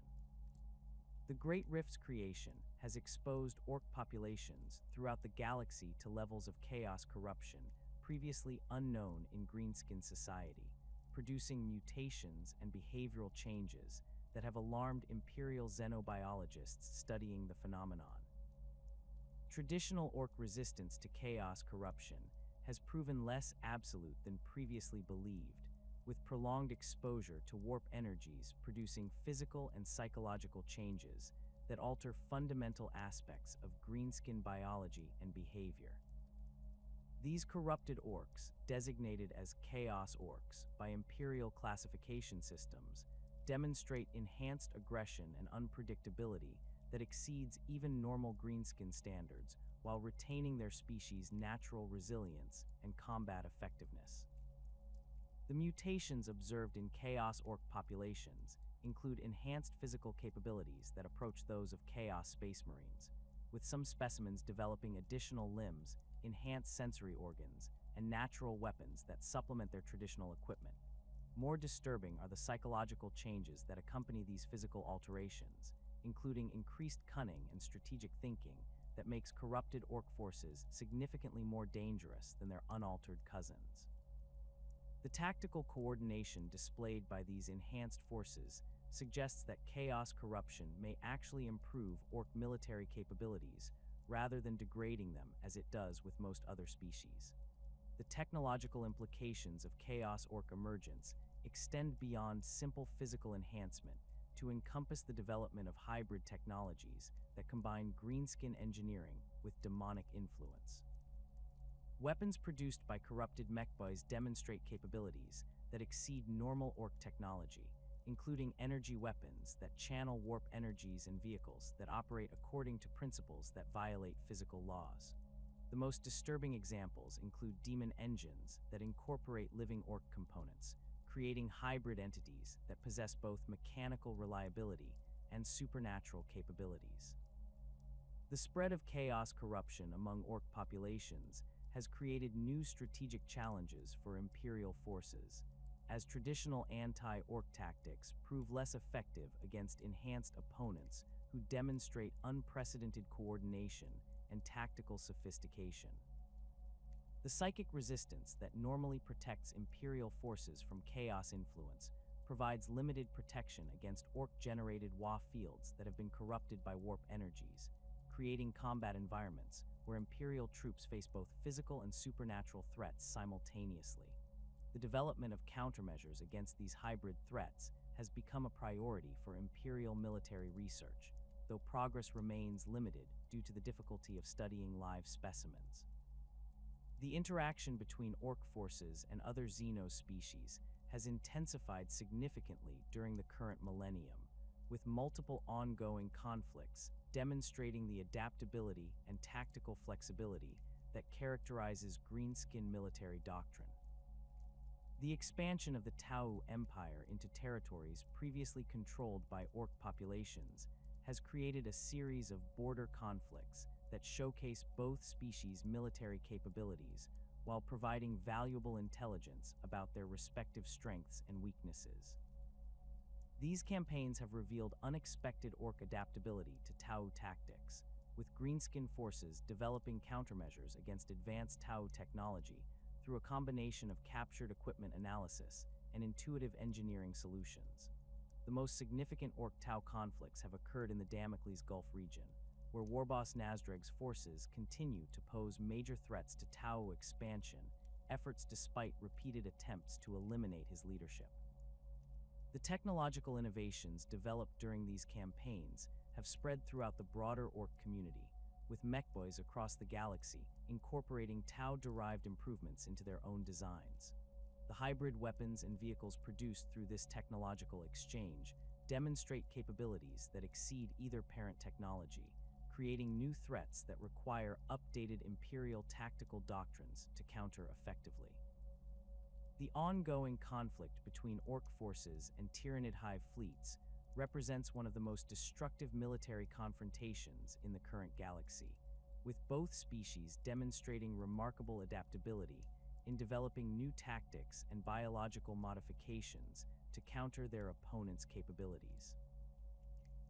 Speaker 1: The Great Rift's creation has exposed Ork populations throughout the galaxy to levels of chaos corruption previously unknown in greenskin society, producing mutations and behavioral changes that have alarmed Imperial xenobiologists studying the phenomenon. Traditional Ork resistance to chaos corruption has proven less absolute than previously believed, with prolonged exposure to warp energies producing physical and psychological changes that alter fundamental aspects of greenskin biology and behavior. These corrupted Orks, designated as Chaos Orks by Imperial classification systems, demonstrate enhanced aggression and unpredictability that exceeds even normal greenskin standards while retaining their species' natural resilience and combat effectiveness. The mutations observed in Chaos Ork populations include enhanced physical capabilities that approach those of Chaos Space Marines, with some specimens developing additional limbs, enhanced sensory organs, and natural weapons that supplement their traditional equipment. More disturbing are the psychological changes that accompany these physical alterations, including increased cunning and strategic thinking that makes corrupted Ork forces significantly more dangerous than their unaltered cousins. The tactical coordination displayed by these enhanced forces suggests that chaos corruption may actually improve Ork military capabilities rather than degrading them as it does with most other species. The technological implications of Chaos Ork emergence extend beyond simple physical enhancement to encompass the development of hybrid technologies that combine greenskin engineering with demonic influence. Weapons produced by corrupted mechboys demonstrate capabilities that exceed normal Ork technology, including energy weapons that channel warp energies and vehicles that operate according to principles that violate physical laws. The most disturbing examples include demon engines that incorporate living Ork components, creating hybrid entities that possess both mechanical reliability and supernatural capabilities. The spread of chaos corruption among Ork populations has created new strategic challenges for Imperial forces, as traditional anti-Ork tactics prove less effective against enhanced opponents who demonstrate unprecedented coordination and tactical sophistication. The psychic resistance that normally protects Imperial forces from chaos influence provides limited protection against Ork-generated Waaaagh fields that have been corrupted by warp energies, creating combat environments where Imperial troops face both physical and supernatural threats simultaneously. The development of countermeasures against these hybrid threats has become a priority for Imperial military research, though progress remains limited due to the difficulty of studying live specimens. The interaction between Ork forces and other Xeno species has intensified significantly during the current millennium, with multiple ongoing conflicts demonstrating the adaptability and tactical flexibility that characterizes greenskin military doctrine. The expansion of the Tau Empire into territories previously controlled by Ork populations has created a series of border conflicts that showcase both species' military capabilities while providing valuable intelligence about their respective strengths and weaknesses. These campaigns have revealed unexpected Ork adaptability to Tau tactics, with greenskin forces developing countermeasures against advanced Tau technology through a combination of captured equipment analysis and intuitive engineering solutions. The most significant Ork-Tau conflicts have occurred in the Damocles Gulf region, where Warboss Nazdreg's forces continue to pose major threats to Tau expansion efforts despite repeated attempts to eliminate his leadership. The technological innovations developed during these campaigns have spread throughout the broader Ork community, with mechboys across the galaxy incorporating Tau-derived improvements into their own designs. The hybrid weapons and vehicles produced through this technological exchange demonstrate capabilities that exceed either parent technology, creating new threats that require updated Imperial tactical doctrines to counter effectively. The ongoing conflict between Ork forces and Tyranid hive fleets represents one of the most destructive military confrontations in the current galaxy, with both species demonstrating remarkable adaptability in developing new tactics and biological modifications to counter their opponents' capabilities.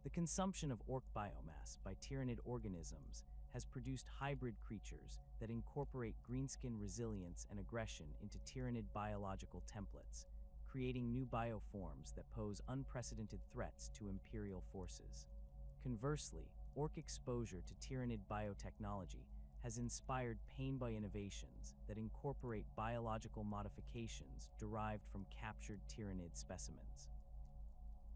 Speaker 1: The consumption of Ork biomass by Tyranid organisms has produced hybrid creatures that incorporate greenskin resilience and aggression into Tyranid biological templates, creating new bioforms that pose unprecedented threats to Imperial forces. Conversely, Ork exposure to Tyranid biotechnology has inspired pain-by innovations that incorporate biological modifications derived from captured Tyranid specimens.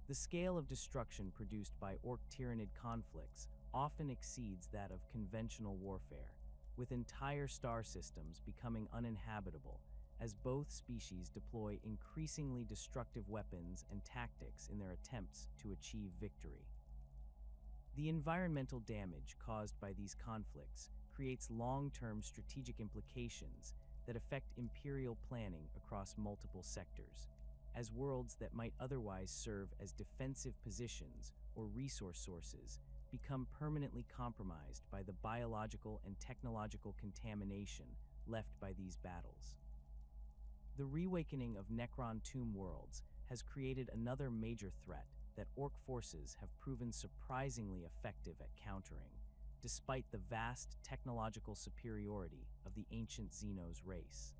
Speaker 1: The scale of destruction produced by Ork-Tyranid conflicts often exceeds that of conventional warfare, with entire star systems becoming uninhabitable as both species deploy increasingly destructive weapons and tactics in their attempts to achieve victory. The environmental damage caused by these conflicts creates long-term strategic implications that affect Imperial planning across multiple sectors, as worlds that might otherwise serve as defensive positions or resource sources become permanently compromised by the biological and technological contamination left by these battles. The reawakening of Necron tomb worlds has created another major threat that Ork forces have proven surprisingly effective at countering, despite the vast technological superiority of the ancient Xenos race.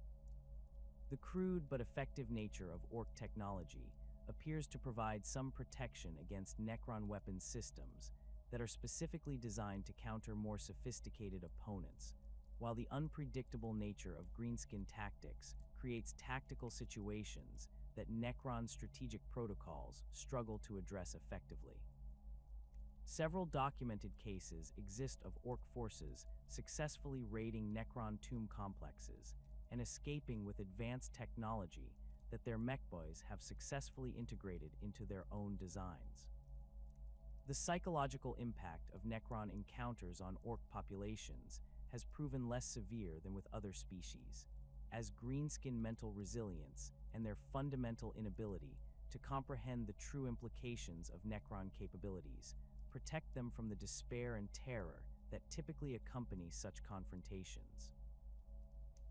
Speaker 1: The crude but effective nature of Ork technology appears to provide some protection against Necron weapons systems that are specifically designed to counter more sophisticated opponents, while the unpredictable nature of greenskin tactics creates tactical situations that Necron strategic protocols struggle to address effectively. Several documented cases exist of Ork forces successfully raiding Necron tomb complexes and escaping with advanced technology that their mechboys have successfully integrated into their own designs. The psychological impact of Necron encounters on Ork populations has proven less severe than with other species, as greenskin mental resilience and their fundamental inability to comprehend the true implications of Necron capabilities protect them from the despair and terror that typically accompany such confrontations.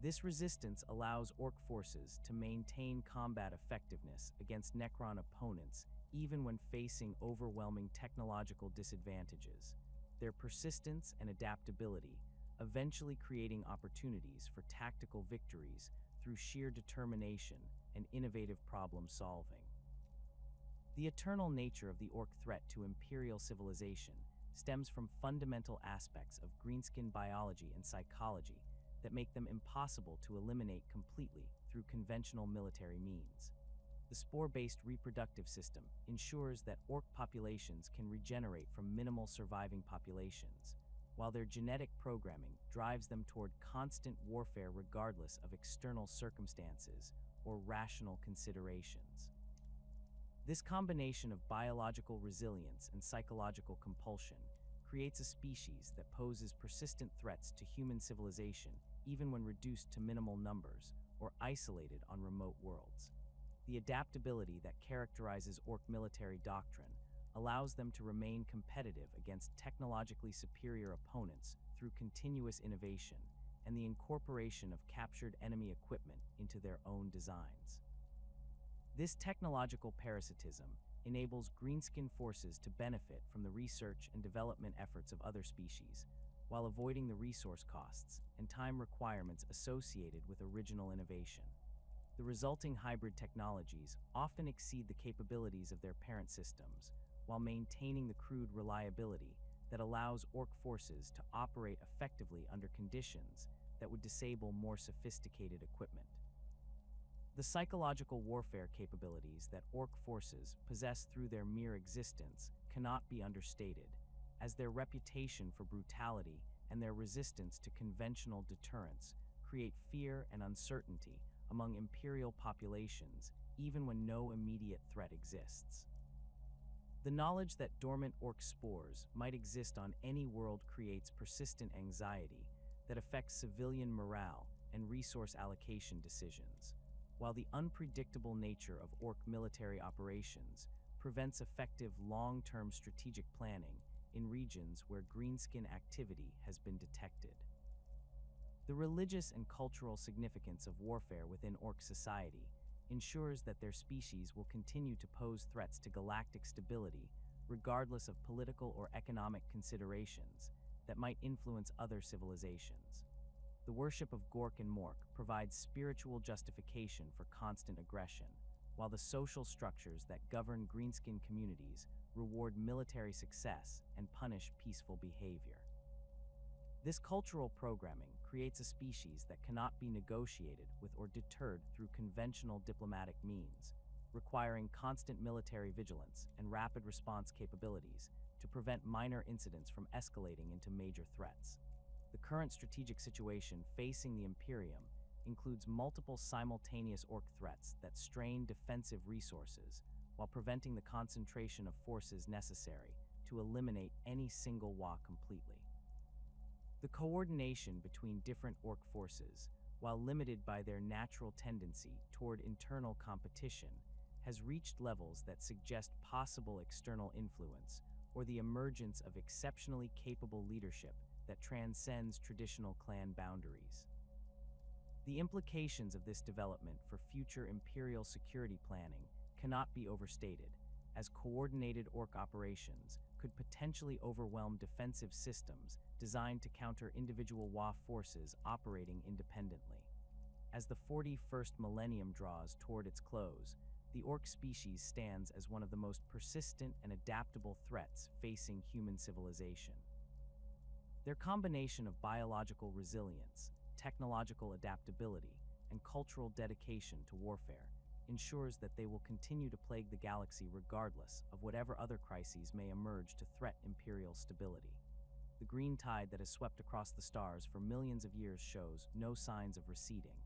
Speaker 1: This resistance allows Ork forces to maintain combat effectiveness against Necron opponents even when facing overwhelming technological disadvantages, their persistence and adaptability eventually creating opportunities for tactical victories through sheer determination and innovative problem solving. The eternal nature of the Ork threat to Imperial civilization stems from fundamental aspects of greenskin biology and psychology that make them impossible to eliminate completely through conventional military means. The spore-based reproductive system ensures that Ork populations can regenerate from minimal surviving populations, while their genetic programming drives them toward constant warfare regardless of external circumstances or rational considerations. This combination of biological resilience and psychological compulsion creates a species that poses persistent threats to human civilization even when reduced to minimal numbers or isolated on remote worlds. The adaptability that characterizes Ork military doctrine allows them to remain competitive against technologically superior opponents through continuous innovation and the incorporation of captured enemy equipment into their own designs. This technological parasitism enables greenskin forces to benefit from the research and development efforts of other species, while avoiding the resource costs and time requirements associated with original innovation. The resulting hybrid technologies often exceed the capabilities of their parent systems, while maintaining the crude reliability that allows Ork forces to operate effectively under conditions that would disable more sophisticated equipment. The psychological warfare capabilities that Ork forces possess through their mere existence cannot be understated, as their reputation for brutality and their resistance to conventional deterrence create fear and uncertainty among imperial populations, even when no immediate threat exists. The knowledge that dormant orc spores might exist on any world creates persistent anxiety that affects civilian morale and resource allocation decisions, while the unpredictable nature of orc military operations prevents effective long-term strategic planning in regions where greenskin activity has been detected. The religious and cultural significance of warfare within orc society ensures that their species will continue to pose threats to galactic stability regardless of political or economic considerations that might influence other civilizations. The worship of Gork and Mork provides spiritual justification for constant aggression, while the social structures that govern greenskin communities reward military success and punish peaceful behavior. This cultural programming creates a species that cannot be negotiated with or deterred through conventional diplomatic means, requiring constant military vigilance and rapid response capabilities to prevent minor incidents from escalating into major threats. The current strategic situation facing the Imperium includes multiple simultaneous orc threats that strain defensive resources while preventing the concentration of forces necessary to eliminate any single Waaaagh completely. The coordination between different orc forces, while limited by their natural tendency toward internal competition, has reached levels that suggest possible external influence or the emergence of exceptionally capable leadership that transcends traditional clan boundaries. The implications of this development for future imperial security planning cannot be overstated, as coordinated orc operations could potentially overwhelm defensive systems designed to counter individual Waaaagh forces operating independently. As the 41st millennium draws toward its close, the orc species stands as one of the most persistent and adaptable threats facing human civilization. Their combination of biological resilience, technological adaptability, and cultural dedication to warfare ensures that they will continue to plague the galaxy regardless of whatever other crises may emerge to threaten imperial stability. The green tide that has swept across the stars for millions of years shows no signs of receding,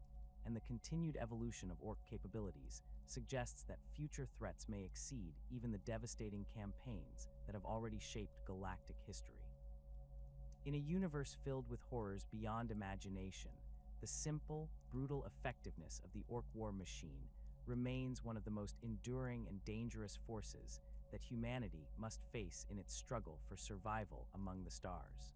Speaker 1: and the continued evolution of orc capabilities suggests that future threats may exceed even the devastating campaigns that have already shaped galactic history. In a universe filled with horrors beyond imagination, the simple, brutal effectiveness of the orc war machine remains one of the most enduring and dangerous forces that humanity must face in its struggle for survival among the stars.